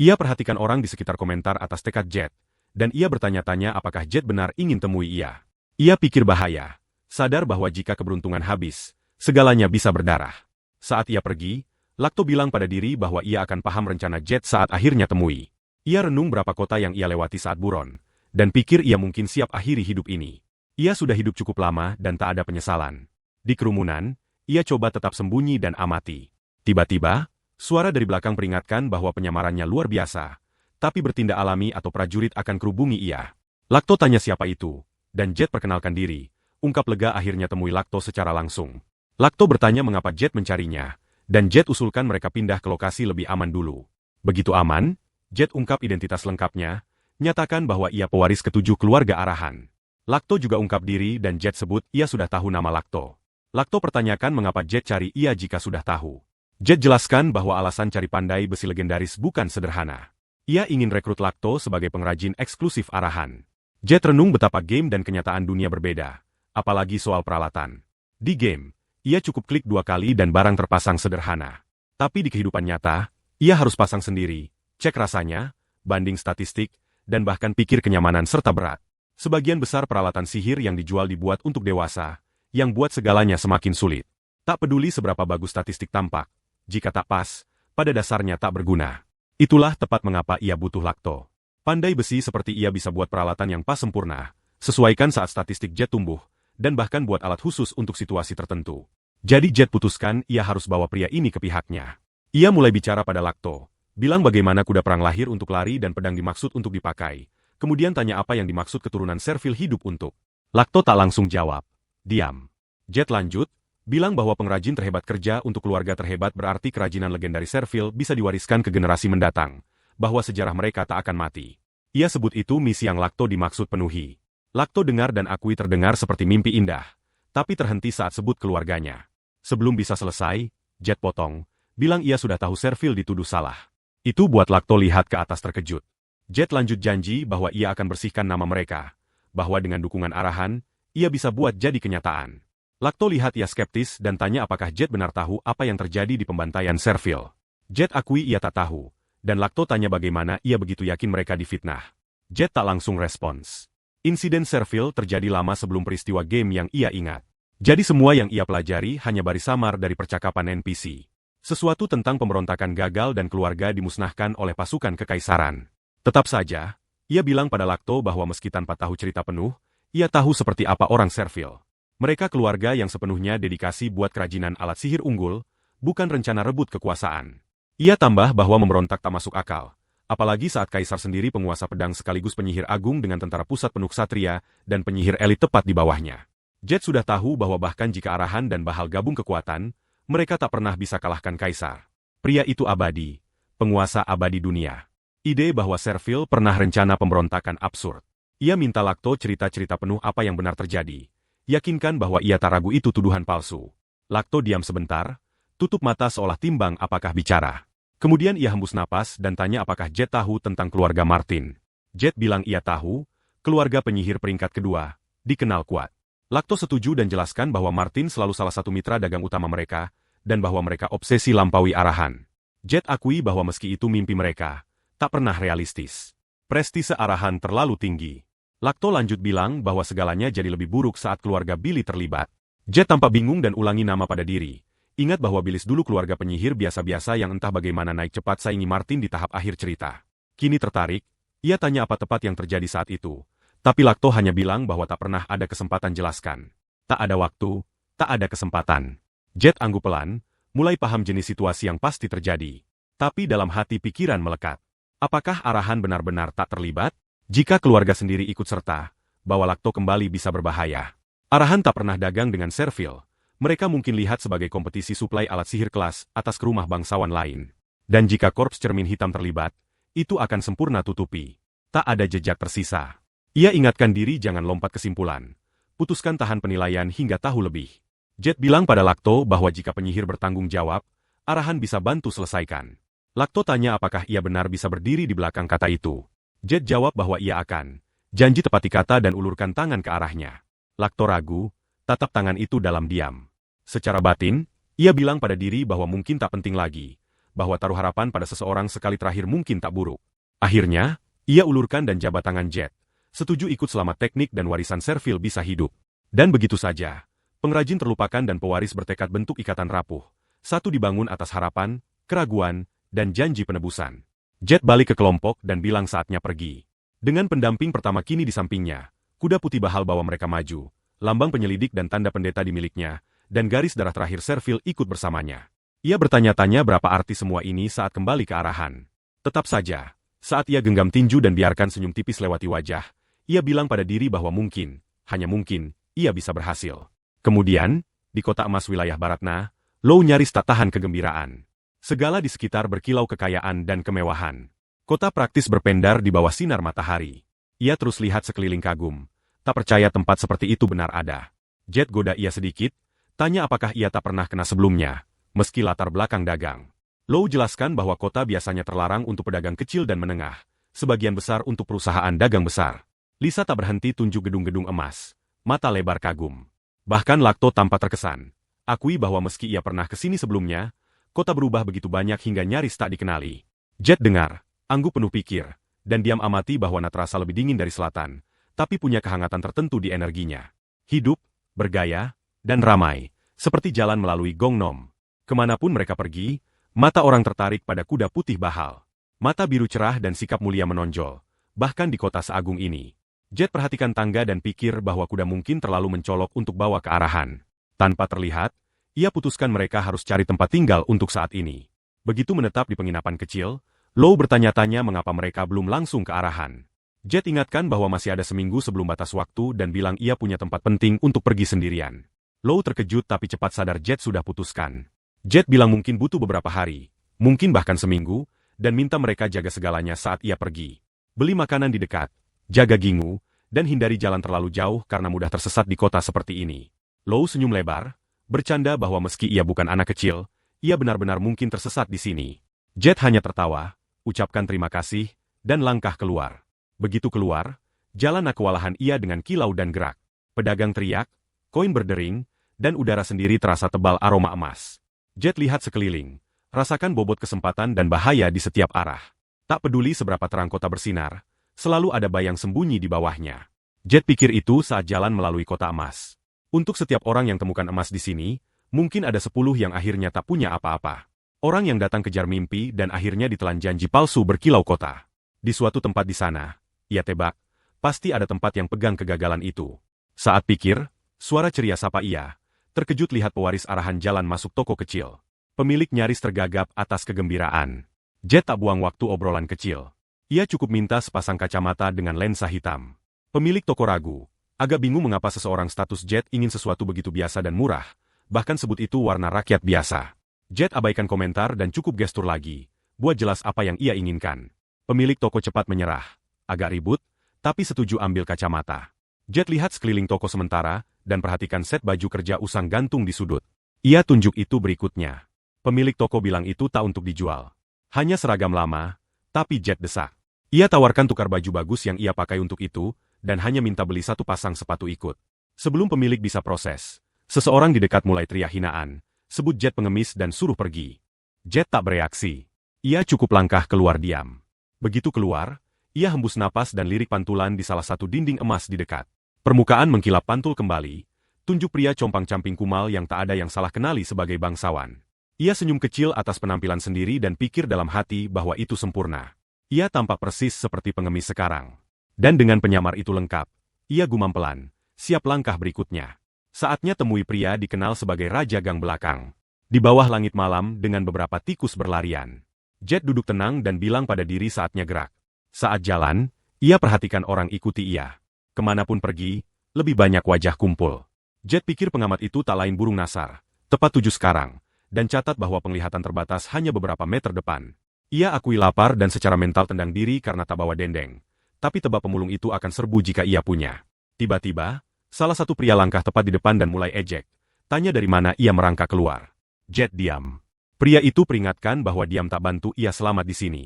Ia perhatikan orang di sekitar komentar atas tekad Jet. Dan ia bertanya-tanya apakah Jet benar ingin temui ia. Ia pikir bahaya, sadar bahwa jika keberuntungan habis, segalanya bisa berdarah. Saat ia pergi, Lacto bilang pada diri bahwa ia akan paham rencana Jet saat akhirnya temui. Ia renung berapa kota yang ia lewati saat buron, dan pikir ia mungkin siap akhiri hidup ini. Ia sudah hidup cukup lama dan tak ada penyesalan. Di kerumunan, ia coba tetap sembunyi dan amati. Tiba-tiba, suara dari belakang peringatkan bahwa penyamarannya luar biasa. Tapi bertindak alami atau prajurit akan kerubungi ia. Lacto tanya siapa itu, dan Jet perkenalkan diri. Ungkap lega akhirnya temui Lacto secara langsung. Lacto bertanya mengapa Jet mencarinya, dan Jet usulkan mereka pindah ke lokasi lebih aman dulu. Begitu aman, Jet ungkap identitas lengkapnya, nyatakan bahwa ia pewaris ketujuh keluarga arahan. Lacto juga ungkap diri dan Jet sebut ia sudah tahu nama Lacto. Lacto pertanyakan mengapa Jet cari ia jika sudah tahu. Jet jelaskan bahwa alasan cari pandai besi legendaris bukan sederhana. Ia ingin rekrut Lacto sebagai pengrajin eksklusif arahan. Jet renung betapa game dan kenyataan dunia berbeda, apalagi soal peralatan. Di game, ia cukup klik 2 kali dan barang terpasang sederhana. Tapi di kehidupan nyata, ia harus pasang sendiri, cek rasanya, banding statistik, dan bahkan pikir kenyamanan serta berat. Sebagian besar peralatan sihir yang dijual dibuat untuk dewasa, yang buat segalanya semakin sulit. Tak peduli seberapa bagus statistik tampak, jika tak pas, pada dasarnya tak berguna. Itulah tepat mengapa ia butuh Lacto. Pandai besi seperti ia bisa buat peralatan yang pas sempurna, sesuaikan saat statistik Jet tumbuh, dan bahkan buat alat khusus untuk situasi tertentu. Jadi Jet putuskan ia harus bawa pria ini ke pihaknya. Ia mulai bicara pada Lacto, bilang bagaimana kuda perang lahir untuk lari dan pedang dimaksud untuk dipakai. Kemudian tanya apa yang dimaksud keturunan Servil hidup untuk. Lacto tak langsung jawab. Diam. Jet lanjut, bilang bahwa pengrajin terhebat kerja untuk keluarga terhebat berarti kerajinan legendaris Servil bisa diwariskan ke generasi mendatang, bahwa sejarah mereka tak akan mati. Ia sebut itu misi yang Lacto dimaksud penuhi. Lacto dengar dan akui terdengar seperti mimpi indah, tapi terhenti saat sebut keluarganya. Sebelum bisa selesai, Jet potong, bilang ia sudah tahu Servil dituduh salah. Itu buat Lacto lihat ke atas terkejut. Jet lanjut janji bahwa ia akan bersihkan nama mereka, bahwa dengan dukungan arahan, ia bisa buat jadi kenyataan. Lacto lihat ia skeptis dan tanya apakah Jet benar tahu apa yang terjadi di pembantaian Servil. Jet akui ia tak tahu, dan Lacto tanya bagaimana ia begitu yakin mereka difitnah. Jet tak langsung respons. Insiden Servil terjadi lama sebelum peristiwa game yang ia ingat. Jadi semua yang ia pelajari hanya baris samar dari percakapan NPC. Sesuatu tentang pemberontakan gagal dan keluarga dimusnahkan oleh pasukan kekaisaran. Tetap saja, ia bilang pada Lacto bahwa meski tanpa tahu cerita penuh, ia tahu seperti apa orang Servil. Mereka keluarga yang sepenuhnya dedikasi buat kerajinan alat sihir unggul, bukan rencana rebut kekuasaan. Ia tambah bahwa memberontak tak masuk akal, apalagi saat kaisar sendiri penguasa pedang sekaligus penyihir agung dengan tentara pusat penuh ksatria dan penyihir elit tepat di bawahnya. Jet sudah tahu bahwa bahkan jika arahan dan bahal gabung kekuatan, mereka tak pernah bisa kalahkan kaisar. Pria itu abadi, penguasa abadi dunia. Ide bahwa Servil pernah rencana pemberontakan absurd. Ia minta Lacto cerita-cerita penuh apa yang benar terjadi. Yakinkan bahwa ia tak ragu itu tuduhan palsu. Lacto diam sebentar, tutup mata seolah timbang apakah bicara. Kemudian ia hembus napas dan tanya apakah Jet tahu tentang keluarga Martin. Jet bilang ia tahu, keluarga penyihir peringkat kedua, dikenal kuat. Lacto setuju dan jelaskan bahwa Martin selalu salah satu mitra dagang utama mereka, dan bahwa mereka obsesi lampaui arahan. Jet akui bahwa meski itu mimpi mereka, tak pernah realistis. Prestise arahan terlalu tinggi. Lacto lanjut bilang bahwa segalanya jadi lebih buruk saat keluarga Billy terlibat. Jet tampak bingung dan ulangi nama pada diri. Ingat bahwa Billy dulu keluarga penyihir biasa-biasa yang entah bagaimana naik cepat saingi Martin di tahap akhir cerita. Kini tertarik, ia tanya apa tepat yang terjadi saat itu. Tapi Lakto hanya bilang bahwa tak pernah ada kesempatan jelaskan. Tak ada waktu, tak ada kesempatan. Jet angguk pelan, mulai paham jenis situasi yang pasti terjadi. Tapi dalam hati pikiran melekat. Apakah Arahan benar-benar tak terlibat? Jika keluarga sendiri ikut serta, bahwa Lakto kembali bisa berbahaya. Arahan tak pernah dagang dengan Servil. Mereka mungkin lihat sebagai kompetisi suplai alat sihir kelas atas ke rumah bangsawan lain. Dan jika korps cermin hitam terlibat, itu akan sempurna tutupi. Tak ada jejak tersisa. Ia ingatkan diri jangan lompat kesimpulan. Putuskan tahan penilaian hingga tahu lebih. Jet bilang pada Lakto bahwa jika penyihir bertanggung jawab, Arahan bisa bantu selesaikan. Lakto tanya apakah ia benar bisa berdiri di belakang kata itu. Jet jawab bahwa ia akan. Janji tepati kata dan ulurkan tangan ke arahnya. Lakto ragu, tatap tangan itu dalam diam. Secara batin, ia bilang pada diri bahwa mungkin tak penting lagi, bahwa taruh harapan pada seseorang sekali terakhir mungkin tak buruk. Akhirnya, ia ulurkan dan jabat tangan Jet, setuju ikut selama teknik dan warisan Servil bisa hidup. Dan begitu saja, pengrajin terlupakan dan pewaris bertekad bentuk ikatan rapuh, satu dibangun atas harapan, keraguan, dan janji penebusan. Jet balik ke kelompok dan bilang saatnya pergi. Dengan pendamping pertama kini di sampingnya, kuda putih bahal bawa mereka maju, lambang penyelidik dan tanda pendeta di miliknya, dan garis darah terakhir Servil ikut bersamanya. Ia bertanya-tanya berapa arti semua ini saat kembali ke Arahan. Tetap saja, saat ia genggam tinju dan biarkan senyum tipis lewati wajah, ia bilang pada diri bahwa mungkin, hanya mungkin, ia bisa berhasil. Kemudian, di kota emas wilayah Baratna, Lou nyaris tak tahan kegembiraan. Segala di sekitar berkilau kekayaan dan kemewahan. Kota praktis berpendar di bawah sinar matahari. Ia terus lihat sekeliling kagum, tak percaya tempat seperti itu benar ada. Jet goda ia sedikit, tanya apakah ia tak pernah kena sebelumnya, meski latar belakang dagang. Lou jelaskan bahwa kota biasanya terlarang untuk pedagang kecil dan menengah, sebagian besar untuk perusahaan dagang besar. Lisa tak berhenti tunjuk gedung-gedung emas, mata lebar kagum. Bahkan Lakto tampak terkesan, akui bahwa meski ia pernah ke sini sebelumnya, kota berubah begitu banyak hingga nyaris tak dikenali. Jet dengar, angguk penuh pikir, dan diam amati bahwa terasa lebih dingin dari selatan, tapi punya kehangatan tertentu di energinya. Hidup, bergaya, dan ramai, seperti jalan melalui Gong Nom. Kemanapun mereka pergi, mata orang tertarik pada kuda putih bahal. Mata biru cerah dan sikap mulia menonjol, bahkan di kota seagung ini. Jet perhatikan tangga dan pikir bahwa kuda mungkin terlalu mencolok untuk bawa ke Arahan. Tanpa terlihat, ia putuskan mereka harus cari tempat tinggal untuk saat ini. Begitu menetap di penginapan kecil, Lou bertanya-tanya mengapa mereka belum langsung ke Arahan. Jet ingatkan bahwa masih ada seminggu sebelum batas waktu dan bilang ia punya tempat penting untuk pergi sendirian. Lou terkejut tapi cepat sadar Jet sudah putuskan. Jet bilang mungkin butuh beberapa hari, mungkin bahkan seminggu, dan minta mereka jaga segalanya saat ia pergi. Beli makanan di dekat, jaga gingu, dan hindari jalan terlalu jauh karena mudah tersesat di kota seperti ini. Lou senyum lebar, bercanda bahwa meski ia bukan anak kecil, ia benar-benar mungkin tersesat di sini. Jet hanya tertawa, ucapkan terima kasih, dan langkah keluar. Begitu keluar, jalan kewalahan ia dengan kilau dan gerak. Pedagang teriak, koin berdering, dan udara sendiri terasa tebal aroma emas. Jet lihat sekeliling, rasakan bobot kesempatan dan bahaya di setiap arah. Tak peduli seberapa terang kota bersinar, selalu ada bayang sembunyi di bawahnya. Jet pikir itu saat jalan melalui kota emas. Untuk setiap orang yang temukan emas di sini, mungkin ada 10 yang akhirnya tak punya apa-apa. Orang yang datang kejar mimpi dan akhirnya ditelan janji palsu berkilau kota. Di suatu tempat di sana, ia tebak, pasti ada tempat yang pegang kegagalan itu. Saat pikir, suara ceria sapa ia. Terkejut lihat pewaris Arahan jalan masuk toko kecil. Pemilik nyaris tergagap atas kegembiraan. Jet tak buang waktu obrolan kecil. Ia cukup minta sepasang kacamata dengan lensa hitam. Pemilik toko ragu, agak bingung mengapa seseorang status Jet ingin sesuatu begitu biasa dan murah, bahkan sebut itu warna rakyat biasa. Jet abaikan komentar dan cukup gestur lagi, buat jelas apa yang ia inginkan. Pemilik toko cepat menyerah, agak ribut, tapi setuju ambil kacamata. Jet lihat sekeliling toko sementara, dan perhatikan set baju kerja usang gantung di sudut. Ia tunjuk itu berikutnya. Pemilik toko bilang itu tak untuk dijual. Hanya seragam lama, tapi Jet desak. Ia tawarkan tukar baju bagus yang ia pakai untuk itu, dan hanya minta beli 1 pasang sepatu ikut. Sebelum pemilik bisa proses, seseorang di dekat mulai teriak hinaan, sebut Jet pengemis dan suruh pergi. Jet tak bereaksi. Ia cukup langkah keluar diam. Begitu keluar, ia hembus napas dan lirik pantulan di salah satu dinding emas di dekat. Permukaan mengkilap pantul kembali, tunjuk pria compang-camping kumal yang tak ada yang salah kenali sebagai bangsawan. Ia senyum kecil atas penampilan sendiri dan pikir dalam hati bahwa itu sempurna. Ia tampak persis seperti pengemis sekarang. Dan dengan penyamar itu lengkap, ia gumam pelan, siap langkah berikutnya. Saatnya temui pria dikenal sebagai Raja Gang Belakang. Di bawah langit malam dengan beberapa tikus berlarian. Jet duduk tenang dan bilang pada diri saatnya gerak. Saat jalan, ia perhatikan orang ikuti ia. Kemanapun pergi, lebih banyak wajah kumpul. Jet pikir pengamat itu tak lain burung nasar. Tepat 7 sekarang. Dan catat bahwa penglihatan terbatas hanya beberapa meter depan. Ia akui lapar dan secara mental tendang diri karena tak bawa dendeng. Tapi tebak pemulung itu akan serbu jika ia punya. Tiba-tiba, salah satu pria langkah tepat di depan dan mulai ejek. Tanya dari mana ia merangkak keluar. Jet diam. Pria itu peringatkan bahwa diam tak bantu ia selamat di sini.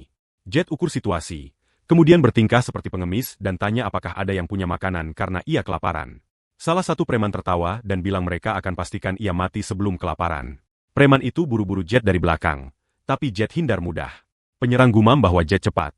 Jet ukur situasi. Kemudian bertingkah seperti pengemis dan tanya apakah ada yang punya makanan karena ia kelaparan. Salah satu preman tertawa dan bilang mereka akan pastikan ia mati sebelum kelaparan. Preman itu buru-buru Jet dari belakang. Tapi Jet hindar mudah. Penyerang gumam bahwa Jet cepat.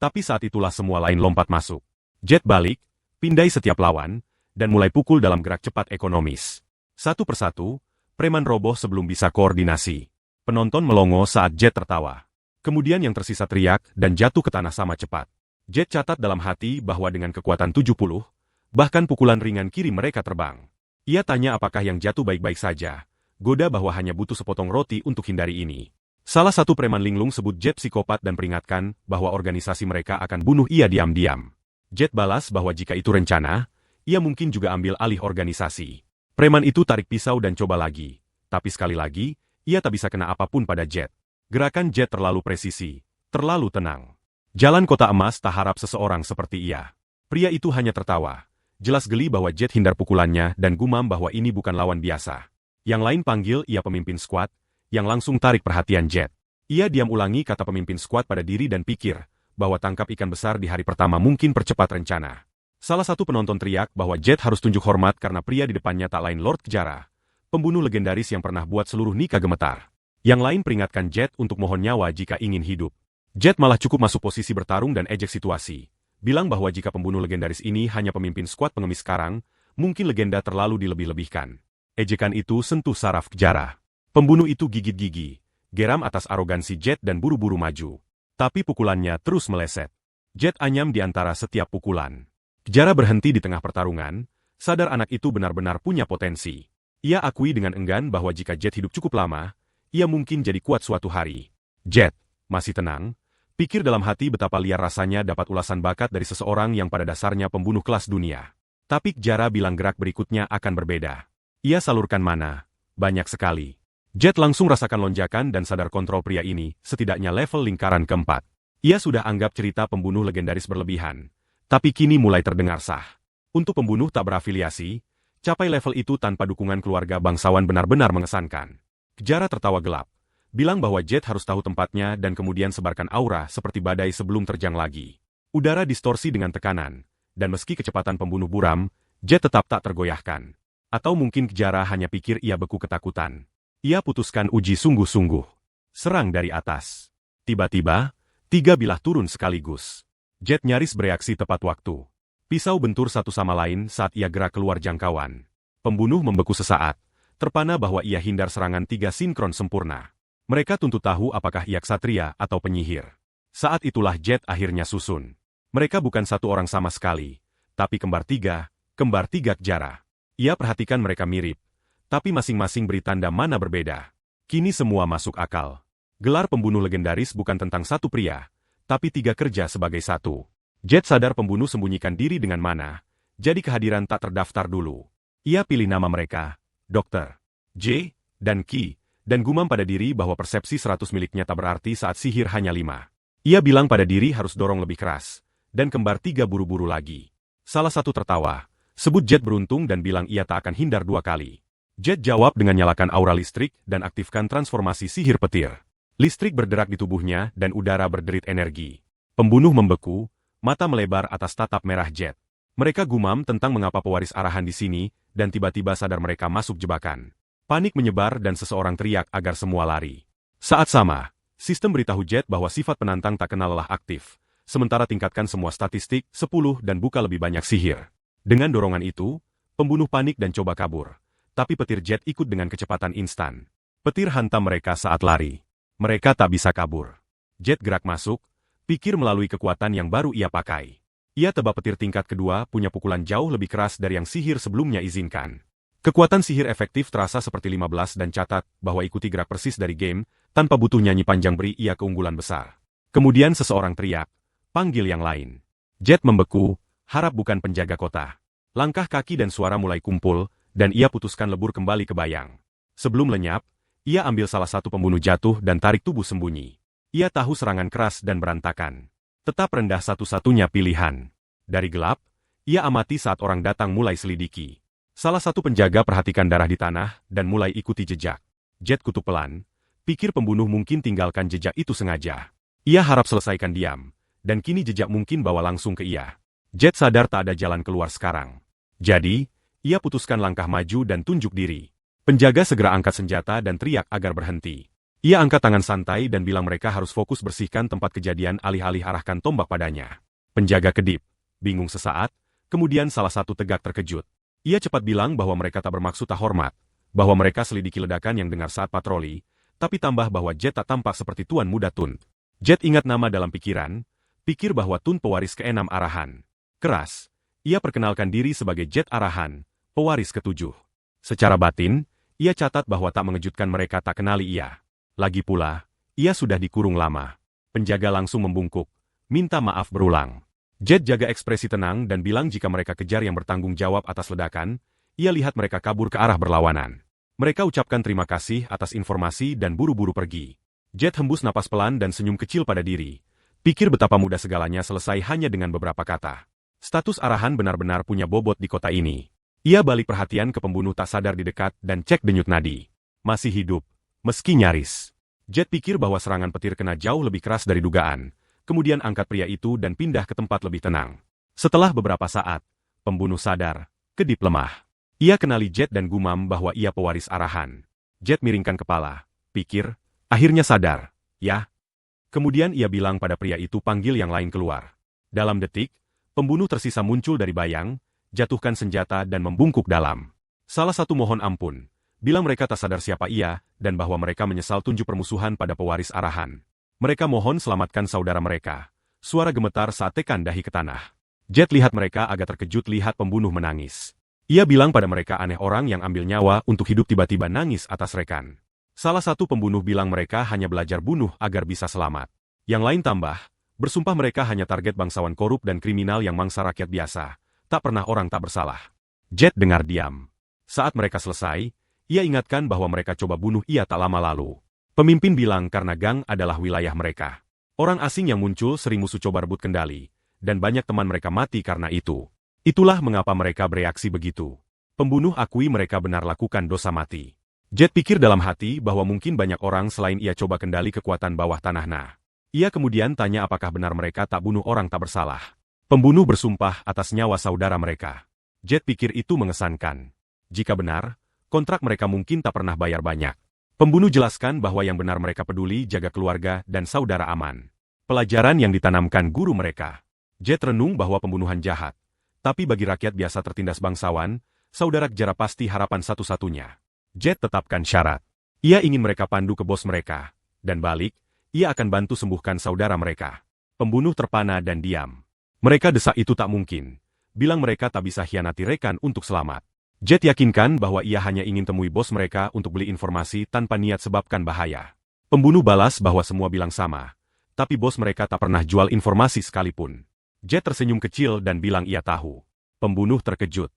Tapi saat itulah semua lain lompat masuk. Jet balik, pindai setiap lawan, dan mulai pukul dalam gerak cepat ekonomis. Satu persatu, preman roboh sebelum bisa koordinasi. Penonton melongo saat Jet tertawa. Kemudian yang tersisa teriak dan jatuh ke tanah sama cepat. Jet catat dalam hati bahwa dengan kekuatan 70, bahkan pukulan ringan kiri mereka terbang. Ia tanya apakah yang jatuh baik-baik saja. Goda bahwa hanya butuh sepotong roti untuk hindari ini. Salah satu preman linglung sebut Jet psikopat dan peringatkan bahwa organisasi mereka akan bunuh ia diam-diam. Jet balas bahwa jika itu rencana, ia mungkin juga ambil alih organisasi. Preman itu tarik pisau dan coba lagi. Tapi sekali lagi, ia tak bisa kena apapun pada Jet. Gerakan Jet terlalu presisi, terlalu tenang. Jalan kota emas tak harap seseorang seperti ia. Pria itu hanya tertawa. Jelas geli bahwa Jet hindar pukulannya dan gumam bahwa ini bukan lawan biasa. Yang lain panggil ia pemimpin skuad, yang langsung tarik perhatian Jet. Ia diam ulangi kata pemimpin skuad pada diri dan pikir bahwa tangkap ikan besar di hari pertama mungkin percepat rencana. Salah satu penonton teriak bahwa Jet harus tunjuk hormat karena pria di depannya tak lain Lord Kejara, pembunuh legendaris yang pernah buat seluruh Nika gemetar. Yang lain peringatkan Jet untuk mohon nyawa jika ingin hidup. Jet malah cukup masuk posisi bertarung dan ejek situasi. Bilang bahwa jika pembunuh legendaris ini hanya pemimpin skuad pengemis sekarang, mungkin legenda terlalu dilebih-lebihkan. Ejekan itu sentuh saraf Kejara. Pembunuh itu gigit gigi, geram atas arogansi Jet dan buru-buru maju. Tapi pukulannya terus meleset. Jet anyam di antara setiap pukulan. Kejara berhenti di tengah pertarungan, sadar anak itu benar-benar punya potensi. Ia akui dengan enggan bahwa jika Jet hidup cukup lama, ia mungkin jadi kuat suatu hari. Jet, masih tenang, pikir dalam hati betapa liar rasanya dapat ulasan bakat dari seseorang yang pada dasarnya pembunuh kelas dunia. Tapi Kejara bilang gerak berikutnya akan berbeda. Ia salurkan mana, banyak sekali. Jet langsung rasakan lonjakan dan sadar kontrol pria ini, setidaknya level lingkaran keempat. Ia sudah anggap cerita pembunuh legendaris berlebihan. Tapi kini mulai terdengar sah. Untuk pembunuh tak berafiliasi, capai level itu tanpa dukungan keluarga bangsawan benar-benar mengesankan. Kejara tertawa gelap. Bilang bahwa Jet harus tahu tempatnya dan kemudian sebarkan aura seperti badai sebelum terjang lagi. Udara distorsi dengan tekanan. Dan meski kecepatan pembunuh buram, Jet tetap tak tergoyahkan. Atau mungkin Kejara hanya pikir ia beku ketakutan. Ia putuskan uji sungguh-sungguh. Serang dari atas. Tiba-tiba, 3 bilah turun sekaligus. Jet nyaris bereaksi tepat waktu. Pisau bentur satu sama lain saat ia gerak keluar jangkauan. Pembunuh membeku sesaat. Terpana bahwa ia hindar serangan 3 sinkron sempurna. Mereka tuntut tahu apakah ia ksatria atau penyihir. Saat itulah Jet akhirnya susun. Mereka bukan satu orang sama sekali. Tapi kembar tiga Kejara. Ia perhatikan mereka mirip. Tapi masing-masing beri tanda mana berbeda. Kini semua masuk akal. Gelar pembunuh legendaris bukan tentang satu pria, tapi 3 kerja sebagai satu. Jet sadar pembunuh sembunyikan diri dengan mana, jadi kehadiran tak terdaftar dulu. Ia pilih nama mereka, Dr. J, dan Ki, dan gumam pada diri bahwa persepsi 100 miliknya tak berarti saat sihir hanya 5. Ia bilang pada diri harus dorong lebih keras, dan kembar 3 buru-buru lagi. Salah satu tertawa, sebut Jet beruntung dan bilang ia tak akan hindar 2 kali. Jet jawab dengan nyalakan aura listrik dan aktifkan transformasi sihir petir. Listrik berderak di tubuhnya dan udara berderit energi. Pembunuh membeku, mata melebar atas tatap merah Jet. Mereka gumam tentang mengapa pewaris arahan di sini, dan tiba-tiba sadar mereka masuk jebakan. Panik menyebar dan seseorang teriak agar semua lari. Saat sama, sistem beritahu Jet bahwa sifat penantang tak kenal lelah aktif, sementara tingkatkan semua statistik 10 dan buka lebih banyak sihir. Dengan dorongan itu, pembunuh panik dan coba kabur. Tapi petir Jet ikut dengan kecepatan instan. Petir hantam mereka saat lari. Mereka tak bisa kabur. Jet gerak masuk, pikir melalui kekuatan yang baru ia pakai. Ia tebak petir tingkat kedua punya pukulan jauh lebih keras dari yang sihir sebelumnya izinkan. Kekuatan sihir efektif terasa seperti 15 dan catat bahwa ikuti gerak persis dari game, tanpa butuh nyanyi panjang beri ia keunggulan besar. Kemudian seseorang teriak, panggil yang lain. Jet membeku, harap bukan penjaga kota. Langkah kaki dan suara mulai kumpul, dan ia putuskan lebur kembali ke bayang. Sebelum lenyap, ia ambil salah satu pembunuh jatuh dan tarik tubuh sembunyi. Ia tahu serangan keras dan berantakan. Tetap rendah satu-satunya pilihan. Dari gelap, ia amati saat orang datang mulai selidiki. Salah satu penjaga perhatikan darah di tanah dan mulai ikuti jejak. Jet kutuk pelan, pikir pembunuh mungkin tinggalkan jejak itu sengaja. Ia harap selesaikan diam, dan kini jejak mungkin bawa langsung ke ia. Jet sadar tak ada jalan keluar sekarang. Jadi, ia putuskan langkah maju dan tunjuk diri. Penjaga segera angkat senjata dan teriak agar berhenti. Ia angkat tangan santai dan bilang mereka harus fokus bersihkan tempat kejadian alih-alih arahkan tombak padanya. Penjaga kedip, bingung sesaat, kemudian salah satu tegak terkejut. Ia cepat bilang bahwa mereka tak bermaksud tak hormat, bahwa mereka selidiki ledakan yang dengar saat patroli, tapi tambah bahwa Jet tak tampak seperti Tuan Muda Tun. Jet ingat nama dalam pikiran, pikir bahwa Tun pewaris ke-6 Arahan. Keras, ia perkenalkan diri sebagai Jet Arahan, pewaris ke-7. Secara batin, ia catat bahwa tak mengejutkan mereka tak kenali ia. Lagi pula, ia sudah dikurung lama. Penjaga langsung membungkuk, minta maaf berulang. Jet jaga ekspresi tenang dan bilang jika mereka kejar yang bertanggung jawab atas ledakan, ia lihat mereka kabur ke arah berlawanan. Mereka ucapkan terima kasih atas informasi dan buru-buru pergi. Jet hembus napas pelan dan senyum kecil pada diri. Pikir betapa mudah segalanya selesai hanya dengan beberapa kata. Status Arahan benar-benar punya bobot di kota ini. Ia balik perhatian ke pembunuh tak sadar di dekat dan cek denyut nadi. Masih hidup. Meski nyaris, Jet pikir bahwa serangan petir kena jauh lebih keras dari dugaan, kemudian angkat pria itu dan pindah ke tempat lebih tenang. Setelah beberapa saat, pembunuh sadar, kedip lemah. Ia kenali Jet dan gumam bahwa ia pewaris Arahan. Jet miringkan kepala, pikir, akhirnya sadar, ya. Kemudian ia bilang pada pria itu panggil yang lain keluar. Dalam detik, pembunuh tersisa muncul dari bayang, jatuhkan senjata dan membungkuk dalam. Salah satu mohon ampun. Bilang mereka tak sadar siapa ia, dan bahwa mereka menyesal tunjuk permusuhan pada pewaris Arahan. Mereka mohon selamatkan saudara mereka. Suara gemetar saat tekan dahi ke tanah. Jet lihat mereka agak terkejut lihat pembunuh menangis. Ia bilang pada mereka aneh orang yang ambil nyawa untuk hidup tiba-tiba nangis atas rekan. Salah satu pembunuh bilang mereka hanya belajar bunuh agar bisa selamat. Yang lain tambah, bersumpah mereka hanya target bangsawan korup dan kriminal yang mangsa rakyat biasa. Tak pernah orang tak bersalah. Jet dengar diam. Saat mereka selesai, ia ingatkan bahwa mereka coba bunuh ia tak lama lalu. Pemimpin bilang karena gang adalah wilayah mereka. Orang asing yang muncul sering musuh coba rebut kendali, dan banyak teman mereka mati karena itu. Itulah mengapa mereka bereaksi begitu. Pembunuh akui mereka benar lakukan dosa mati. Jet pikir dalam hati bahwa mungkin banyak orang selain ia coba kendali kekuatan bawah tanah nah. Ia kemudian tanya apakah benar mereka tak bunuh orang tak bersalah. Pembunuh bersumpah atas nyawa saudara mereka. Jet pikir itu mengesankan. Jika benar, kontrak mereka mungkin tak pernah bayar banyak. Pembunuh jelaskan bahwa yang benar mereka peduli jaga keluarga dan saudara aman. Pelajaran yang ditanamkan guru mereka. Jet renung bahwa pembunuhan jahat. Tapi bagi rakyat biasa tertindas bangsawan, saudara Kejara pasti harapan satu-satunya. Jet tetapkan syarat. Ia ingin mereka pandu ke bos mereka. Dan balik, ia akan bantu sembuhkan saudara mereka. Pembunuh terpana dan diam. Mereka desak itu tak mungkin. Bilang mereka tak bisa hianati rekan untuk selamat. Jet yakinkan bahwa ia hanya ingin temui bos mereka untuk beli informasi tanpa niat sebabkan bahaya. Pembunuh balas bahwa semua bilang sama, tapi bos mereka tak pernah jual informasi sekalipun. Jet tersenyum kecil dan bilang ia tahu. Pembunuh terkejut.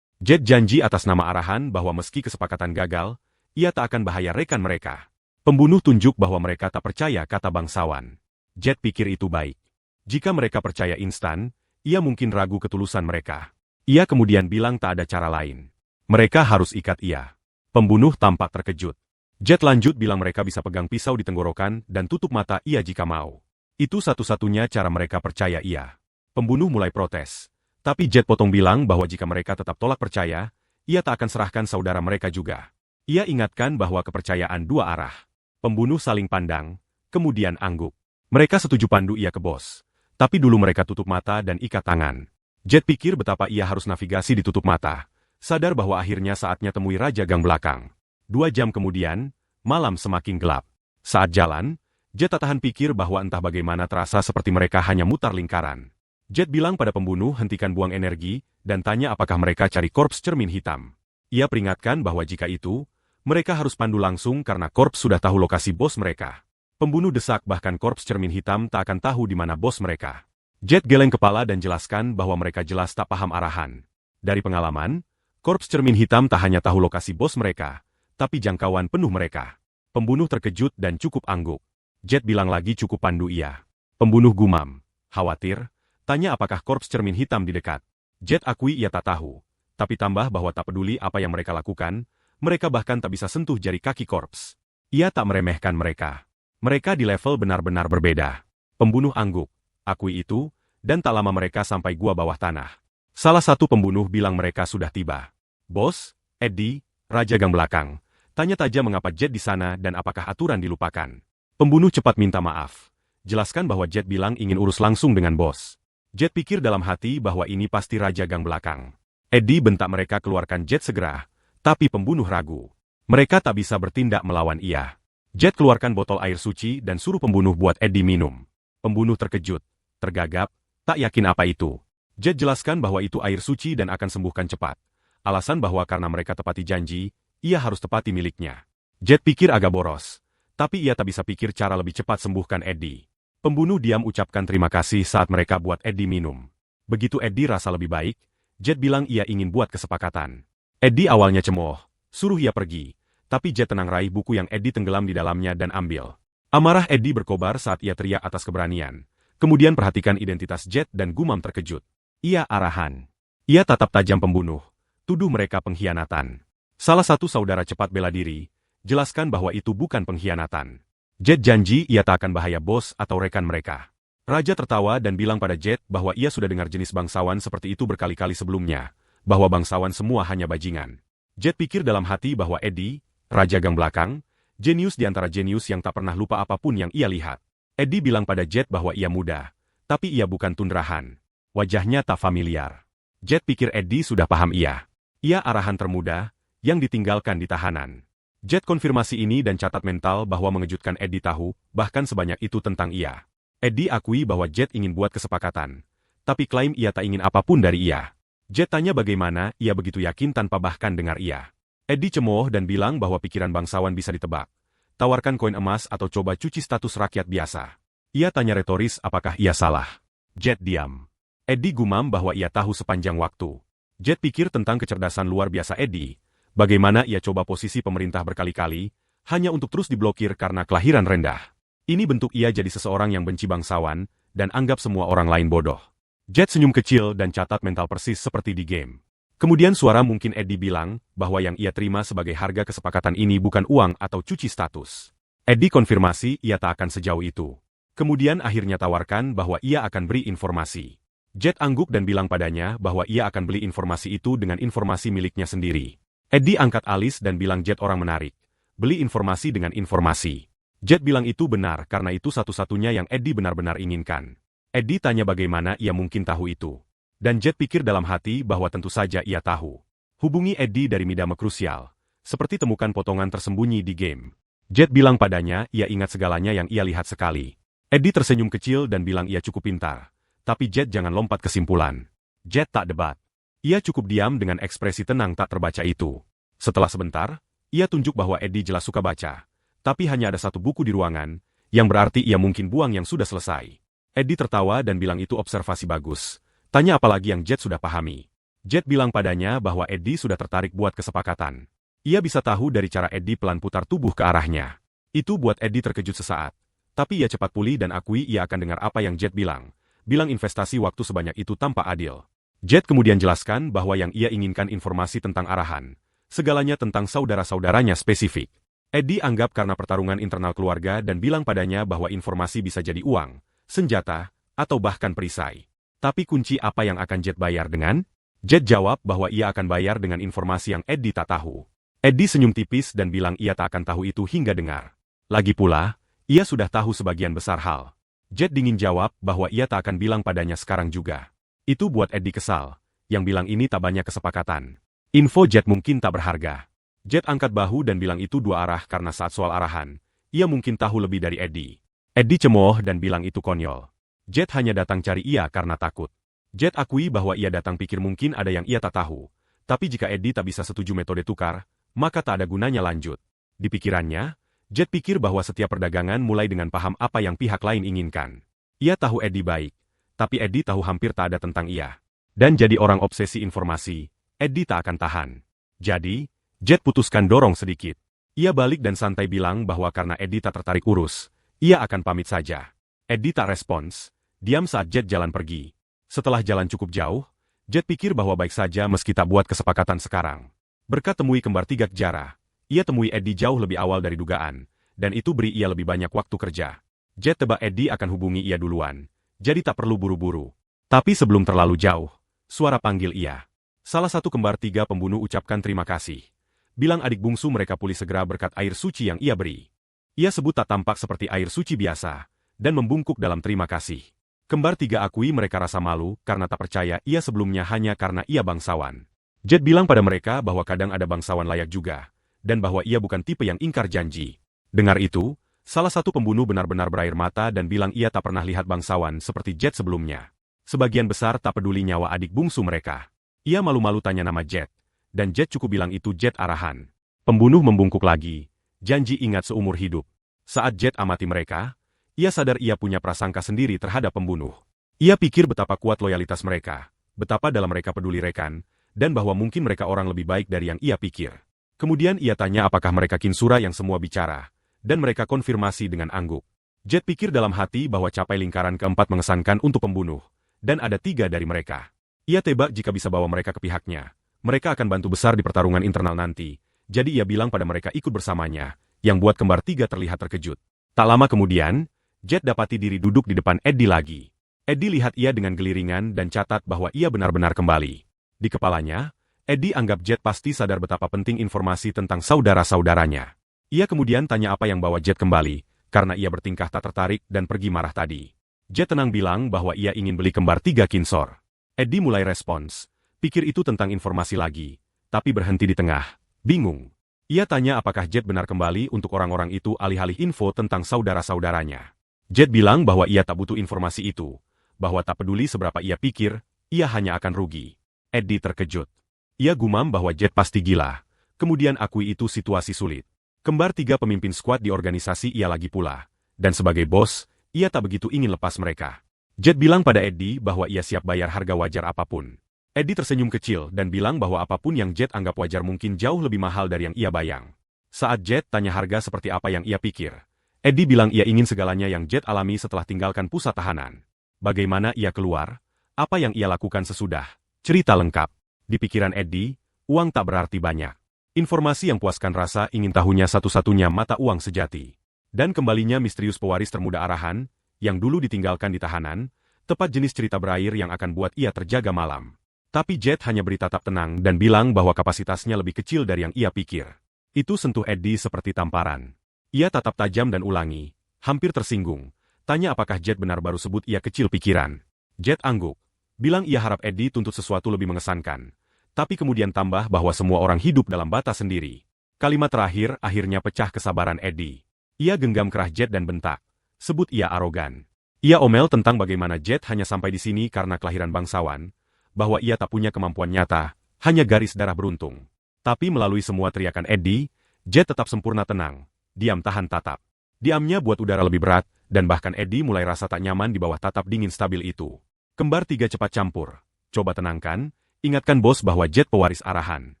Jet janji atas nama Arahan bahwa meski kesepakatan gagal, ia tak akan bahaya rekan mereka. Pembunuh tunjuk bahwa mereka tak percaya kata bangsawan. Jet pikir itu baik. Jika mereka percaya instan, ia mungkin ragu ketulusan mereka. Ia kemudian bilang tak ada cara lain. Mereka harus ikat ia. Pembunuh tampak terkejut. Jet lanjut bilang mereka bisa pegang pisau di tenggorokan dan tutup mata ia jika mau. Itu satu-satunya cara mereka percaya ia. Pembunuh mulai protes. Tapi Jet potong bilang bahwa jika mereka tetap tolak percaya, ia tak akan serahkan saudara mereka juga. Ia ingatkan bahwa kepercayaan dua arah. Pembunuh saling pandang, kemudian angguk. Mereka setuju pandu ia ke bos. Tapi dulu mereka tutup mata dan ikat tangan. Jet pikir betapa ia harus navigasi ditutup mata. Sadar bahwa akhirnya saatnya temui Raja Gang belakang. 2 jam kemudian, malam semakin gelap. Saat jalan, Jet tak tahan pikir bahwa entah bagaimana terasa seperti mereka hanya mutar lingkaran. Jet bilang pada pembunuh hentikan buang energi, dan tanya apakah mereka cari korps cermin hitam. Ia peringatkan bahwa jika itu, mereka harus pandu langsung karena korps sudah tahu lokasi bos mereka. Pembunuh desak bahkan korps cermin hitam tak akan tahu di mana bos mereka. Jet geleng kepala dan jelaskan bahwa mereka jelas tak paham arahan. Dari pengalaman, korps cermin hitam tak hanya tahu lokasi bos mereka, tapi jangkauan penuh mereka. Pembunuh terkejut dan cukup angguk. Jet bilang lagi cukup pandu ia. Pembunuh gumam. Khawatir, tanya apakah korps cermin hitam di dekat. Jet akui ia tak tahu, tapi tambah bahwa tak peduli apa yang mereka lakukan, mereka bahkan tak bisa sentuh jari kaki korps. Ia tak meremehkan mereka. Mereka di level benar-benar berbeda. Pembunuh angguk. Akui itu, dan tak lama mereka sampai gua bawah tanah. Salah satu pembunuh bilang mereka sudah tiba. Bos, Eddie, Raja Gang Belakang. Tanya tajam mengapa Jet di sana dan apakah aturan dilupakan. Pembunuh cepat minta maaf. Jelaskan bahwa Jet bilang ingin urus langsung dengan bos. Jet pikir dalam hati bahwa ini pasti Raja Gang Belakang. Eddie bentak mereka keluarkan Jet segera, tapi pembunuh ragu. Mereka tak bisa bertindak melawan ia. Jet keluarkan botol air suci dan suruh pembunuh buat Eddie minum. Pembunuh terkejut, tergagap, tak yakin apa itu. Jet jelaskan bahwa itu air suci dan akan sembuhkan cepat. Alasan bahwa karena mereka tepati janji, ia harus tepati miliknya. Jet pikir agak boros, tapi ia tak bisa pikir cara lebih cepat sembuhkan Eddie. Pembunuh diam ucapkan terima kasih saat mereka buat Eddie minum. Begitu Eddie rasa lebih baik, Jet bilang ia ingin buat kesepakatan. Eddie awalnya cemooh, suruh ia pergi, tapi Jet tenang raih buku yang Eddie tenggelam di dalamnya dan ambil. Amarah Eddie berkobar saat ia teriak atas keberanian. Kemudian perhatikan identitas Jet dan gumam terkejut. Ia arahan. Ia tatap tajam pembunuh, tuduh mereka pengkhianatan. Salah satu saudara cepat bela diri, jelaskan bahwa itu bukan pengkhianatan. Jet janji ia tak akan bahaya bos atau rekan mereka. Raja tertawa dan bilang pada Jet bahwa ia sudah dengar jenis bangsawan seperti itu berkali-kali sebelumnya, bahwa bangsawan semua hanya bajingan. Jet pikir dalam hati bahwa Eddie, Raja Gang Belakang, jenius di antara jenius yang tak pernah lupa apapun yang ia lihat. Eddie bilang pada Jet bahwa ia muda, tapi ia bukan tundrahan. Wajahnya tak familiar. Jet pikir Eddie sudah paham ia. Ia arahan termuda, yang ditinggalkan di tahanan. Jet konfirmasi ini dan catat mental bahwa mengejutkan Eddie tahu, bahkan sebanyak itu tentang ia. Eddie akui bahwa Jet ingin buat kesepakatan, tapi klaim ia tak ingin apapun dari ia. Jet tanya bagaimana ia begitu yakin tanpa bahkan dengar ia. Eddie cemooh dan bilang bahwa pikiran bangsawan bisa ditebak. Tawarkan koin emas atau coba cuci status rakyat biasa. Ia tanya retoris apakah ia salah. Jet diam. Eddie gumam bahwa ia tahu sepanjang waktu. Jet pikir tentang kecerdasan luar biasa Eddie. Bagaimana ia coba posisi pemerintah berkali-kali, hanya untuk terus diblokir karena kelahiran rendah. Ini bentuk ia jadi seseorang yang benci bangsawan, dan anggap semua orang lain bodoh. Jet senyum kecil dan catat mental persis seperti di game. Kemudian suara mungkin Eddie bilang, bahwa yang ia terima sebagai harga kesepakatan ini bukan uang atau cuci status. Eddie konfirmasi ia tak akan sejauh itu. Kemudian akhirnya tawarkan bahwa ia akan beri informasi. Jet angguk dan bilang padanya bahwa ia akan beli informasi itu dengan informasi miliknya sendiri. Eddie angkat alis dan bilang Jet orang menarik. Beli informasi dengan informasi. Jet bilang itu benar karena itu satu-satunya yang Eddie benar-benar inginkan. Eddie tanya bagaimana ia mungkin tahu itu. Dan Jet pikir dalam hati bahwa tentu saja ia tahu. Hubungi Eddie dari Midama Krusial. Seperti temukan potongan tersembunyi di game. Jet bilang padanya ia ingat segalanya yang ia lihat sekali. Eddie tersenyum kecil dan bilang ia cukup pintar. Tapi Jet jangan lompat kesimpulan. Jet tak debat. Ia cukup diam dengan ekspresi tenang tak terbaca itu. Setelah sebentar, ia tunjuk bahwa Eddie jelas suka baca. Tapi hanya ada satu buku di ruangan, yang berarti ia mungkin buang yang sudah selesai. Eddie tertawa dan bilang itu observasi bagus. Tanya apalagi yang Jet sudah pahami. Jet bilang padanya bahwa Eddie sudah tertarik buat kesepakatan. Ia bisa tahu dari cara Eddie pelan putar tubuh ke arahnya. Itu buat Eddie terkejut sesaat. Tapi ia cepat pulih dan akui ia akan dengar apa yang Jet bilang. Bilang investasi waktu sebanyak itu tanpa adil. Jet kemudian jelaskan bahwa yang ia inginkan informasi tentang arahan. Segalanya tentang saudara-saudaranya spesifik. Eddie anggap karena pertarungan internal keluarga dan bilang padanya bahwa informasi bisa jadi uang, senjata, atau bahkan perisai. Tapi kunci apa yang akan Jet bayar dengan? Jet jawab bahwa ia akan bayar dengan informasi yang Eddie tak tahu. Eddie senyum tipis dan bilang ia tak akan tahu itu hingga dengar. Lagi pula, ia sudah tahu sebagian besar hal. Jet dingin jawab bahwa ia tak akan bilang padanya sekarang juga. Itu buat Eddie kesal, yang bilang ini tak banyak kesepakatan. Info Jet mungkin tak berharga. Jet angkat bahu dan bilang itu dua arah karena saat soal arahan, ia mungkin tahu lebih dari Eddie. Eddie cemooh dan bilang itu konyol. Jet hanya datang cari ia karena takut. Jet akui bahwa ia datang pikir mungkin ada yang ia tak tahu. Tapi jika Eddie tak bisa setuju metode tukar, maka tak ada gunanya lanjut. Di pikirannya, Jet pikir bahwa setiap perdagangan mulai dengan paham apa yang pihak lain inginkan. Ia tahu Eddie baik, tapi Eddie tahu hampir tak ada tentang ia. Dan jadi orang obsesi informasi, Eddie tak akan tahan. Jadi, Jet putuskan dorong sedikit. Ia balik dan santai bilang bahwa karena Eddie tak tertarik urus, ia akan pamit saja. Eddie tak respons, diam saat Jet jalan pergi. Setelah jalan cukup jauh, Jet pikir bahwa baik saja meski tak buat kesepakatan sekarang. Berkat temui kembar tiga Kejara, ia temui Eddie jauh lebih awal dari dugaan, dan itu beri ia lebih banyak waktu kerja. Jet tebak Eddie akan hubungi ia duluan, jadi tak perlu buru-buru. Tapi sebelum terlalu jauh, suara panggil ia. Salah satu kembar tiga pembunuh ucapkan terima kasih. Bilang adik bungsu mereka pulih segera berkat air suci yang ia beri. Ia sebut tak tampak seperti air suci biasa, dan membungkuk dalam terima kasih. Kembar tiga akui mereka rasa malu karena tak percaya ia sebelumnya hanya karena ia bangsawan. Jet bilang pada mereka bahwa kadang ada bangsawan layak juga, dan bahwa ia bukan tipe yang ingkar janji. Dengar itu, salah satu pembunuh benar-benar berair mata dan bilang ia tak pernah lihat bangsawan seperti Jet sebelumnya. Sebagian besar tak peduli nyawa adik bungsu mereka. Ia malu-malu tanya nama Jet. Dan Jet cukup bilang itu Jet arahan. Pembunuh membungkuk lagi. Janji ingat seumur hidup. Saat Jet amati mereka, ia sadar ia punya prasangka sendiri terhadap pembunuh. Ia pikir betapa kuat loyalitas mereka, betapa dalam mereka peduli rekan, dan bahwa mungkin mereka orang lebih baik dari yang ia pikir. Kemudian ia tanya apakah mereka Kinsura yang semua bicara, dan mereka konfirmasi dengan angguk. Jet pikir dalam hati bahwa capai lingkaran keempat mengesankan untuk pembunuh, dan ada 3 dari mereka. Ia tebak jika bisa bawa mereka ke pihaknya. Mereka akan bantu besar di pertarungan internal nanti, jadi ia bilang pada mereka ikut bersamanya, yang buat kembar 3 terlihat terkejut. Tak lama kemudian, Jet dapati diri duduk di depan Eddie lagi. Eddie lihat ia dengan geliringan dan catat bahwa ia benar-benar kembali. Di kepalanya, Eddie anggap Jet pasti sadar betapa penting informasi tentang saudara-saudaranya. Ia kemudian tanya apa yang bawa Jet kembali, karena ia bertingkah tak tertarik dan pergi marah tadi. Jet tenang bilang bahwa ia ingin beli kembar 3 Kinsor. Eddie mulai respons. Pikir itu tentang informasi lagi, tapi berhenti di tengah, bingung. Ia tanya apakah Jet benar kembali untuk orang-orang itu alih-alih info tentang saudara-saudaranya. Jet bilang bahwa ia tak butuh informasi itu, bahwa tak peduli seberapa ia pikir, ia hanya akan rugi. Eddie terkejut. Ia gumam bahwa Jet pasti gila, kemudian akui itu situasi sulit. Kembar 3 pemimpin skuad di organisasi ia lagi pula, dan sebagai bos, ia tak begitu ingin lepas mereka. Jet bilang pada Eddie bahwa ia siap bayar harga wajar apapun. Eddie tersenyum kecil dan bilang bahwa apapun yang Jet anggap wajar mungkin jauh lebih mahal dari yang ia bayang. Saat Jet tanya harga seperti apa yang ia pikir, Eddie bilang ia ingin segalanya yang Jet alami setelah tinggalkan pusat tahanan. Bagaimana ia keluar, apa yang ia lakukan sesudah, cerita lengkap. Di pikiran Eddie, uang tak berarti banyak. Informasi yang puaskan rasa ingin tahunya satu-satunya mata uang sejati. Dan kembalinya misterius pewaris termuda arahan, yang dulu ditinggalkan di tahanan, tepat jenis cerita berair yang akan buat ia terjaga malam. Tapi Jet hanya beri tatap tenang dan bilang bahwa kapasitasnya lebih kecil dari yang ia pikir. Itu sentuh Eddie seperti tamparan. Ia tatap tajam dan ulangi, hampir tersinggung. Tanya apakah Jet benar baru sebut ia kecil pikiran. Jet angguk. Bilang ia harap Eddie tuntut sesuatu lebih mengesankan. Tapi kemudian tambah bahwa semua orang hidup dalam batas sendiri. Kalimat terakhir akhirnya pecah kesabaran Eddie. Ia genggam kerah Jet dan bentak. Sebut ia arogan. Ia omel tentang bagaimana Jet hanya sampai di sini karena kelahiran bangsawan, bahwa ia tak punya kemampuan nyata, hanya garis darah beruntung. Tapi melalui semua teriakan Eddie, Jet tetap sempurna tenang, diam tahan tatap. Diamnya buat udara lebih berat, dan bahkan Eddie mulai rasa tak nyaman di bawah tatap dingin stabil itu. Kembar 3 cepat campur. Coba tenangkan, ingatkan bos bahwa Jet pewaris arahan.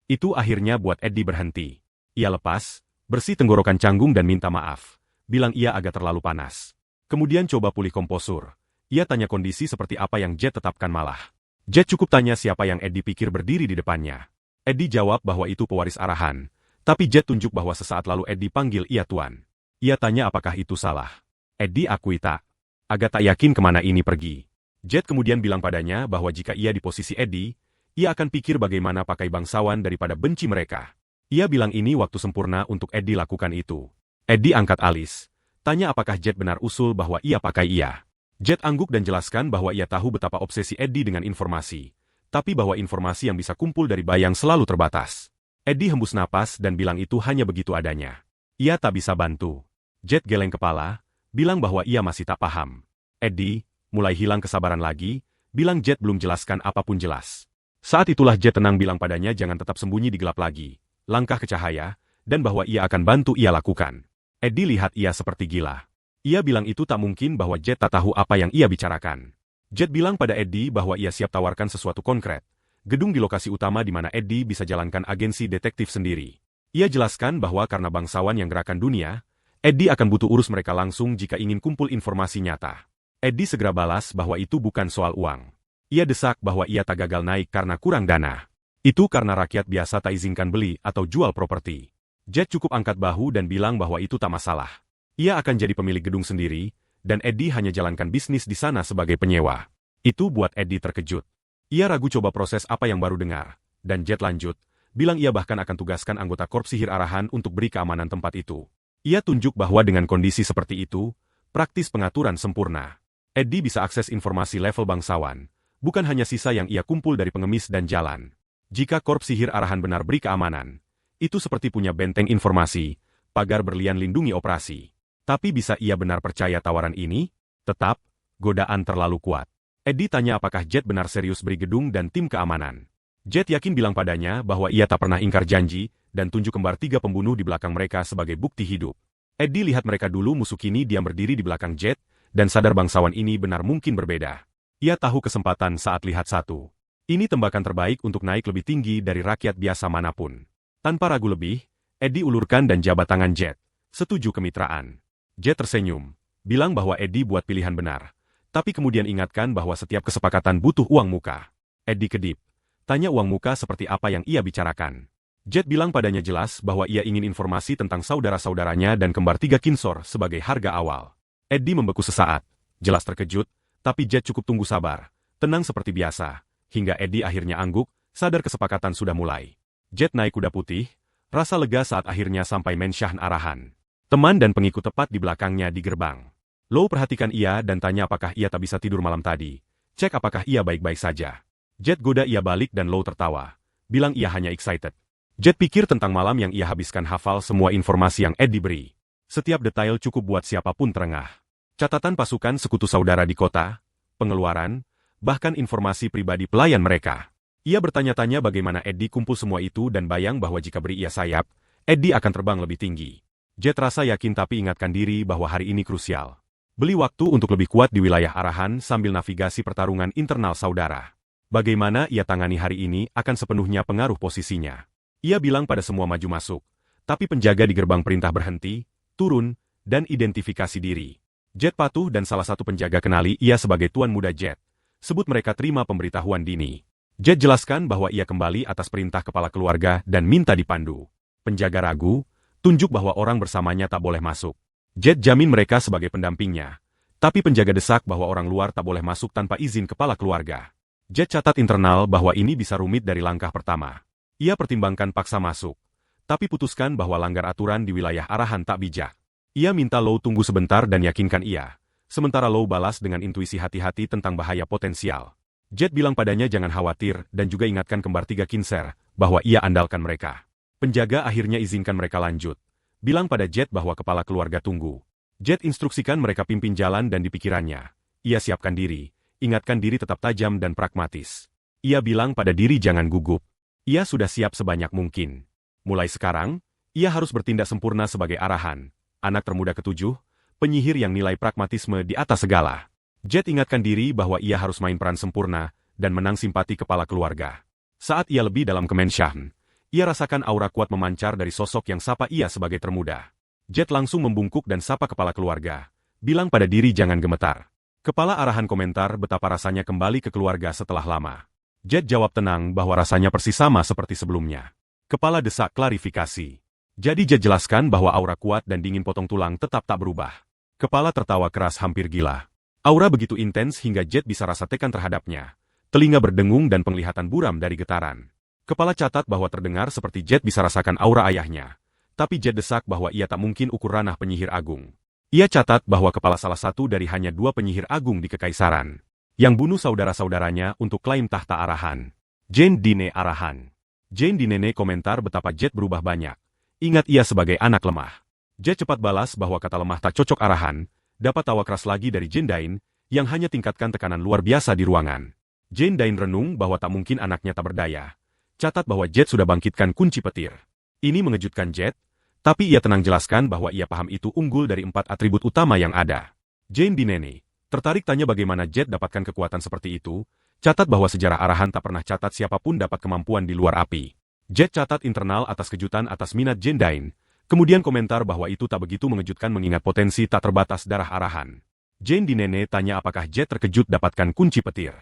Itu akhirnya buat Eddie berhenti. Ia lepas, bersih tenggorokan canggung dan minta maaf. Bilang ia agak terlalu panas. Kemudian coba pulih komposur. Ia tanya kondisi seperti apa yang Jet tetapkan malah. Jet cukup tanya siapa yang Eddie pikir berdiri di depannya. Eddie jawab bahwa itu pewaris arahan, tapi Jet tunjuk bahwa sesaat lalu Eddie panggil ia tuan. Ia tanya apakah itu salah. Eddie akui tak. Agak tak yakin kemana ini pergi. Jet kemudian bilang padanya bahwa jika ia di posisi Eddie, ia akan pikir bagaimana pakai bangsawan daripada benci mereka. Ia bilang ini waktu sempurna untuk Eddie lakukan itu. Eddie angkat alis. Tanya apakah Jet benar usul bahwa ia pakai ia. Jet angguk dan jelaskan bahwa ia tahu betapa obsesi Eddie dengan informasi, tapi bahwa informasi yang bisa kumpul dari bayang selalu terbatas. Eddie hembus napas dan bilang itu hanya begitu adanya. Ia tak bisa bantu. Jet geleng kepala, bilang bahwa ia masih tak paham. Eddie mulai hilang kesabaran lagi, bilang Jet belum jelaskan apapun jelas. Saat itulah Jet tenang bilang padanya jangan tetap sembunyi di gelap lagi, langkah ke cahaya, dan bahwa ia akan bantu ia lakukan. Eddie lihat ia seperti gila. Ia bilang itu tak mungkin bahwa Jet tak tahu apa yang ia bicarakan. Jet bilang pada Eddie bahwa ia siap tawarkan sesuatu konkret. Gedung di lokasi utama di mana Eddie bisa jalankan agensi detektif sendiri. Ia jelaskan bahwa karena bangsawan yang gerakan dunia, Eddie akan butuh urus mereka langsung jika ingin kumpul informasi nyata. Eddie segera balas bahwa itu bukan soal uang. Ia desak bahwa ia tak gagal naik karena kurang dana. Itu karena rakyat biasa tak izinkan beli atau jual properti. Jet cukup angkat bahu dan bilang bahwa itu tak masalah. Ia akan jadi pemilik gedung sendiri, dan Eddie hanya jalankan bisnis di sana sebagai penyewa. Itu buat Eddie terkejut. Ia ragu coba proses apa yang baru dengar, dan Jet lanjut, bilang ia bahkan akan tugaskan anggota Korps Sihir Arahan untuk beri keamanan tempat itu. Ia tunjuk bahwa dengan kondisi seperti itu, praktis pengaturan sempurna. Eddie bisa akses informasi level bangsawan, bukan hanya sisa yang ia kumpul dari pengemis dan jalan. Jika Korps Sihir Arahan benar beri keamanan, itu seperti punya benteng informasi, pagar berlian lindungi operasi. Tapi bisa ia benar percaya tawaran ini? Tetap, godaan terlalu kuat. Eddie tanya apakah Jet benar serius beri gedung dan tim keamanan. Jet yakin bilang padanya bahwa ia tak pernah ingkar janji, dan tunjuk kembar 3 pembunuh di belakang mereka sebagai bukti hidup. Eddie lihat mereka dulu musuh kini diam berdiri di belakang Jet, dan sadar bangsawan ini benar mungkin berbeda. Ia tahu kesempatan saat lihat satu. Ini tembakan terbaik untuk naik lebih tinggi dari rakyat biasa manapun. Tanpa ragu lebih, Eddie ulurkan dan jabat tangan Jet. Setuju kemitraan. Jet tersenyum, bilang bahwa Eddie buat pilihan benar. Tapi kemudian ingatkan bahwa setiap kesepakatan butuh uang muka. Eddie kedip. Tanya uang muka seperti apa yang ia bicarakan. Jet bilang padanya jelas bahwa ia ingin informasi tentang saudara-saudaranya dan kembar 3 Kinsor sebagai harga awal. Eddie membeku sesaat, jelas terkejut, tapi Jet cukup tunggu sabar, tenang seperti biasa, hingga Eddie akhirnya angguk, sadar kesepakatan sudah mulai. Jet naik kuda putih, rasa lega saat akhirnya sampai Mensyahn Arahan. Teman dan pengikut tepat di belakangnya di gerbang. Low perhatikan ia dan tanya apakah ia tak bisa tidur malam tadi. Cek apakah ia baik-baik saja. Jet goda ia balik dan Low tertawa, bilang ia hanya excited. Jet pikir tentang malam yang ia habiskan hafal semua informasi yang Eddie beri. Setiap detail cukup buat siapapun terengah. Catatan pasukan sekutu saudara di kota, pengeluaran, bahkan informasi pribadi pelayan mereka. Ia bertanya-tanya bagaimana Eddie kumpul semua itu dan bayang bahwa jika beri ia sayap, Eddie akan terbang lebih tinggi. Jet rasa yakin tapi ingatkan diri bahwa hari ini krusial. Beli waktu untuk lebih kuat di wilayah Arahan sambil navigasi pertarungan internal saudara. Bagaimana ia tangani hari ini akan sepenuhnya pengaruh posisinya. Ia bilang pada semua maju masuk, tapi penjaga di gerbang perintah berhenti, turun, dan identifikasi diri. Jet patuh dan salah satu penjaga kenali ia sebagai Tuan Muda Jet. Sebut mereka terima pemberitahuan dini. Jet jelaskan bahwa ia kembali atas perintah kepala keluarga dan minta dipandu. Penjaga ragu, tunjuk bahwa orang bersamanya tak boleh masuk. Jet jamin mereka sebagai pendampingnya. Tapi penjaga desak bahwa orang luar tak boleh masuk tanpa izin kepala keluarga. Jet catat internal bahwa ini bisa rumit dari langkah pertama. Ia pertimbangkan paksa masuk. Tapi putuskan bahwa langgar aturan di wilayah Arahan tak bijak. Ia minta Low tunggu sebentar dan yakinkan ia. Sementara Low balas dengan intuisi hati-hati tentang bahaya potensial. Jet bilang padanya jangan khawatir dan juga ingatkan kembar 3 Kinser bahwa ia andalkan mereka. Penjaga akhirnya izinkan mereka lanjut. Bilang pada Jet bahwa kepala keluarga tunggu. Jet instruksikan mereka pimpin jalan dan di pikirannya. Ia siapkan diri, ingatkan diri tetap tajam dan pragmatis. Ia bilang pada diri jangan gugup. Ia sudah siap sebanyak mungkin. Mulai sekarang, ia harus bertindak sempurna sebagai Arahan, anak termuda ketujuh, penyihir yang nilai pragmatisme di atas segala. Jet ingatkan diri bahwa ia harus main peran sempurna dan menang simpati kepala keluarga. Saat ia lebih dalam ke Mensyahn, ia rasakan aura kuat memancar dari sosok yang sapa ia sebagai termuda. Jet langsung membungkuk dan sapa kepala keluarga, bilang pada diri jangan gemetar. Kepala Arahan komentar betapa rasanya kembali ke keluarga setelah lama. Jet jawab tenang bahwa rasanya persis sama seperti sebelumnya. Kepala desak klarifikasi. Jadi Jet jelaskan bahwa aura kuat dan dingin potong tulang tetap tak berubah. Kepala tertawa keras hampir gila. Aura begitu intens hingga Jet bisa rasa tekan terhadapnya. Telinga berdengung dan penglihatan buram dari getaran. Kepala catat bahwa terdengar seperti Jet bisa rasakan aura ayahnya. Tapi Jet desak bahwa ia tak mungkin ukur ranah penyihir agung. Ia catat bahwa kepala salah satu dari hanya 2 penyihir agung di Kekaisaran. Yang bunuh saudara-saudaranya untuk klaim tahta Arahan. Jane Dine Arahan. Jane Dine komentar betapa Jet berubah banyak. Ingat ia sebagai anak lemah. Jet cepat balas bahwa kata lemah tak cocok Arahan, dapat tawa keras lagi dari Jane Dain, yang hanya tingkatkan tekanan luar biasa di ruangan. Jane Dain renung bahwa tak mungkin anaknya tak berdaya. Catat bahwa Jet sudah bangkitkan kunci petir. Ini mengejutkan Jet, tapi ia tenang jelaskan bahwa ia paham itu unggul dari 4 atribut utama yang ada. Jane Dinene tertarik tanya bagaimana Jet dapatkan kekuatan seperti itu. Catat bahwa sejarah arahan tak pernah catat siapapun dapat kemampuan di luar api. Jet catat internal atas kejutan atas minat Jane Dain. Kemudian komentar bahwa itu tak begitu mengejutkan mengingat potensi tak terbatas darah arahan. Jane Dinene tanya apakah Jet terkejut dapatkan kunci petir.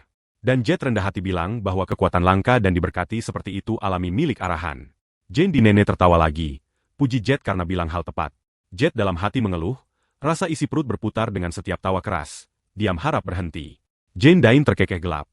Dan Jet rendah hati bilang bahwa kekuatan langka dan diberkati seperti itu alami milik arahan. Jane Dinene tertawa lagi. Puji Jet karena bilang hal tepat. Jet dalam hati mengeluh. Rasa isi perut berputar dengan setiap tawa keras. Diam harap berhenti. Jane Dain terkekeh gelap.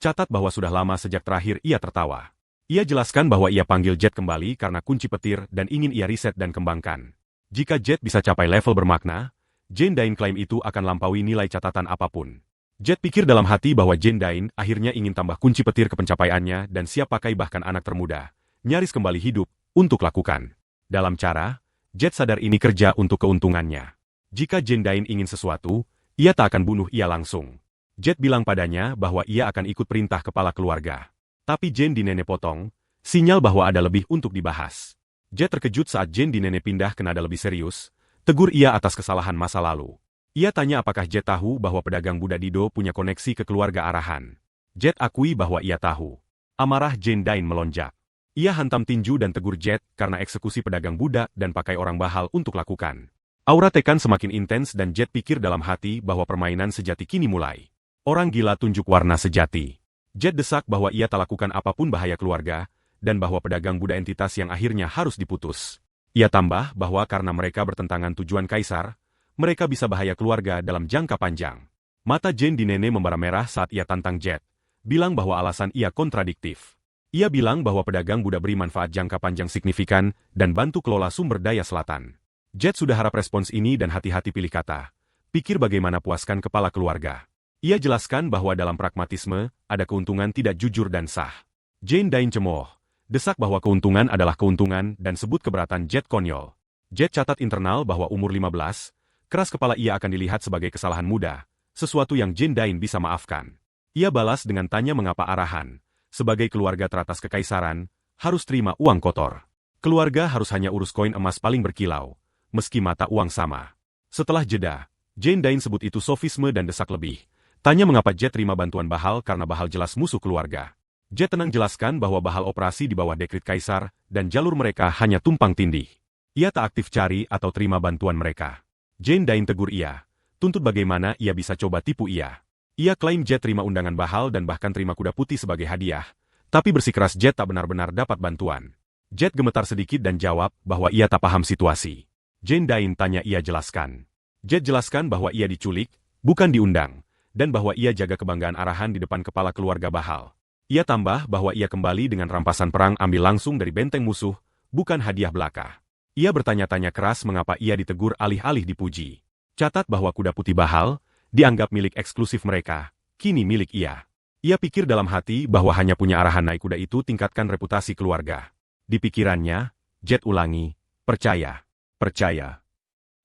Catat bahwa sudah lama sejak terakhir ia tertawa. Ia jelaskan bahwa ia panggil Jet kembali karena kunci petir dan ingin ia riset dan kembangkan. Jika Jet bisa capai level bermakna, Jane Dain klaim itu akan lampaui nilai catatan apapun. Jet pikir dalam hati bahwa Jane Dain akhirnya ingin tambah kunci petir ke pencapaiannya dan siap pakai bahkan anak termuda, nyaris kembali hidup, untuk lakukan. Dalam cara, Jet sadar ini kerja untuk keuntungannya. Jika Jane Dain ingin sesuatu, ia tak akan bunuh ia langsung. Jet bilang padanya bahwa ia akan ikut perintah kepala keluarga. Tapi Jane Dinene potong, sinyal bahwa ada lebih untuk dibahas. Jet terkejut saat Jane Dinene pindah ke nada lebih serius, tegur ia atas kesalahan masa lalu. Ia tanya apakah Jet tahu bahwa pedagang Buddha Dido punya koneksi ke keluarga arahan. Jet akui bahwa ia tahu. Amarah Jane Dain melonjak. Ia hantam tinju dan tegur Jet karena eksekusi pedagang Buddha dan pakai orang bahal untuk lakukan. Aura tekan semakin intens dan Jet pikir dalam hati bahwa permainan sejati kini mulai. Orang gila tunjuk warna sejati. Jet desak bahwa ia tak lakukan apapun bahaya keluarga, dan bahwa pedagang Buddha entitas yang akhirnya harus diputus. Ia tambah bahwa karena mereka bertentangan tujuan kaisar, mereka bisa bahaya keluarga dalam jangka panjang. Mata Jane Dinene membara merah saat ia tantang Jet, bilang bahwa alasan ia kontradiktif. Ia bilang bahwa pedagang Buddha beri manfaat jangka panjang signifikan dan bantu kelola sumber daya selatan. Jet sudah harap respons ini dan hati-hati pilih kata. Pikir bagaimana puaskan kepala keluarga. Ia jelaskan bahwa dalam pragmatisme, ada keuntungan tidak jujur dan sah. Jane Dain cemooh. Desak bahwa keuntungan adalah keuntungan dan sebut keberatan Jet konyol. Jet catat internal bahwa umur 15, keras kepala ia akan dilihat sebagai kesalahan muda, sesuatu yang Jane Dain bisa maafkan. Ia balas dengan tanya mengapa arahan, sebagai keluarga teratas kekaisaran, harus terima uang kotor. Keluarga harus hanya urus koin emas paling berkilau, meski mata uang sama. Setelah jeda, Jane Dain sebut itu sofisme dan desak lebih. Tanya mengapa Jet terima bantuan Bahal karena Bahal jelas musuh keluarga. Jet tenang jelaskan bahwa Bahal operasi di bawah dekrit kaisar, dan jalur mereka hanya tumpang tindih. Ia tak aktif cari atau terima bantuan mereka. Jane Dain tegur ia. Tuntut bagaimana ia bisa coba tipu ia. Ia klaim Jet terima undangan Bahal dan bahkan terima kuda putih sebagai hadiah. Tapi bersikeras Jet tak benar-benar dapat bantuan. Jet gemetar sedikit dan jawab bahwa ia tak paham situasi. Jane Dain tanya ia jelaskan. Jet jelaskan bahwa ia diculik, bukan diundang, dan bahwa ia jaga kebanggaan arahan di depan kepala keluarga Bahal. Ia tambah bahwa ia kembali dengan rampasan perang ambil langsung dari benteng musuh, bukan hadiah belaka. Ia bertanya-tanya keras mengapa ia ditegur alih-alih dipuji. Catat bahwa kuda putih Bahal, dianggap milik eksklusif mereka, kini milik ia. Ia pikir dalam hati bahwa hanya punya arahan naik kuda itu tingkatkan reputasi keluarga. Di pikirannya, Jet ulangi, percaya. Percaya.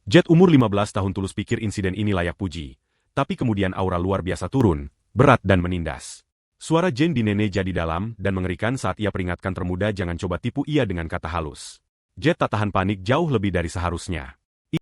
Jet umur 15 tahun tulus pikir insiden ini layak puji. Tapi kemudian aura luar biasa turun, berat dan menindas. Suara Jane Dinene jadi dalam dan mengerikan saat ia peringatkan termuda jangan coba tipu ia dengan kata halus. Jet tak tahan panik jauh lebih dari seharusnya.